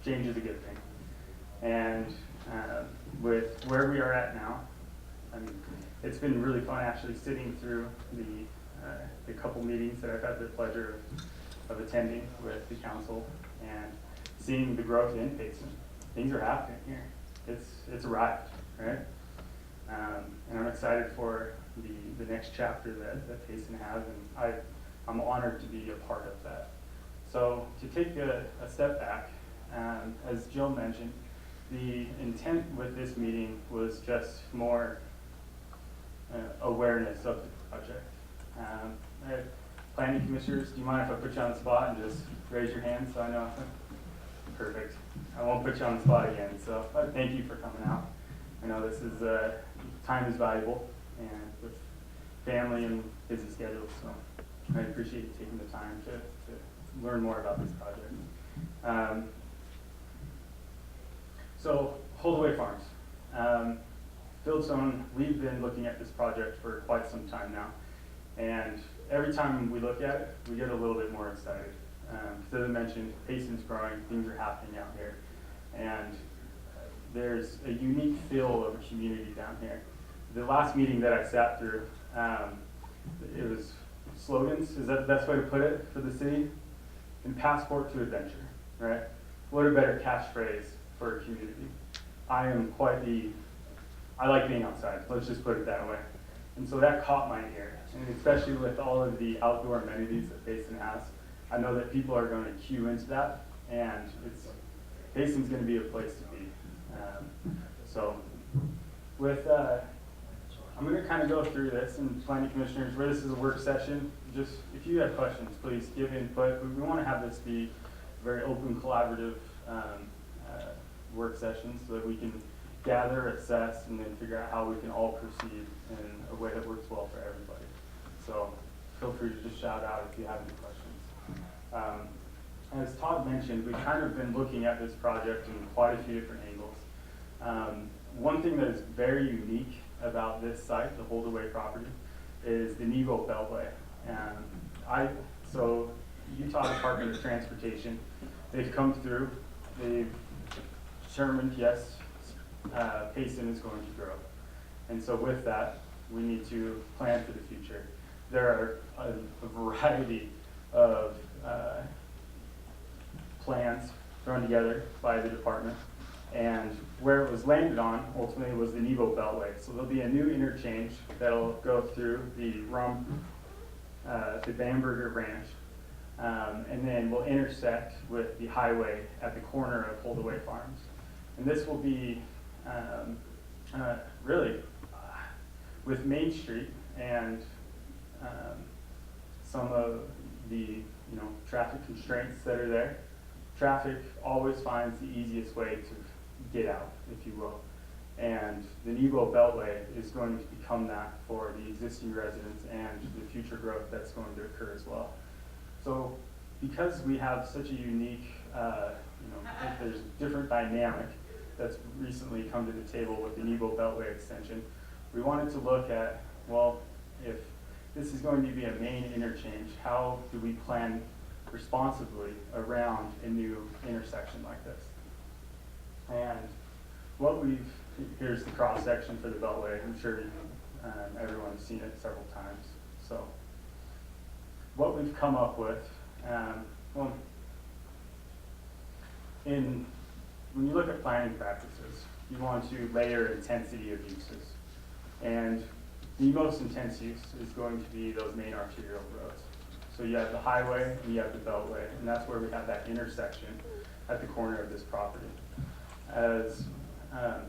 change is a good thing. And with where we are at now, I mean, it's been really fun actually sitting through the couple meetings that I've had the pleasure of attending with the council and seeing the growth in Payson. Things are happening here. It's arrived, right? And I'm excited for the next chapter that Payson has, and I'm honored to be a part of that. So to take a step back, as Jill mentioned, the intent with this meeting was just more awareness of the project. Planning commissioners, do you mind if I put you on the spot and just raise your hand so I know? Perfect. I won't put you on the spot again. So thank you for coming out. I know this is time is valuable, and with family and busy schedules, so I appreciate you taking the time to learn more about this project. So Holdaway Farms. Fieldstone, we've been looking at this project for quite some time now, and every time we look at it, we get a little bit more excited. As I mentioned, Payson's growing, things are happening out here, and there's a unique feel of a community down here. The last meeting that I sat through, it was slogans, is that the best way to put it for the city? And passport to adventure, right? What a better catchphrase for a community. I like being outside, let's just put it that way. And so that caught my ear, and especially with all of the outdoor amenities that Payson has, I know that people are going to queue into that, and Payson's going to be a place to be. So with I'm going to kind of go through this, and planning commissioners, where this is a work session, just if you have questions, please give input. We want to have this be a very open, collaborative work session so that we can gather, assess, and then figure out how we can all proceed in a way that works well for everybody. So feel free to just shout out if you have any questions. As Todd mentioned, we've kind of been looking at this project in quite a few different angles. One thing that is very unique about this site, the Holdaway property, is the Nebo Beltway. So Utah Department of Transportation, they've come through, they've determined, yes, Payson is going to grow. And so with that, we need to plan for the future. There are a variety of plans thrown together by the department, and where it was landed on ultimately was the Nebo Beltway. So there'll be a new interchange that'll go through the Bamberger Ranch, and then we'll intersect with the highway at the corner of Holdaway Farms. And this will be really with Main Street and some of the traffic constraints that are there. Traffic always finds the easiest way to get out, if you will. And the Nebo Beltway is going to become that for the existing residents and the future growth that's going to occur as well. So because we have such a unique, there's a different dynamic that's recently come to the table with the Nebo Beltway extension, we wanted to look at, well, if this is going to be a main interchange, how do we plan responsibly around a new intersection like this. And here's the cross section for the Beltway. I'm sure everyone's seen it several times. So what we've come up with, when you look at planning practices, you want to layer intensity of uses. And the most intense use is going to be those main arterial roads. So you have the highway and you have the Beltway, and that's where we have that intersection at the corner of this property. As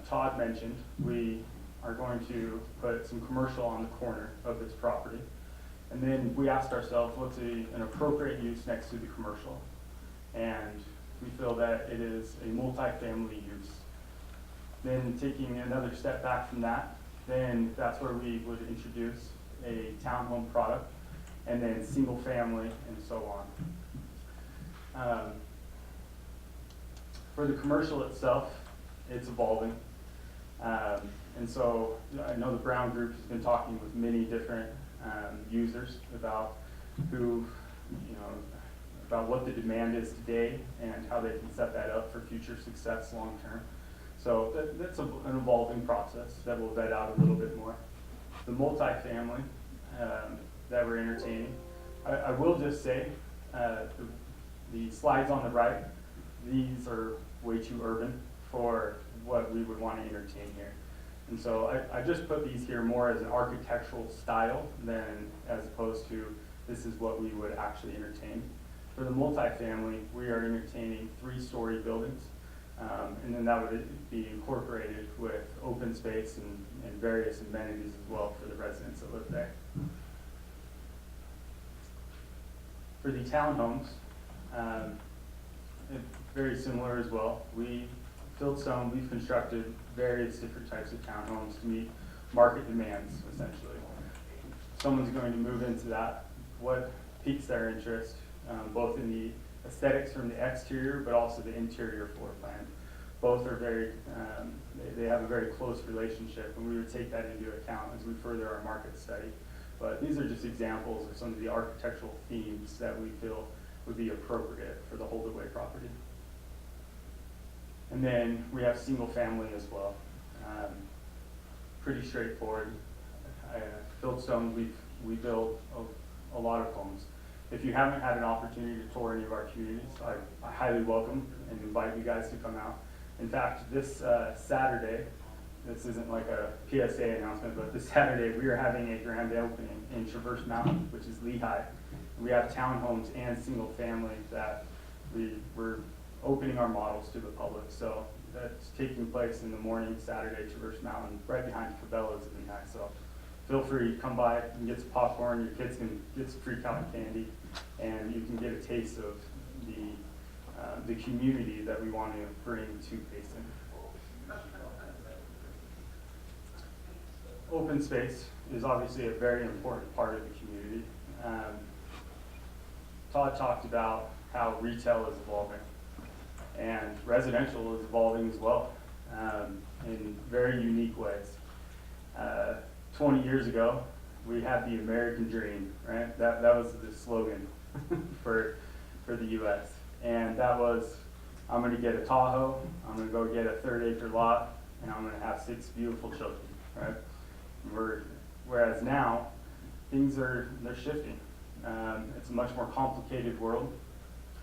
Todd mentioned, we are going to put some commercial on the corner of this property. And then we asked ourselves, what's an appropriate use next to the commercial? And we feel that it is a multifamily use. Then taking another step back from that, then that's where we would introduce a townhome product, and then single family, and so on. For the commercial itself, it's evolving. And so I know the Brown Group has been talking with many different users about about what the demand is today and how they can set that up for future success long term. So that's an evolving process that we'll vet out a little bit more. The multifamily that we're entertaining, I will just say, the slides on the right, these are way too urban for what we would want to entertain here. And so I just put these here more as an architectural style than as opposed to this is what we would actually entertain. For the multifamily, we are entertaining 3-story buildings, and then that would be incorporated with open space and various amenities as well for the residents that live there. For the townhomes, very similar as well. We've constructed various different types of townhomes to meet market demands, essentially. Someone's going to move into that. What piques their interest, both in the aesthetics from the exterior, but also the interior floor plan. Both are they have a very close relationship, and we would take that into account as we further our market study. But these are just examples of some of the architectural themes that we feel would be appropriate for the Holdaway property. And then we have single family as well. Pretty straightforward. Fieldstone, we build a lot of homes. If you haven't had an opportunity to tour any of our communities, I highly welcome and invite you guys to come out. In fact, this Saturday, this isn't like a PSA announcement, but this Saturday we are having a grand opening in Traverse Mountain, which is Lehigh. We have townhomes and single family that we're opening our models to the public. So that's taking place in the morning, Saturday, Traverse Mountain, right behind Cabela's in Lehigh. So feel free to come by and get some popcorn. Your kids can get some free cotton candy, and you can get a taste of the community that we want to bring to Payson. Open space is obviously a very important part of the community. Todd talked about how retail is evolving, and residential is evolving as well, in very unique ways. 20 years ago, we had the American dream, right? That was the slogan for the U.S. And that was, I'm going to get a Tahoe, I'm going to go get a 3rd-acre lot, and I'm going to have 6 beautiful children, right? Whereas now, they're shifting. It's a much more complicated world,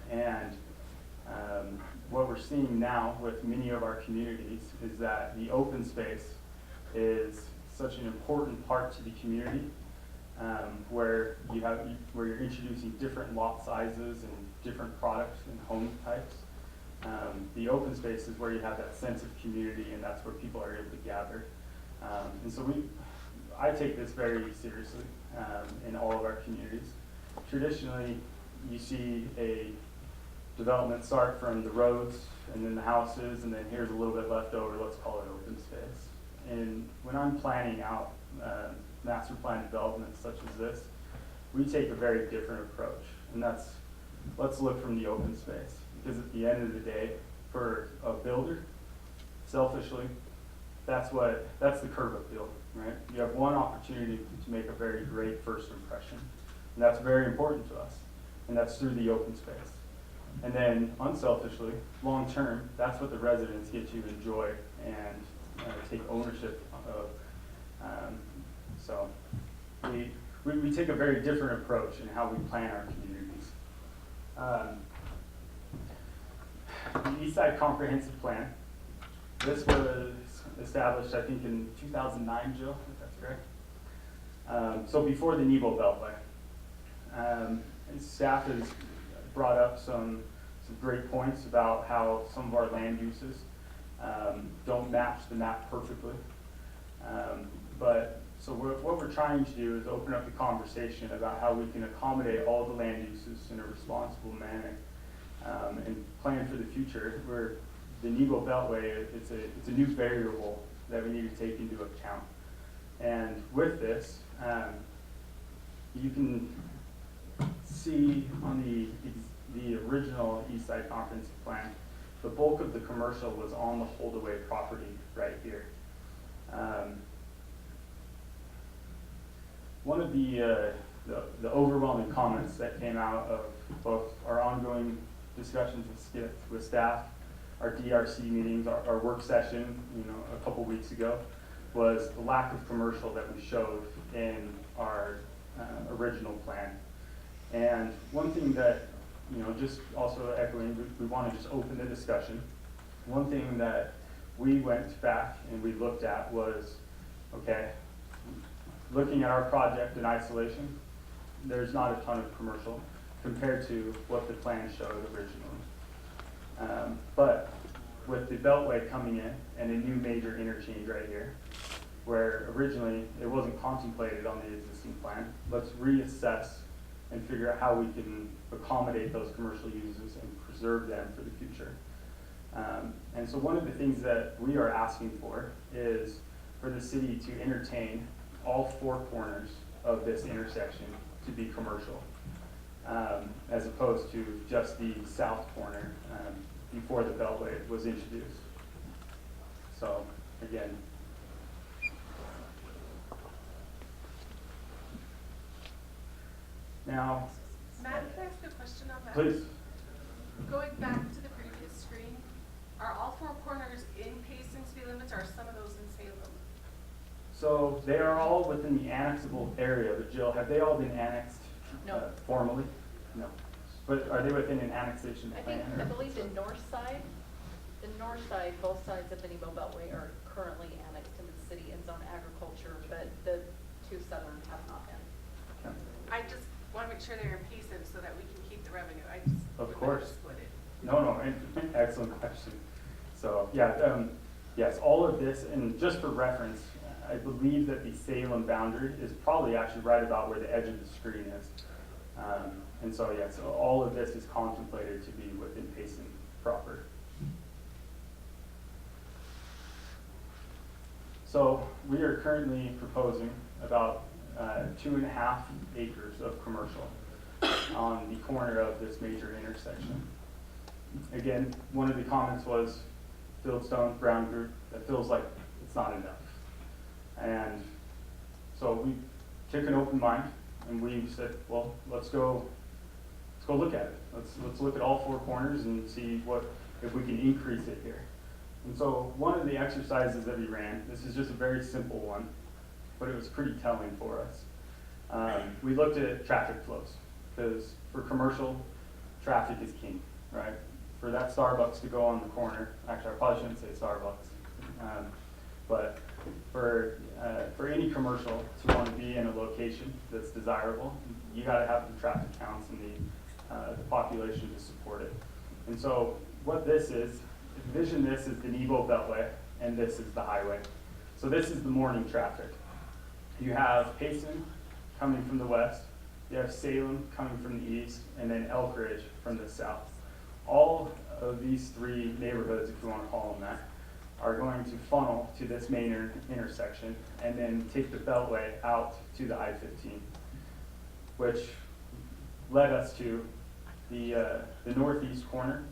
and what we're seeing now with many of our communities is that the open space is such an important part to the community, where you're introducing different lot sizes and different products and home types. The open space is where you have that sense of community, and that's where people are able to gather. And so I take this very seriously in all of our communities. Traditionally, you see a development start from the roads and then the houses, and then here's a little bit left over, let's call it open space. And when I'm planning out master plan development such as this, we take a very different approach, and that's let's look from the open space, because at the end of the day, for a builder, selfishly, that's the curb appeal, right? You have one opportunity to make a very great first impression, and that's very important to us. and that's through the open space. And then unselfishly, long term, that's what the residents get to enjoy and take ownership of. So we take a very different approach in how we plan our communities. The East Side Comprehensive Plan, this was established, I think, in 2009, Jill, if that's correct. So before the Nebo Beltway. And staff has brought up some great points about how some of our land uses don't match the map perfectly. So what we're trying to do is open up the conversation about how we can accommodate all the land uses in a responsible manner and plan for the future. Where the Nebo Beltway, it's a new variable that we need to take into account. And with this, you can see on the original East Side Comprehensive Plan, the bulk of the commercial was on the hold-away property right here. One of the overwhelming comments that came out of both our ongoing discussions with staff, our DRC meetings, our work session, a couple weeks ago, was the lack of commercial that we showed in our original plan. And one thing that, just also echoing, we want to just open the discussion. One thing that we went back and we looked at was, okay, looking at our project in isolation, there's not a ton of commercial compared to what the plan showed originally. But with the Beltway coming in and a new major interchange right here, where originally it wasn't contemplated on the existing plan, let's reassess and figure out how we can accommodate those commercial uses and preserve them for the future. And so one of the things that we are asking for is for the city to entertain all four corners of this intersection to be commercial, as opposed to just the south corner before the Beltway was introduced. So again, now, Matt, can I ask a question on that? please. Going back to the previous screen, are all four corners in Payson speed limits, or are some of those in Salem? So they are all within the annexable area, but Jill, have they all been annexed formally? No. But are they within an annexation plan? I believe the north side, both sides of the Nebo Beltway are currently annexed into the city and zone agriculture, but the two southern have not been. Okay. I just want to make sure they're in Payson so that we can keep the revenue. I just Of course. split it. No, excellent question. So yeah, yes, all of this, and just for reference, I believe that the Salem boundary is probably actually right about where the edge of the screen is. And so yeah, so all of this is contemplated to be within Payson proper. So we are currently proposing about 2.5 acres of commercial on the corner of this major intersection. Again, one of the comments was Fieldstone, Brown Group, that feels like it's not enough. And so we took an open mind and we said, well, let's go look at it. Let's look at all four corners and see if we can increase it here. And so one of the exercises that we ran, this is just a very simple one, but it was pretty telling for us. We looked at traffic flows, because for commercial, traffic is king, right? For that Starbucks to go on the corner, actually I probably shouldn't say Starbucks, but for any commercial to want to be in a location that's desirable, you got to have the traffic counts and the population to support it. And so what this is, envision this as the Nebo Beltway, and this is the highway. So this is the morning traffic. You have Payson coming from the west, you have Salem coming from the east, and then Elk Ridge from the south. All of these three neighborhoods, if you want to call them that, are going to funnel to this main intersection and then take the Beltway out to the I-15, which led us to the northeast corner.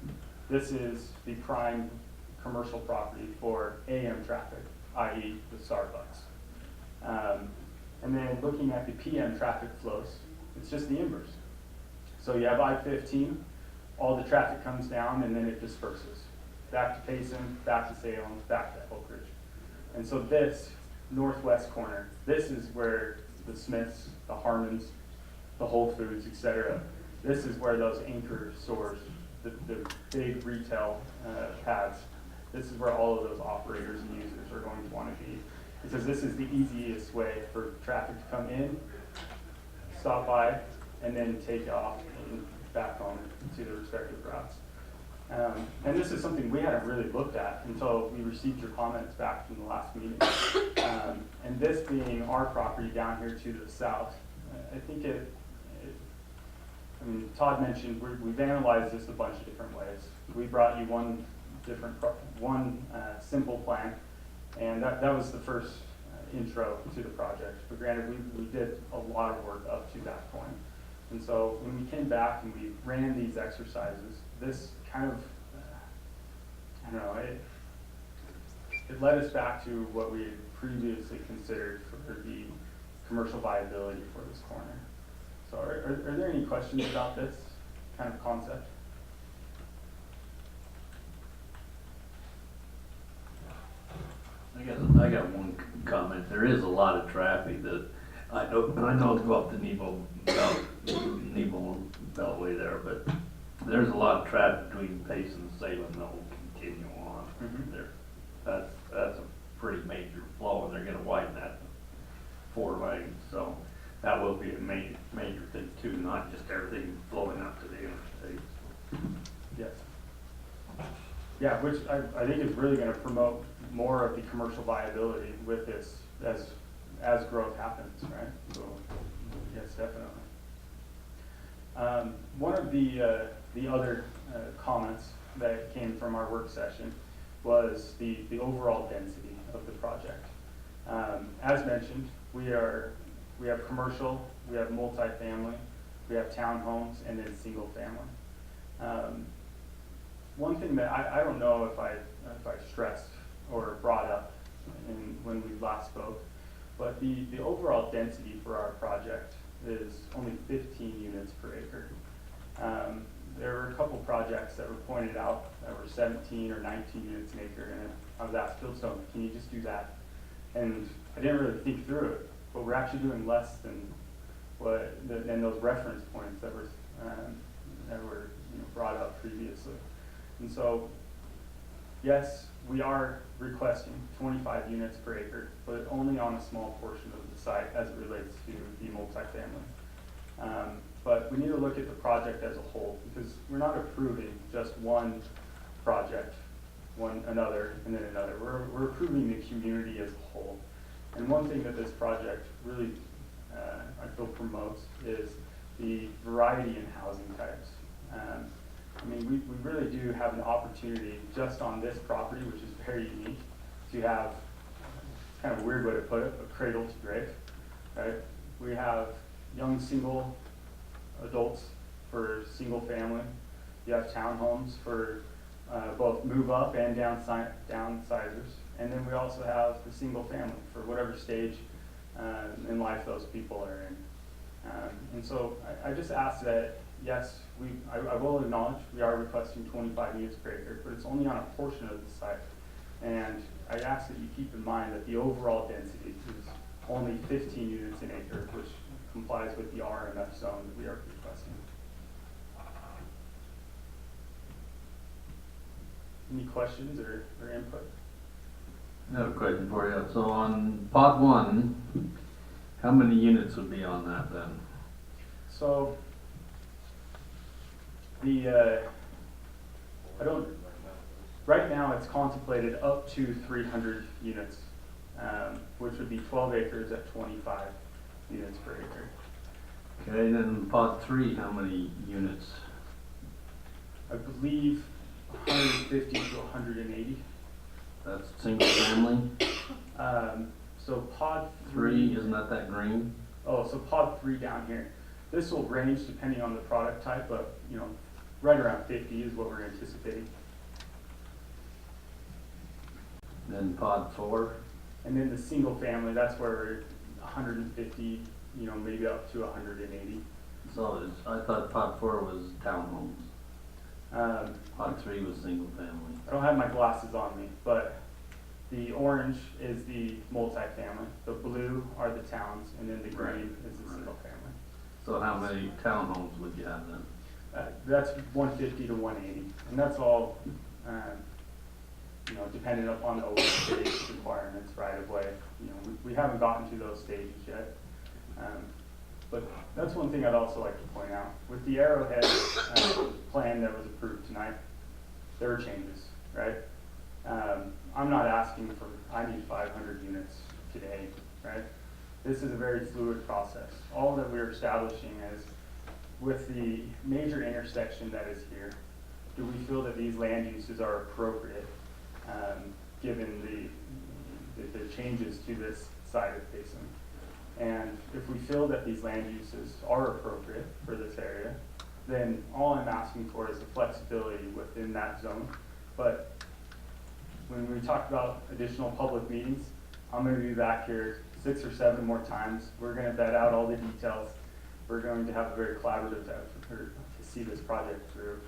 This is the prime commercial property for AM traffic, i.e. the Starbucks. And then looking at the PM traffic flows, it's just the inverse. So you have I-15, all the traffic comes down and then it disperses. Back to Payson, back to Salem, back to Oak Ridge. And so this northwest corner, this is where the Smiths, the Harmons, the Whole Foods, etc. This is where those anchor stores, the big retail pads, this is where all of those operators and users are going to want to be. Because this is the easiest way for traffic to come in, stop by, and then take off and back home to their respective routes. And this is something we hadn't really looked at until we received your comments back from the last meeting. And this being our property down here to the south, I think I mean, Todd mentioned we've analyzed this a bunch of different ways. We brought you one simple plan, and that was the first intro to the project. But granted, we did a lot of work up to that point. And so when we came back and we ran these exercises, this kind of, I don't know, it led us back to what we had previously considered for the commercial viability for this corner. So are there any questions about this kind of concept? I got one comment. There is a lot of traffic that I know to go up the Nebo Beltway there, but there's a lot of traffic between Payson and Salem that will continue on there. That's a pretty major flow, and they're gonna widen that 4 lanes, so that will be a major thing too, not just everything flowing up to the interstate. Yes. Yeah, which I think is really gonna promote more of the commercial viability with this as growth happens, right? So, yes, definitely. One of the other comments that came from our work session was the overall density of the project. As mentioned, we have commercial, we have multifamily, we have townhomes, and then single family. One thing that I don't know if I stressed or brought up when we last spoke, but the overall density for our project is only 15 units per acre. There were a couple projects that were pointed out that were 17 or 19 units an acre, and I was asked, Fieldstone, can you just do that? And I didn't really think through it, but we're actually doing less than those reference points that were brought up previously. And so, yes, we are requesting 25 units per acre, but only on a small portion of the site as it relates to the multifamily. But we need to look at the project as a whole, because we're not approving just one project, another, and then another. We're approving the community as a whole. And one thing that this project really, I feel, promotes is the variety in housing types. I mean, we really do have an opportunity just on this property, which is very unique, to have, it's kind of a weird way to put it, a cradle to grave, right? We have young single adults for single family. You have townhomes for both move up and downsizers. And then we also have the single family for whatever stage in life those people are in. And so I just ask that, yes, I will acknowledge we are requesting 25 units per acre, but it's only on a portion of the site. And I ask that you keep in mind that the overall density is only 15 units an acre, which complies with the RMF zone that we are requesting. Any questions or input? I have a question for you. So on pod 1, how many units would be on that then? So right now it's contemplated up to 300 units, which would be 12 acres at 25 units per acre. Okay, then pod 3, how many units? I believe 150 to 180. That's single family? So pod 3, isn't that green? Oh, so pod 3 down here. This will range depending on the product type, but right around 50 is what we're anticipating. Then pod 4? And then the single family, that's where we're 150, maybe up to 180. So I thought pot 4 was townhomes, Um, pot 3 was single family. I don't have my glasses on me, but the orange is the multifamily, the blue are the towns, and then the green is the single family. So how many townhomes would you have then? That's 150 to 180, and that's all, dependent upon the open space requirements right of way. We haven't gotten to those stages yet. But that's one thing I'd also like to point out. With the Arrowhead plan that was approved tonight, there were changes, right? I'm not asking for, I need 500 units today, right? This is a very fluid process. All that we're establishing is, with the major intersection that is here, do we feel that these land uses are appropriate, given the changes to this side of Payson? And if we feel that these land uses are appropriate for this area, then all I'm asking for is the flexibility within that zone. But when we talk about additional public meetings, I'm going to be back here 6 or 7 more times. We're going to vet out all the details. We're going to have a very collaborative effort to see this project through.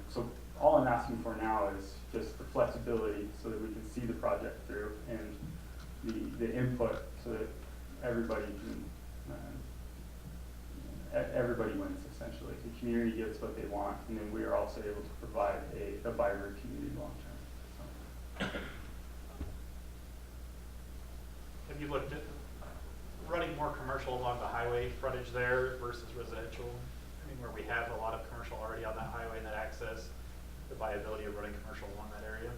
So all I'm asking for now is just the flexibility so that we can see the project through, and the input so that everybody can, everybody wins essentially. The community gets what they want, and then we are also able to provide a vibrant community long term. Have you looked at running more commercial along the highway frontage there versus residential? I mean, where we have a lot of commercial already on that highway and that access, the viability of running commercial along that area?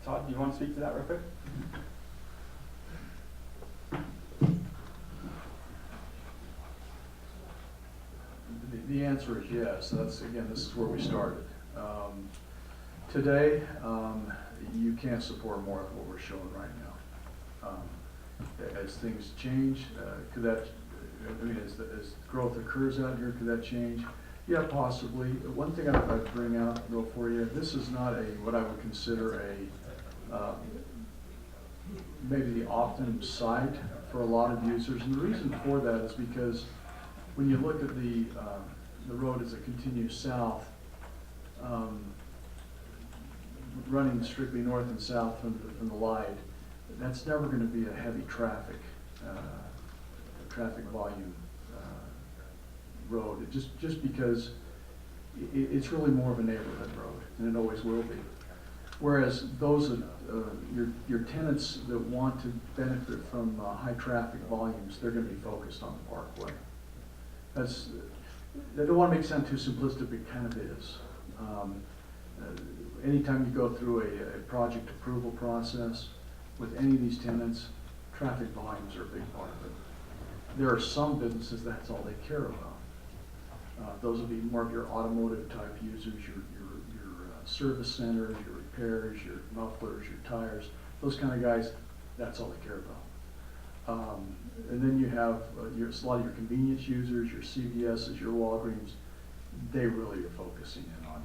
Todd, do you want to speak to that real quick? The answer is yes. This is where we started. Today, you can't support more than what we're showing right now. As things change, as growth occurs out here, could that change? Yeah, possibly. One thing I'd bring out though for you, this is not what I would consider maybe the optimum site for a lot of users. And the reason for that is because when you look at the road as it continues south, running strictly north and south from the light, that's never going to be a heavy traffic volume road. Just because it's really more of a neighborhood road, and it always will be. Whereas those your tenants that want to benefit from high traffic volumes, they're going to be focused on the parkway. I don't want to make it sound too simplistic, but it kind of is. Anytime you go through a project approval process with any of these tenants, traffic volumes are a big part of it. There are some businesses that's all they care about. Those will be more of your automotive type users, your service centers, your repairs, your mufflers, your tires, those kind of guys, that's all they care about. And then you have a lot of your convenience users, your CVS's, your Walgreens, they really are focusing in on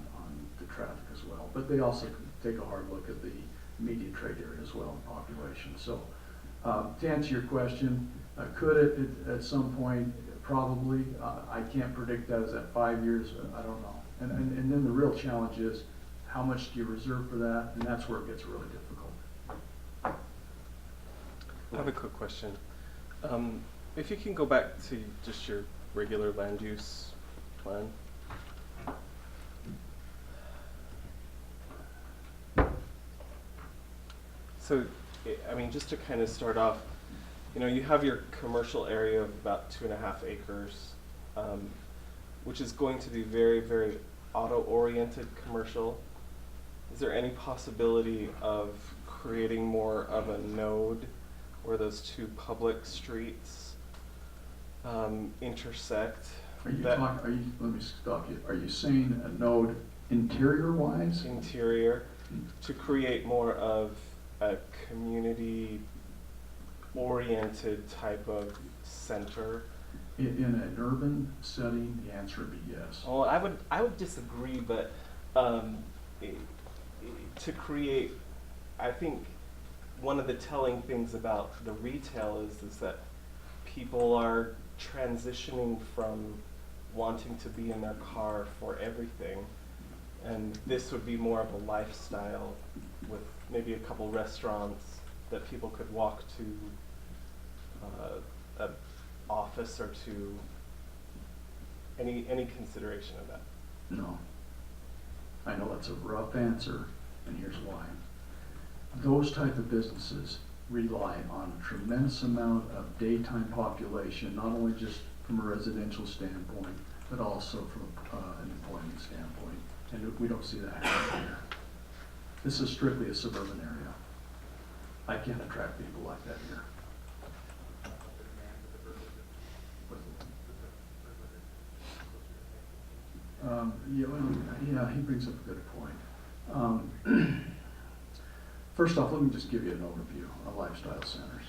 the traffic as well. But they also take a hard look at the immediate trade area as well and population. So to answer your question, could it at some point? Probably. I can't predict that. Is that 5 years? I don't know. And then the real challenge is, how much do you reserve for that? And that's where it gets really difficult. I have a quick question. If you can go back to just your regular land use plan. So, I mean, just to kind of start off, you have your commercial area of about 2.5 acres, which is going to be very, very auto-oriented commercial. Is there any possibility of creating more of a node where those two public streets intersect? Let me stop you. Are you saying a node interior-wise? Interior, to create more of a community oriented type of center? In an urban setting, the answer would be yes. Well, I would disagree, but to create, I think one of the telling things about the retail is that people are transitioning from wanting to be in their car for everything, and this would be more of a lifestyle with maybe a couple restaurants that people could walk to, an office or to. Any consideration of that? No. I know that's a rough answer, and here's why. Those type of businesses rely on a tremendous amount of daytime population, not only just from a residential standpoint, but also from an employment standpoint. And we don't see that happening here. This is strictly a suburban area. I can't attract people like that here. Yeah, he brings up a good point. First off, let me just give you an overview of lifestyle centers.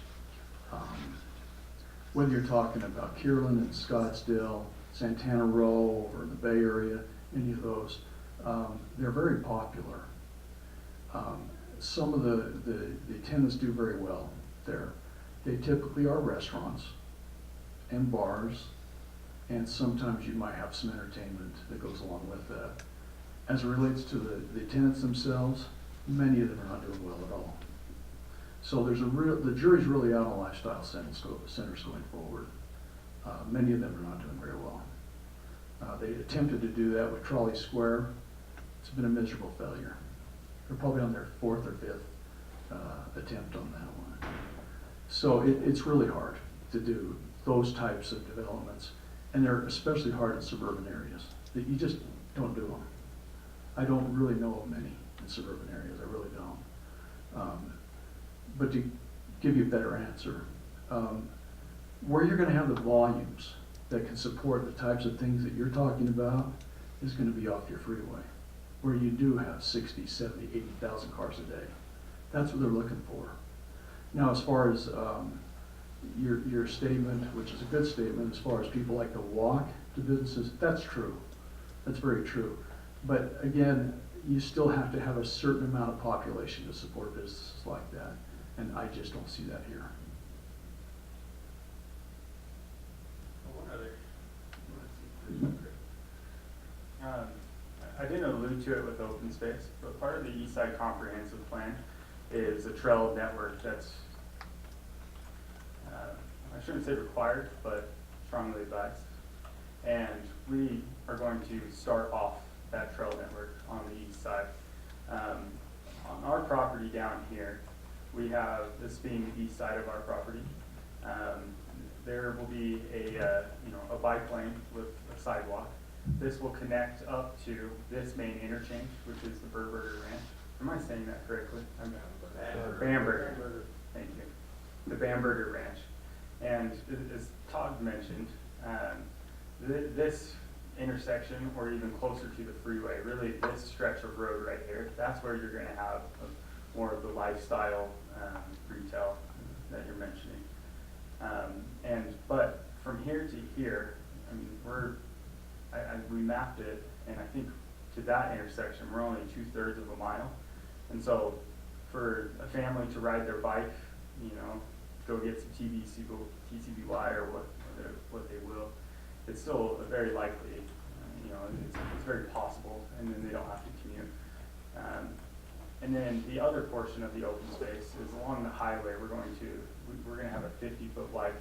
Whether you're talking about Kierland and Scottsdale, Santana Row, or the Bay Area, any of those, they're very popular. Some of the tenants do very well there. They typically are restaurants and bars, and sometimes you might have some entertainment that goes along with that. As it relates to the tenants themselves, many of them are not doing well at all. So the jury's really out on lifestyle centers going forward. Many of them are not doing very well. They attempted to do that with Trolley Square. It's been a miserable failure. They're probably on their 4th or 5th attempt on that one. So it's really hard to do those types of developments, and they're especially hard in suburban areas. That you just don't do them. I don't really know of many in suburban areas. I really don't. But to give you a better answer, where you're going to have the volumes that can support the types of things that you're talking about is going to be off your freeway, where you do have 60, 70, 80,000 cars a day. That's what they're looking for. Now, as far as your statement, which is a good statement, as far as people like to walk to businesses, that's true. That's very true. But again, you still have to have a certain amount of population to support businesses like that. And I just don't see that here. I didn't allude to it with open space, but part of the East Side Comprehensive Plan is a trail network that's, I shouldn't say required, but strongly advised. And we are going to start off that trail network on the east side. On our property down here, we have, this being the east side of our property, there will be a bike lane with a sidewalk. This will connect up to this main interchange, which is the Burberger Ranch. Am I saying that correctly? Bamberger. Thank you. The Bamberger Ranch. And as Todd mentioned, this intersection, or even closer to the freeway, really this stretch of road right here, that's where you're going to have more of the lifestyle retail that you're mentioning. But from here to here, I mean, we mapped it, and I think to that intersection, we're only 2/3 of a mile. And so for a family to ride their bike, go get some TCBY or what they will, it's still very likely, it's very possible, and then they don't have to commute. And then the other portion of the open space is along the highway. We're going to have a 50-foot wide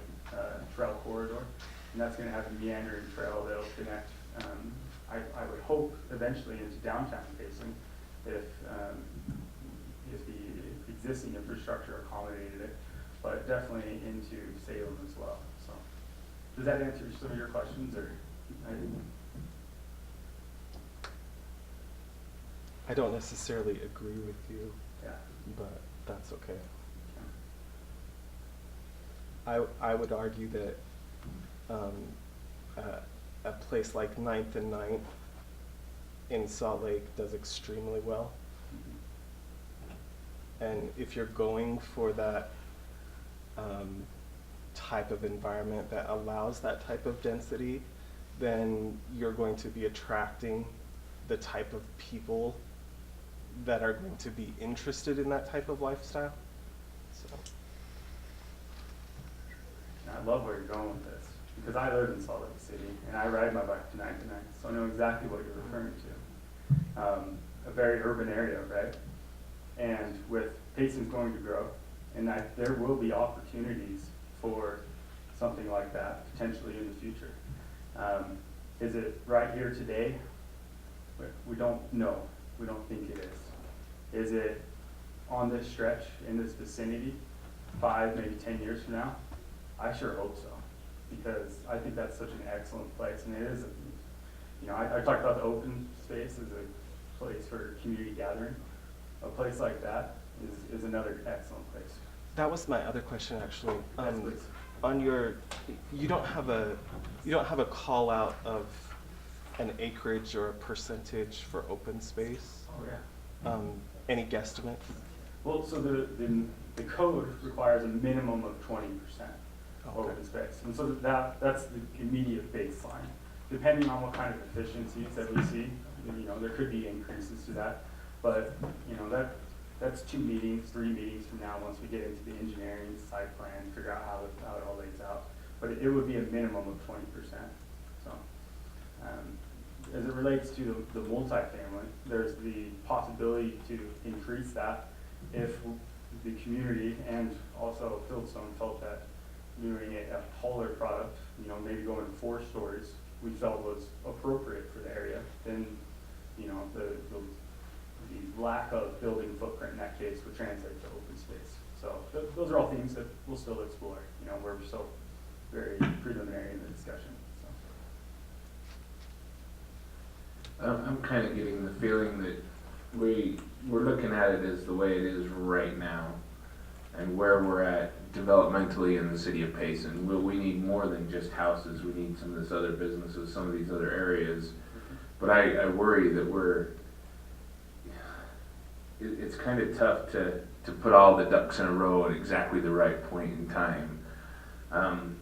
trail corridor, and that's going to have a meandering trail that'll connect. I would hope eventually into downtown Payson, if the existing infrastructure accommodated it, but definitely into Salem as well. So, does that answer some of your questions, or? I don't necessarily agree with you, yeah, but that's okay. I would argue that a place like 9th and 9th in Salt Lake does extremely well. And if you're going for that type of environment that allows that type of density, then you're going to be attracting the type of people that are going to be interested in that type of lifestyle. So. I love where you're going with this. because I live in Salt Lake City and I ride my bike 9 to 9, so I know exactly what you're referring to. A very urban area, right? And with Payson's going to grow, and there will be opportunities for something like that potentially in the future. Is it right here today? We don't know. We don't think it is. Is it on this stretch, in this vicinity, 5, maybe 10 years from now? I sure hope so, because I think that's such an excellent place, and it is, I talked about the open space as a place for community gathering. A place like that is another excellent place. That was my other question, actually. Yes, please. On your, you don't have a call out of an acreage or a percentage for open space? Oh, yeah. Any guesstimates? Well, so the code requires a minimum of 20% Okay. open space. And so that's the immediate baseline. Depending on what kind of efficiencies that we see, there could be increases to that. But, that's 2 meetings, 3 meetings from now once we get into the engineering, site plan, figure out how it all lays out. But it would be a minimum of 20%. So, as it relates to the multifamily, there's the possibility to increase that if the community and also Fieldstone felt that doing a taller product, maybe going to 4 stories, we felt was appropriate for the area, then, the lack of building footprint in that case would translate to open space. So those are all things that we'll still explore. We're still very preliminary in the discussion. So. I'm kind of getting the feeling that we're looking at it as the way it is right now, and where we're at developmentally in the city of Payson. We need more than just houses. We need some of this other businesses, some of these other areas. But I worry that it's kind of tough to put all the ducks in a row at exactly the right point in time. I'm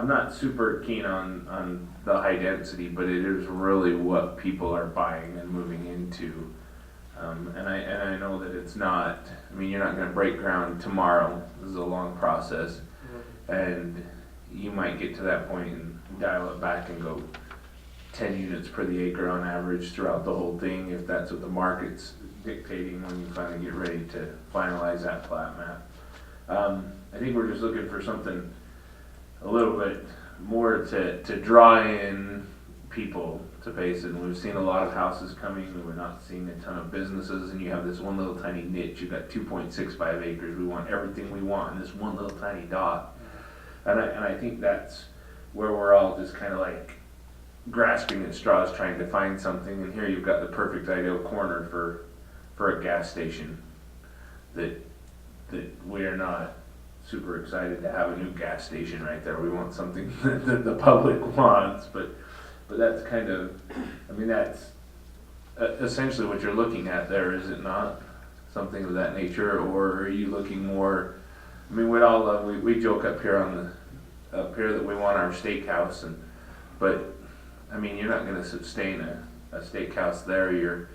not super keen on the high density, but it is really what people are buying and moving into. And I know that it's not, you're not going to break ground tomorrow. This is a long process. And you might get to that point and dial it back and go 10 units per the acre on average throughout the whole thing, if that's what the market's dictating when you finally get ready to finalize that plat map. I think we're just looking for something a little bit more to draw in people to Payson. We've seen a lot of houses coming, and we're not seeing a ton of businesses, and you have this one little tiny niche. You've got 2.65 acres. We want everything we want in this one little tiny dot. And I think that's where we're all just kind of like grasping at straws trying to find something, and here you've got the perfect ideal corner for a gas station that we are not super excited to have a new gas station right there. We want something that the public wants, but that's kind of, that's essentially what you're looking at there, is it not? Something of that nature, or are you looking more, we'd all love, we joke up here that we want our steakhouse, but you're not going to sustain a steakhouse there. You're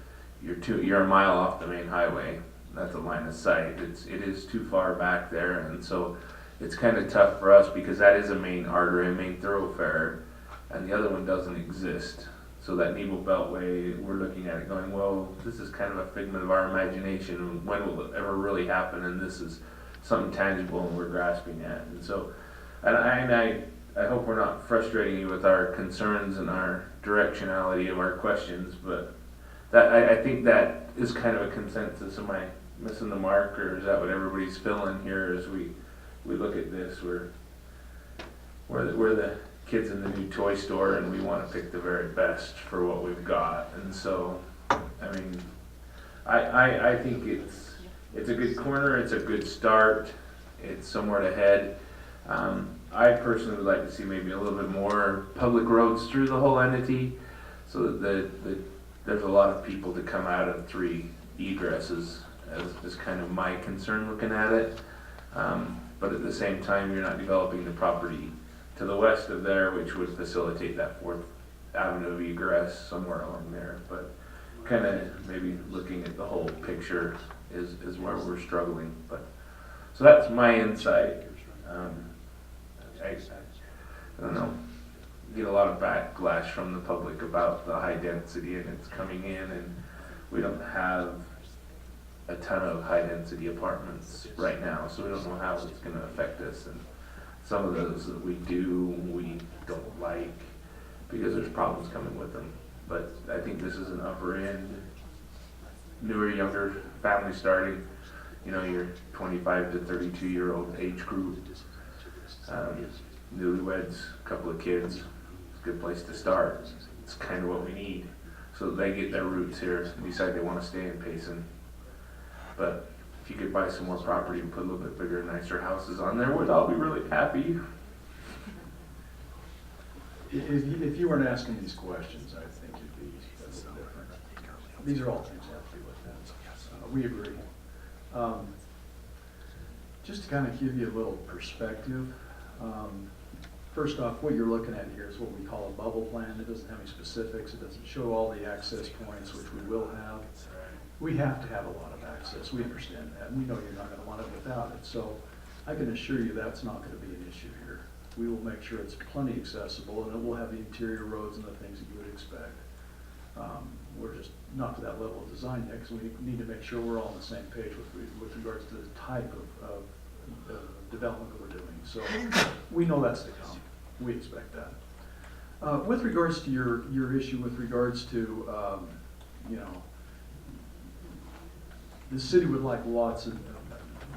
a mile off the main highway. That's a line of sight. It is too far back there, and so it's kind of tough for us because that is a main artery, a main thoroughfare, and the other one doesn't exist. So that Nebo Beltway, we're looking at it going, well, this is kind of a figment of our imagination. When will it ever really happen? And this is something tangible and we're grasping at. And so, and I hope we're not frustrating you with our concerns and our directionality of our questions, but I think that is kind of a consensus. Am I missing the mark, or is that what everybody's feeling here as we look at this? We're the kids in the new toy store, and we want to pick the very best for what we've got. And so, I think it's a good corner. It's a good start. It's somewhere to head. I personally would like to see maybe a little bit more public roads through the whole entity, so that there's a lot of people to come out of 3 egresses, is kind of my concern looking at it. But at the same time, you're not developing the property to the west of there, which would facilitate that 4th Avenue egress somewhere along there. But kind of maybe looking at the whole picture is where we're struggling. But so that's my insight. I don't know, get a lot of backlash from the public about the high density and it's coming in, and we don't have a ton of high density apartments right now, so we don't know how it's gonna affect us. And some of those that we do, we don't like because there's problems coming with them. But I think this is an upper end, newer, younger family starting, you know, your 25 to 32-year-old age group, newlyweds, couple of kids, it's a good place to start. It's kind of what we need. So they get their roots here and decide they want to stay in Payson. But if you could buy some more property and put a little bit bigger, nicer houses on there, we'd all be really happy. If you weren't asking these questions, I think you'd be a little different. These are all things that have to be looked at. We agree. Just to kind of give you a little perspective, first off, what you're looking at here is what we call a bubble plan. It doesn't have any specifics. It doesn't show all the access points, which we will have. We have to have a lot of access. We understand that. And we know you're not going to want it without it. So I can assure you that's not going to be an issue here. We will make sure it's plenty accessible, and it will have the interior roads and the things that you would expect. We're just not to that level of design yet, because we need to make sure we're all on the same page with regards to the type of development that we're doing. So we know that's to come. We expect that. With regards to your issue with regards to, you know, the city would like lots of,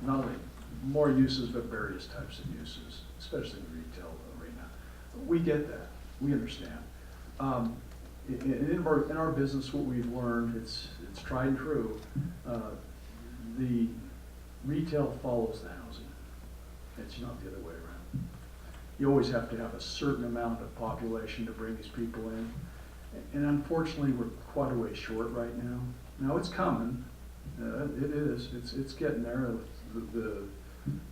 not only more uses, but various types of uses, especially in the retail arena. We get that. We understand. In our business, what we've learned, it's tried and true, the retail follows the housing. It's not the other way around. You always have to have a certain amount of population to bring these people in. And unfortunately, we're quite a way short right now. Now, it's coming. It is. It's getting there. The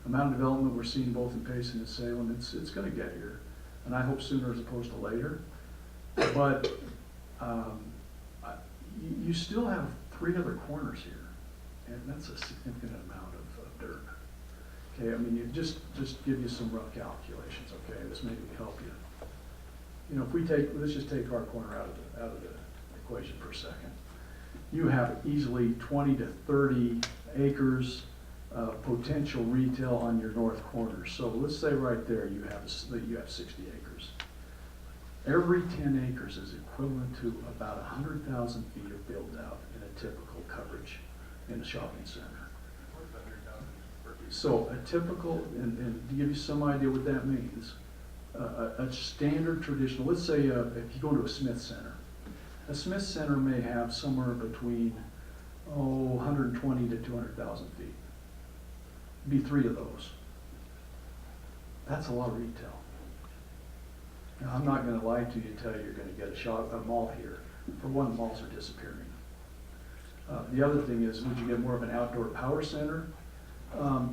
amount of development we're seeing both in Payson and Salem, it's going to get here. And I hope sooner as opposed to later. But you still have 3 other corners here, and that's a significant amount of dirt. Okay, I mean, just give you some rough calculations. Okay, this maybe will help you. You know, if we let's just take our corner out of the equation for a second. You have easily 20 to 30 acres of potential retail on your north corner. So let's say right there you have 60 acres. Every 10 acres is equivalent to about 100,000 feet of build out in a typical coverage in a shopping center. So a typical, and to give you some idea what that means, a standard traditional, let's say if you go to a Smith Center, a Smith Center may have somewhere between 120 to 200,000 feet. Be 3 of those. That's a lot of retail. Now, I'm not going to lie to you and tell you you're going to get a mall here. For one, malls are disappearing. The other thing is, would you get more of an outdoor power center?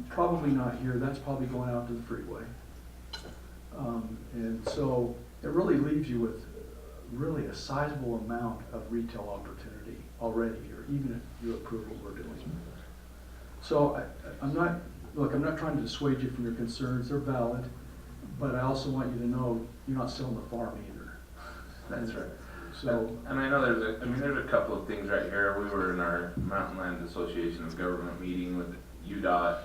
Probably not here. That's probably going out to the freeway. And so it really leaves you with really a sizable amount of retail opportunity already here, even if you approve what we're doing. So I'm not trying to dissuade you from your concerns. They're valid, but I also want you to know you're not selling the farm either. That's right. So, and I know there's a couple of things right here. We were in our Mountain Land Association of Government meeting with UDOT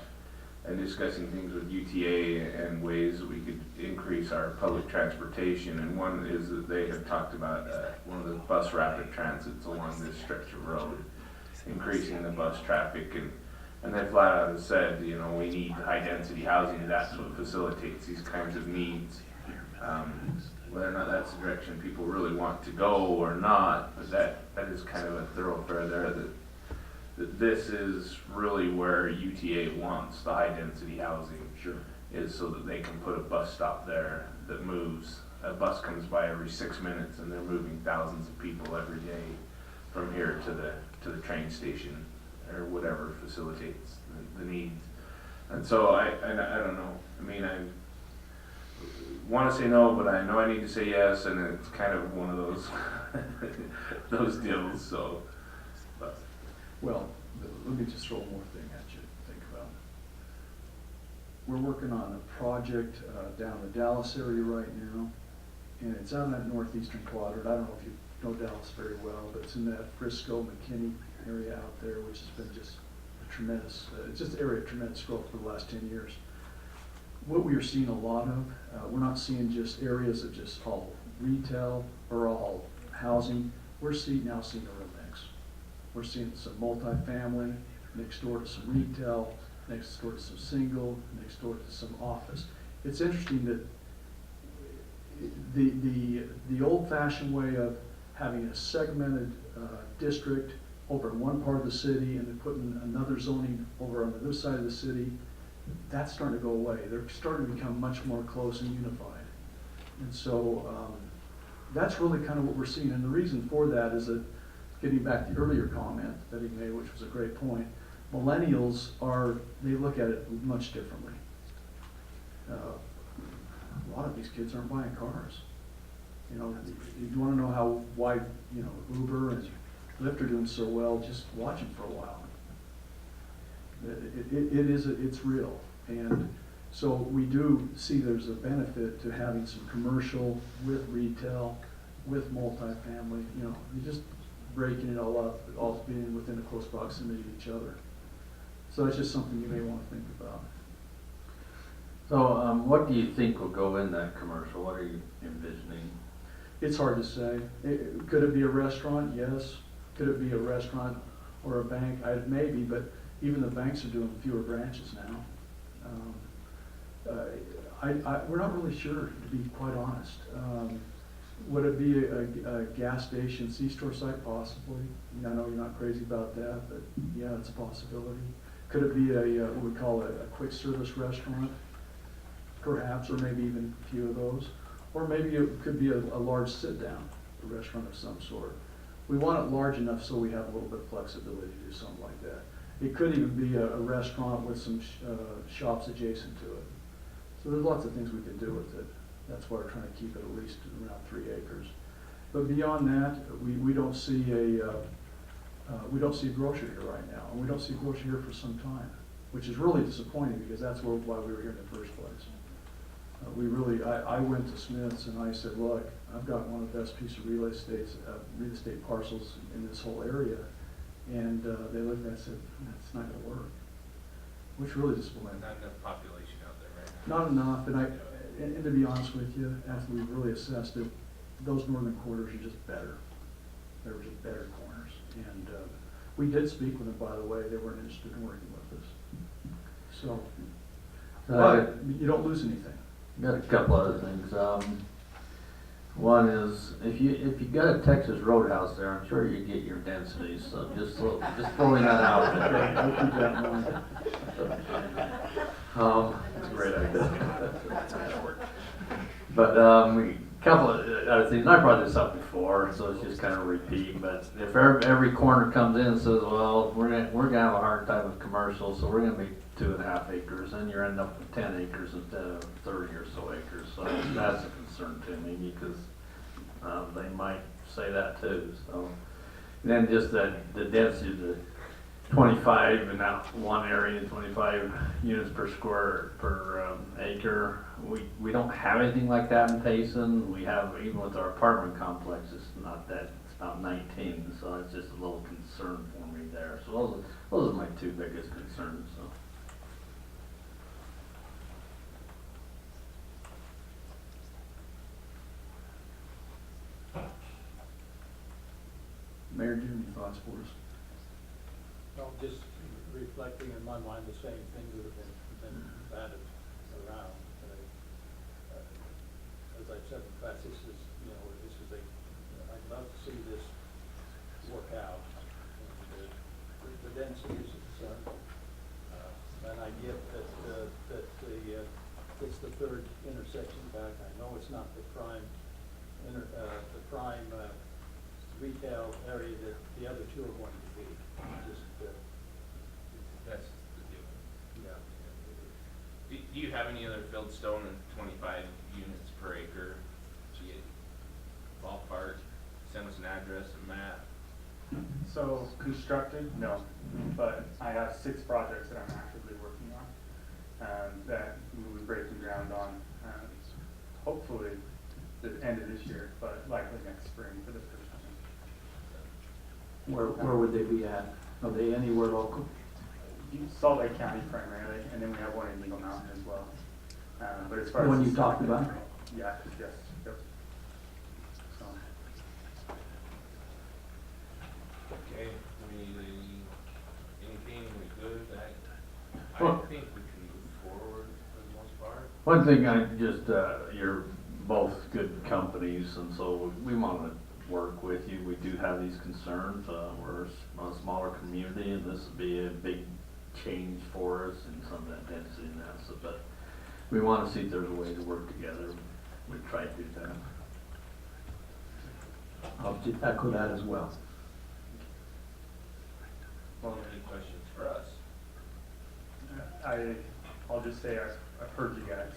and discussing things with UTA and ways that we could increase our public transportation. And one is that they have talked about one of the bus rapid transits along this stretch of road, increasing the bus traffic. And they flat out have said, you know, we need high density housing. That's what facilitates these kinds of needs. Whether or not that's the direction people really want to go or not, but that is kind of a thoroughfare there that this is really where UTA wants the high density housing. Sure. Is so that they can put a bus stop there that moves. A bus comes by every 6 minutes and they're moving thousands of people every day from here to the train station or whatever facilitates the needs. And so I don't know. I mean, I want to say no, but I know I need to say yes, and it's kind of one of those those deals. So, but. Well, let me just throw one more thing at you to think about. we're working on a project down in the Dallas area right now, and it's out in that northeastern quadrant. I don't know if you know Dallas very well, but it's in that Frisco, McKinney area out there, which has been just a tremendous, it's just an area of tremendous growth for the last 10 years. What we are seeing a lot of, we're not seeing just areas of just all retail or all housing. We're now seeing a real mix. We're seeing some multifamily next door to some retail, next door to some single, next door to some office. It's interesting that the old-fashioned way of having a segmented district over in one part of the city and then putting another zoning over on the other side of the city, that's starting to go away. They're starting to become much more close and unified. And so that's really kind of what we're seeing. And the reason for that is that, getting back to the earlier comment that he made, which was a great point, millennials they look at it much differently. A lot of these kids aren't buying cars. You know, you want to know why Uber and Lyft are doing so well, just watch them for a while. It's real. And so we do see there's a benefit to having some commercial with retail, with multifamily, you're just breaking it all up, all being within a close proximity to each other. So that's just something you may want to think about. So what do you think will go in that commercial? What are you envisioning? It's hard to say. Could it be a restaurant? Yes. Could it be a restaurant or a bank? Maybe, but even the banks are doing fewer branches now. We're not really sure, to be quite honest. Would it be a gas station, C-store site? Possibly. I know you're not crazy about that, but yeah, it's a possibility. Could it be what we call a quick service restaurant? Perhaps, or maybe even a few of those. Or maybe it could be a large sit-down, a restaurant of some sort. We want it large enough so we have a little bit of flexibility to do something like that. It could even be a restaurant with some shops adjacent to it. So there's lots of things we can do with it. That's why we're trying to keep it at least around 3 acres. But beyond that, we don't see a grocery here right now, and we don't see a grocery here for some time, which is really disappointing because that's why we were here in the first place. I went to Smith's and I said, look, I've got one of the best pieces of real estate parcels in this whole area. And they looked at it and said, that's not going to work, which really disappointed. Not enough population out there right now. Not enough, and to be honest with you, after we really assessed it, those northern quarters are just better. They were just better corners. And we did speak with them, by the way. They weren't interested in working with us. So, but you don't lose anything. Got a couple other things. One is if you got a Texas Roadhouse there, I'm sure you get your densities. So just throwing that out there. I'll keep that in mind. That's a great idea. But a couple of other things. I brought this up before, so it's just kind of a repeat. But if every corner comes in and says, "Well, we're gonna have a hard time with commercial, so we're gonna make 2.5 acres," then you're ending up with 10 acres instead of 30 or so acres. So that's a concern to me because they might say that too. So and then just the density of the 25 in that one area, 25 units per acre. We don't have anything like that in Payson. We have, even with our apartment complex, it's not that. It's about 19, so it's just a little concern for me there. So those are my two biggest concerns. So. Mayor, do you have any thoughts for us? No, just reflecting in my mind the same things that have been batted around. As I said, in fact, this is I'd love to see this work out. And, the density is a concern, and I get that it's the third intersection back. I know it's not the prime retail area that the other two are going to be. That's the deal. Yeah. Do you have any other filled stone in 25 units per acre? So you ballpark, send us an address, a map. So constructed, no, but I have 6 projects that I'm actively working on. that we'll be breaking ground on, hopefully the end of this year, but likely next spring for the first time. Where would they be at? Are they anywhere local? Salt Lake County primarily, and then we have one in Eagle Mountain as well. But as far The as one you the- talked about? Yeah, yes, yep. So, Okay, I mean, anything we good, I Well- think we can move forward for the most part. One thing I just, you're both good companies, and so we want to work with you. We do have these concerns. We're a smaller community, and this would be a big change for us in some of that density and that, so, but we want to see if there's a way to work together. We try to do that. I'll echo that as well. Well, any questions for us? I'll just say I've heard you guys.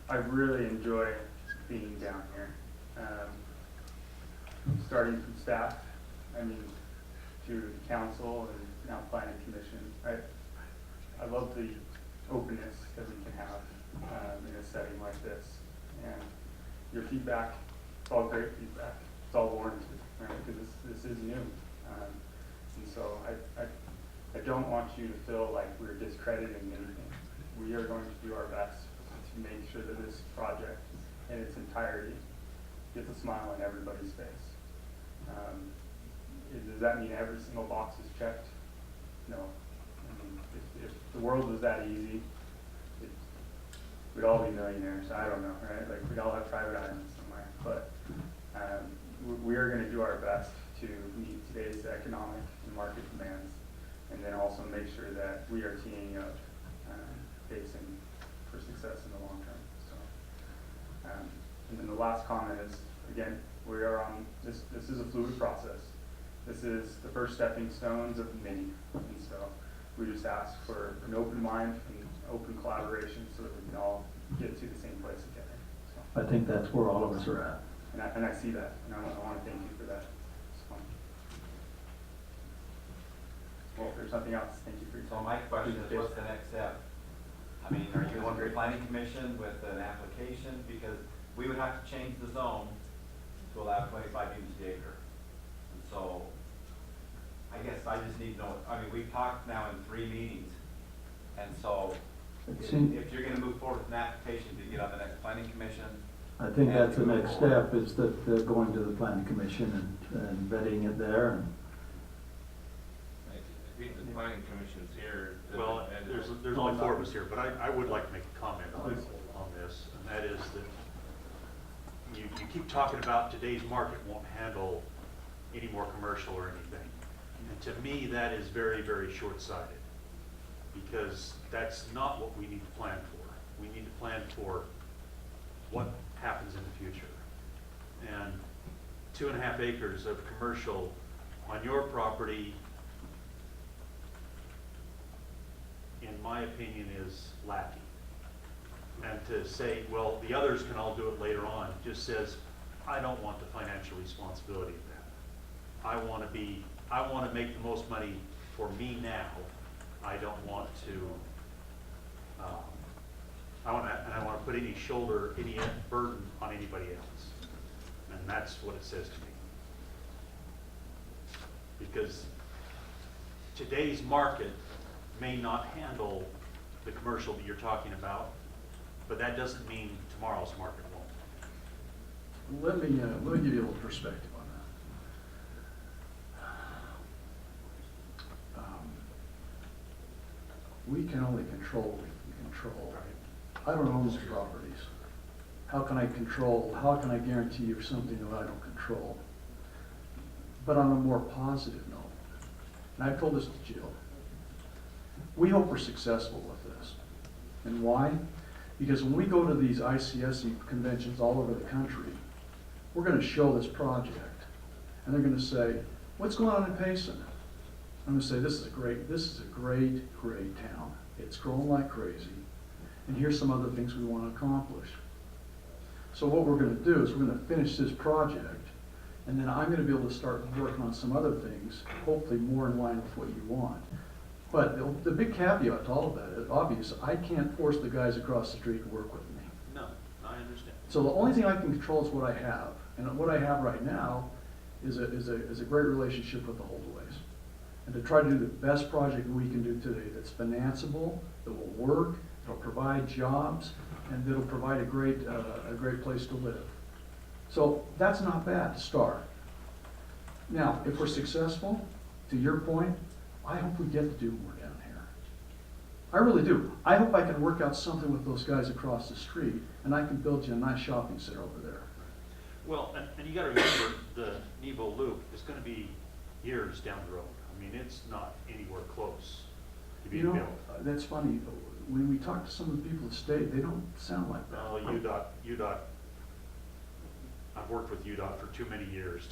I really enjoy being down here. Starting from staff, I mean, to the council and now planning commission. I love the openness that we can have in a setting like this. And your feedback, it's all great feedback. It's all warranted, right? Because this is new. And so I don't want you to feel like we're discrediting anything. We are going to do our best to make sure that this project in its entirety gets a smile on everybody's face. Does that mean every single box is checked? No. I mean, if the world was that easy, we'd all be millionaires. I don't know, right? Like, we'd all have private islands somewhere. But we are going to do our best to meet today's economic and market demands, and then also make sure that we are teeing up Payson for success in the long term. So, and then the last comment is, again, we are on this. This is a fluid process. This is the first stepping stones of many, and so we just ask for an open mind and open collaboration so that we can all get to the same place together. So, I think that's where all of us are at. and I see that, and I want to thank you for that. So, well, if there's nothing else, thank you for your So time. my question is, what's the next step? I mean, are you going to the planning commission with an application? Because we would have to change the zone to allow 25 units the acre. And so, I guess I just need to know, I mean, we've talked now in 3 meetings. And so, if you're gonna move forward with an application to get on the next planning commission. I think that's the next step, is that they're going to the planning commission and vetting it there. And I think the planning commission's here. Well, there's only 4 of us here, but I would like to make a comment on this, and that is that you keep talking about today's market won't handle any more commercial or anything. And to me, that is very, very short-sighted, because that's not what we need to plan for. We need to plan for what happens in the future. And 2.5 acres of commercial on your property, in my opinion, is lacking. And to say, well, the others can all do it later on, just says, I don't want the financial responsibility of that. I want to make the most money for me now. I don't want to, I want to put any burden on anybody else. And that's what it says to me. Because today's market may not handle the commercial that you're talking about, but that doesn't mean tomorrow's market won't. Let me give you a little perspective on that. We can only control what we can control. I don't own those properties. How can I guarantee you something that I don't control? But on a more positive note, and I've told this to Jill, we hope we're successful with this. And why? Because when we go to these ICSC conventions all over the country, we're going to show this project. And they're going to say, what's going on in Payson? I'm going to say, this is a great town. It's growing like crazy. And here's some other things we want to accomplish. So what we're going to do is we're going to finish this project, and then I'm going to be able to start working on some other things, hopefully more in line with what you want. But the big caveat to all of that is obvious, I can't force the guys across the street to work with me. No, I understand. So the only thing I can control is what I have. And what I have right now is a great relationship with the Holdaways. And to try to do the best project we can do today that's financeable, that will work, that'll provide jobs, and that'll provide a great place to live. So that's not bad to start. Now, if we're successful, to your point, I hope we get to do more down here. I really do. I hope I can work out something with those guys across the street, and I can build you a nice shopping center over there. Well, and you gotta remember, the Nebo Loop is gonna be years down the road. I mean, it's not anywhere close to being You know, built. that's funny. When we talk to some of the people that stay, they don't sound like that. Well, UDOT, I've worked with UDOT for too many years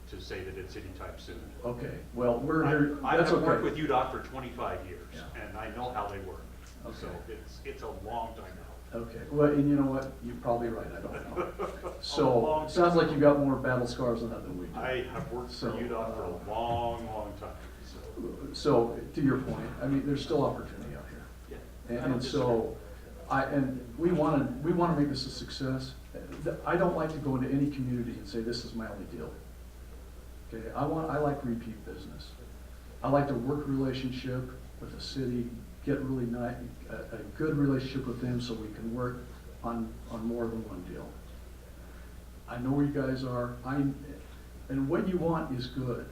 to say that it's anytime soon. Okay, well, we're here, that's I've worked okay. with UDOT for 25 years, Yeah. and I know how they work. Okay. So it's a long time now. Okay, well, and you know what? You're probably right, I don't know. A So, long it sounds like you got more battle scars on that than we do. I have worked for So, UDOT for a long, long time, so. So, to your point, I mean, there's still opportunity out here. Yeah. And so, we wanna make this a success. I don't like to go into any community and say, this is my only deal. Okay, I like repeat business. I like to work relationship with the city, get really nice, a good relationship with them so we can work on more than one deal. I know where you guys are, and what you want is good,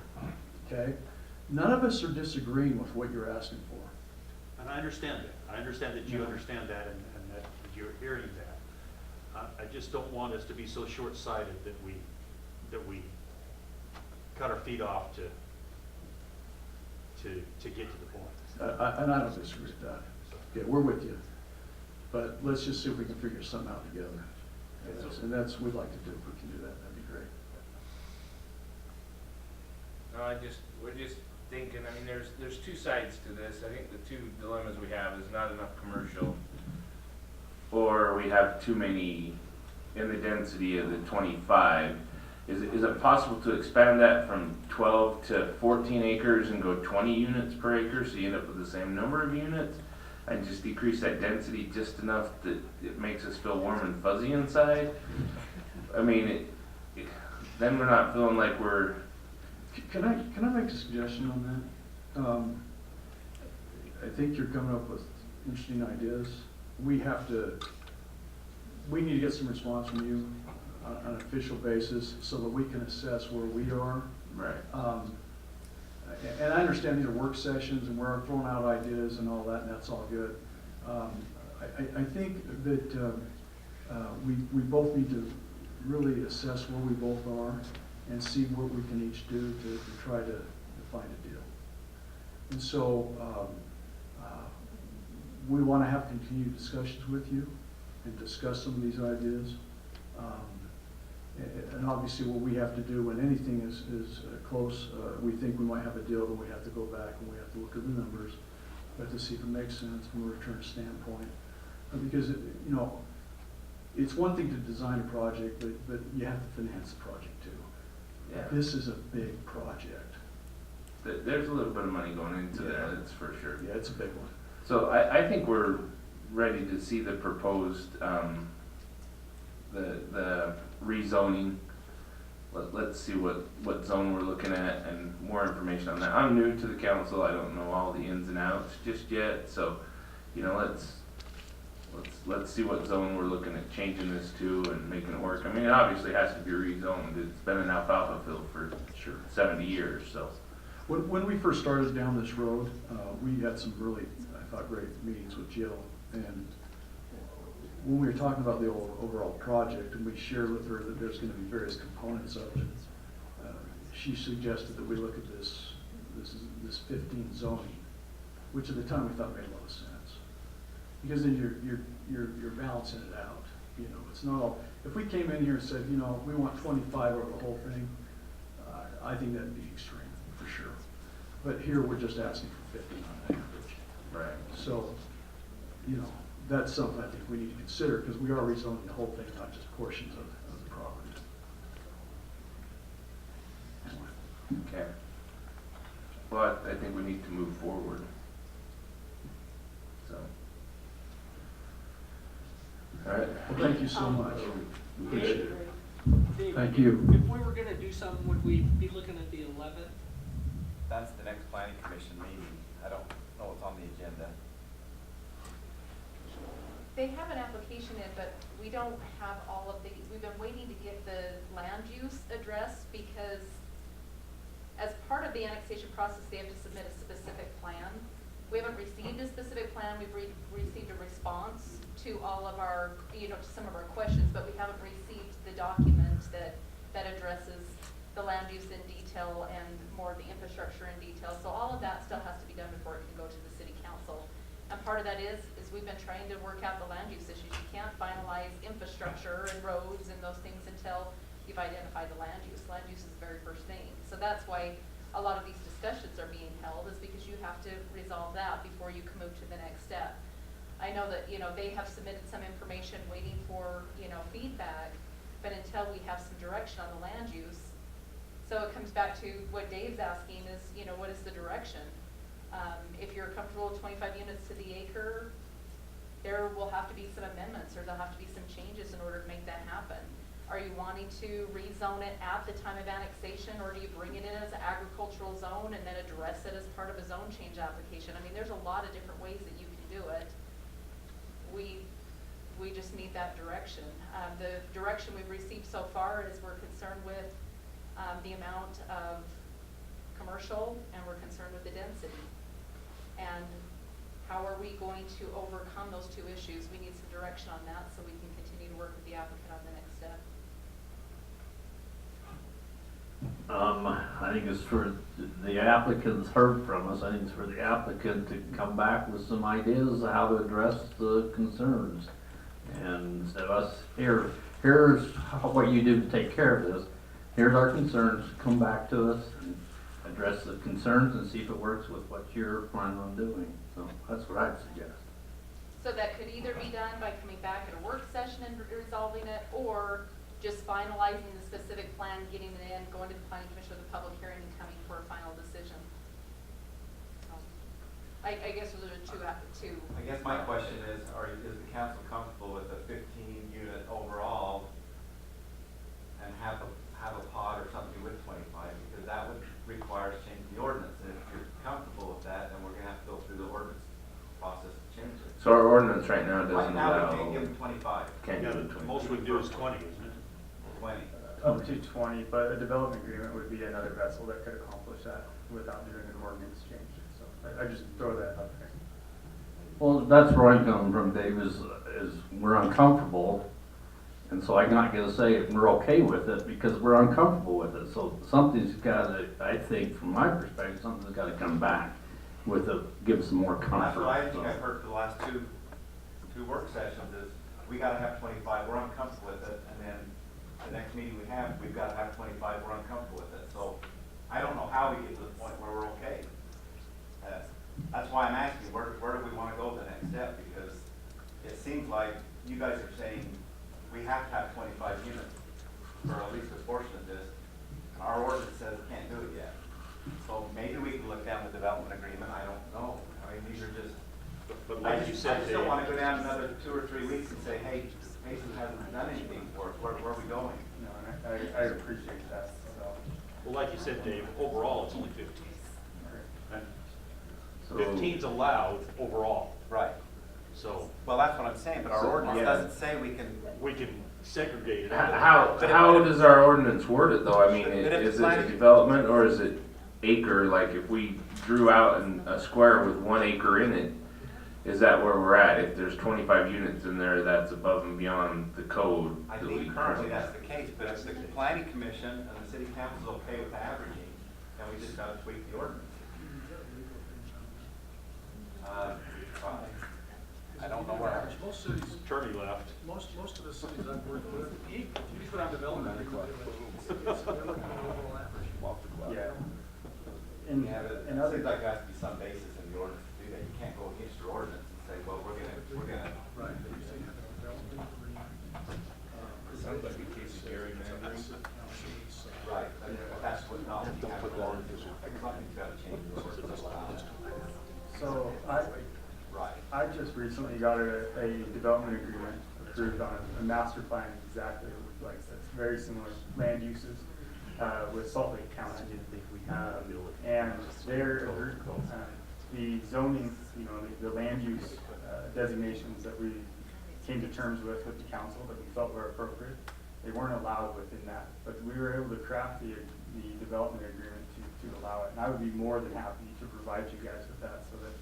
okay? None of us are disagreeing with what you're asking for. And I understand that. I understand that you understand that and that you're hearing that. I just don't want us to be so short-sighted that we cut our feet off to get to the point. And I don't disagree with that. Okay, we're with you. But let's just see if we can figure something out together. And that's what we'd like to do. If we can do that, that'd be great. No, we're just thinking, I mean, there's two sides to this. I think the two dilemmas we have is not enough commercial, or we have too many in the density of the 25. Is it possible to expand that from 12 to 14 acres and go 20 units per acre, so you end up with the same number of units, and just decrease that density just enough that it makes us feel warm and fuzzy inside? I mean, then we're not feeling like we're... Can I make a suggestion on that? I think you're coming up with interesting ideas. We need to get some response from you on an official basis so that we can assess where we are. Right. And I understand these are work sessions and we're throwing out ideas and all that, and that's all good. I think that we both need to really assess where we both are and see what we can each do to try to find a deal. And so we want to have continued discussions with you and discuss some of these ideas. And obviously what we have to do when anything is close, we think we might have a deal, but we have to go back and we have to look at the numbers. We have to see if it makes sense from a return standpoint. Because, you know, it's one thing to design a project, but you have to finance the project too. Yeah. This is a big project. There's a little bit of money going into that, that's for sure. Yeah, it's a big one. So I think we're ready to see the proposed, the rezoning. Let's see what zone we're looking at and more information on that. I'm new to the council, I don't know all the ins and outs just yet, so, you know, let's see what zone we're looking at changing this to and making it work. I mean, it obviously has to be rezoned. It's been an alfalfa field for 70 years, so. When we first started down this road, we had some really, I thought, great meetings with Jill. And when we were talking about the overall project, and we shared with her that there's going to be various components of it, she suggested that we look at this 15 zoning, which at the time we thought made a lot of sense. Because then you're balancing it out. You know, it's not all. If we came in here and said, you know, we want 25 over the whole thing, I think that'd be extreme for sure. But here we're just asking for 15 on average. Right. So, you know, that's something I think we need to consider because we are rezoning the whole thing, not just portions of the property. Okay. Well, I think we need to move forward. All right. Well, thank you so much. Appreciate it. Dave, Thank you. If we were gonna do something, would we be looking at the 11th? That's the next planning commission meeting. I don't know what's on the agenda. They have an application in, but we don't have all of the, we've been waiting to get the land use addressed because as part of the annexation process, they have to submit a specific plan. We haven't received a specific plan, we've received a response to all of our, to some of our questions, but we haven't received the document that addresses the land use in detail and more of the infrastructure in detail. So all of that still has to be done before it can go to the city council. And part of that is we've been trying to work out the land use issues. You can't finalize infrastructure and roads and those things until you've identified the land use. Land use is the very first thing. So that's why a lot of these discussions are being held, is because you have to resolve that before you can move to the next step. I know that, they have submitted some information waiting for, feedback, but until we have some direction on the land use. So it comes back to what Dave's asking is, what is the direction? If you're comfortable with 25 units to the acre, there will have to be some amendments or there'll have to be some changes in order to make that happen. Are you wanting to rezone it at the time of annexation, or do you bring it in as an agricultural zone and then address it as part of a zone change application? I mean, there's a lot of different ways that you can do it. We just need that direction. The direction we've received so far is we're concerned with the amount of commercial and we're concerned with the density. And how are we going to overcome those two issues? We need some direction on that so we can continue to work with the applicant on the next step. I think it's for the applicants heard from us. I think it's for the applicant to come back with some ideas of how to address the concerns. And instead of us, here's what you do to take care of this. Here's our concerns. Come back to us and address the concerns and see if it works with what you're planning on doing. So that's what I'd suggest. So that could either be done by coming back at a work session and resolving it, or just finalizing the specific plan, getting it in, going to the planning commission with a public hearing and coming for a final decision. I guess those are two. I guess my question is the council comfortable with a 15-unit overall and have a pod or something with 25? Because that would require us changing the ordinance. And if you're comfortable with that, then we're going to have to go through the ordinance process to change it. So our ordinance right now Right doesn't now, allow. we can't give them 25. Can't Yeah, give the it 20. most we do is 20, isn't it? 20. Up to 20, but a development agreement would be another vessel that could accomplish that without doing an ordinance change. So I just throw that out there. Well, that's where I'm coming from, Dave, is we're uncomfortable. And so I'm not gonna say we're okay with it because we're uncomfortable with it. So something's gotta, I think, from my perspective, something's gotta come back with give some more comfort. That's what I think I've heard for the last two work sessions is we gotta have 25, we're uncomfortable with it, and then the next meeting we have, we've gotta have 25, we're uncomfortable with it. So I don't know how we get to the point where we're okay. That's why I'm asking, where do we wanna go the next step? Because it seems like you guys are saying we have to have 25 units for at least a portion of this, and our ordinance says we can't do it yet. So maybe we can look down the development agreement, I don't know. I mean, these are just, But I like you just said, don't Dave, wanna go down another 2 or 3 weeks and say, hey, Payson hasn't done anything for us, where are we going? No, and I appreciate that. So. well, like you said, Dave, overall, it's only 15. And So- 15's allowed overall, Right. so Well, that's what I'm saying, but our ordinance doesn't say we can. we can segregate it. How But does our ordinance word it though? I mean, But if it's is it a planning- development or is it acre? Like if we drew out a square with 1 acre in it, is that where we're at? If there's 25 units in there, that's above and beyond the code. I that we think currently that's the case, but if the planning commission and the city council is okay with averaging, then we just gotta tweak the ordinance. I don't know where. Most cities, Attorney left. most of the cities I've worked with, you put on development, it's a overall average. Yeah. Yeah, but it seems like there has to be some basis in the ordinance to do that. You can't go against your ordinance and say, well, we're gonna. Right. But you say you have a development agreement. Sounds like a case of gerrymandering. Right, but that's what, not, you have to, something's gotta change the ordinance. So Right. I just recently got a development agreement with approved on a master plan exactly like this, very similar land uses with Salt Lake County. And there, the zoning, the land use designations that we came to terms with the council that we felt were appropriate, they weren't allowed within that. But we were able to craft the development agreement to allow it. And I would be more than happy to provide you guys with that so that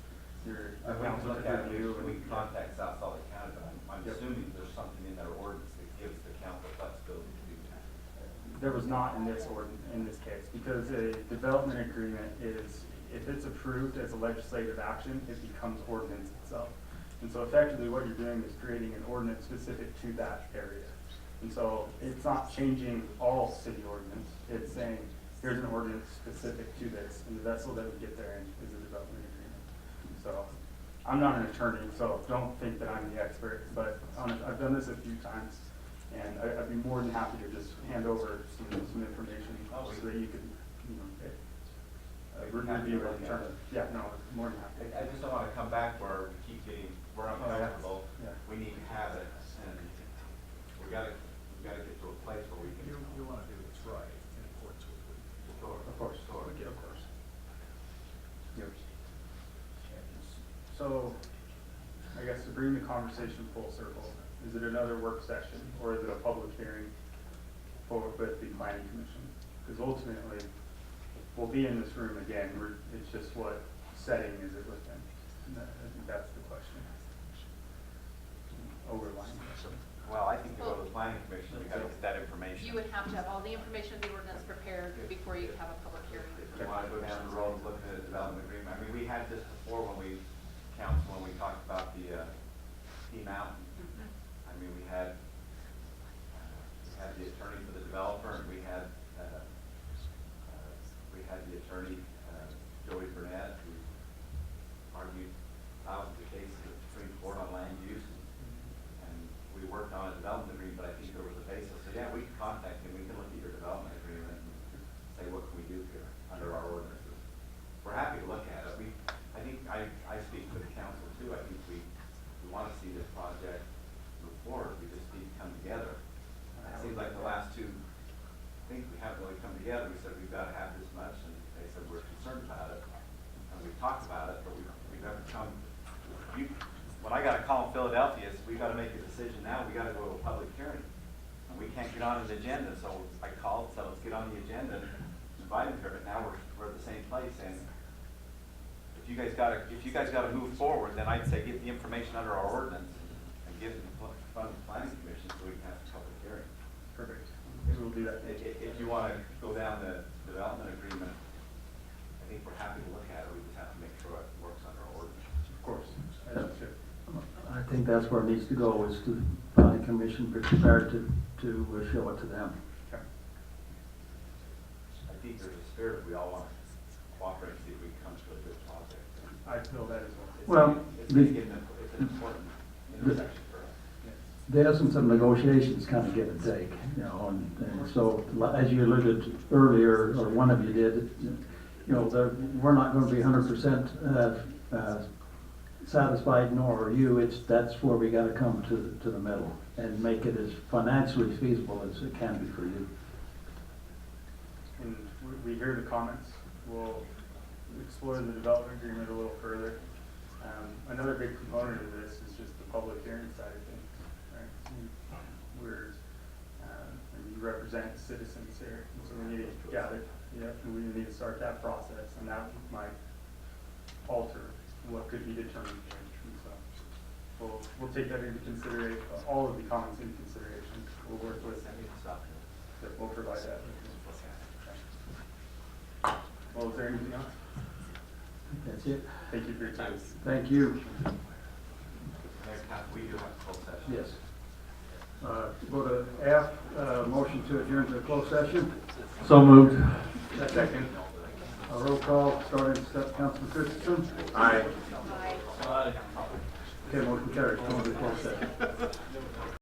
your council Look could at it, review. we can contact South Salt Lake County, but I'm Yep. assuming there's something in their ordinance that gives the council flexibility to do that. There was not in this case, because a development agreement is, if it's approved as a legislative action, it becomes ordinance itself. And so effectively what you're doing is creating an ordinance specific to that area. And so it's not changing all city ordinance, it's saying, here's an ordinance specific to this, and the vessel that we get there in is a development agreement. So, I'm not an attorney, so don't think that I'm the expert, but I've done this a few times, and I'd be more than happy to just hand over some information so that you could, review it in terms of, yeah, no, more than happy. I just don't wanna come back where we keep getting, we're uncomfortable, Yeah. we need to have it, and we gotta get to a place where we can. You wanna do what's right in accordance with what Of course. Sure. of course. Yep. So, I guess to bring the conversation full circle, is it another work session or is it a public hearing with the planning commission? Because ultimately, we'll be in this room again, it's just what setting is it within? And I think that's the question. Overlying question. Well, I think to go to the planning commission, we gotta get that information. You would have to have all the information of the ordinance prepared before you have a public hearing. If we wanna go down the road, look at the development agreement, I mean, we had this before when we talked about the, Tea Mountain. I mean, we had the attorney for the developer, and we had the attorney, Joey Burnett, who argued thousands of cases at the Supreme Court on land use, and we worked on a development agreement, but I think there was a basis. So yeah, we can contact him, we can look at your development agreement and say, what can we do here under our ordinances? We're happy to look at it. I think I speak for the council too. I think we want to see this project move forward. We just need to come together. It seems like the last two things we haven't really come together. We said we've got to have this much, and they said we're concerned about it, and we've talked about it, but we've never come. When I got a call in Philadelphia, it's, we've got to make a decision now. We got to go to a public hearing, and we can't get on an agenda. So I called, so let's get on the agenda, invite them to it. Now we're at the same place, and if you guys got to move forward, then I'd say get the information under our ordinance and give it in front of the planning commission so we can have a public hearing. Perfect. Maybe we'll do that. If you want to go down the development agreement, I think we're happy to look at it. We just have to make sure it works under our ordinance. Of course, as it should. I think that's where it needs to go, is to the planning commission, be prepared to show it to them. Okay. I think there's a spirit we all want to cooperate and see if we can come to a good project. I feel that as Well, It's an important intersection for us. the essence of negotiations kind of give and take, and so, as you alluded earlier, or one of you did, we're not going to be 100% satisfied, nor are you. That's where we got to come to the middle and make it as financially feasible as it can be for you. And we hear the comments. We'll explore the development agreement a little further. Another big component of this is just the public hearing side of things, right? You represent citizens here, and so we need to gather, and we need to start that process, and that might alter what could be determined here. And so we'll take that into consideration, all of the comments into consideration. We'll work with them. We'll provide that. Well, is there anything else? That's it. Thank you for your time. Thank you. We do have a closed session. Yes. Go to F, motion to adjourn to a closed session. So moved. Second. A roll call, starting with Councilman Christensen. Aye. Okay, motion carries. Go into closed session.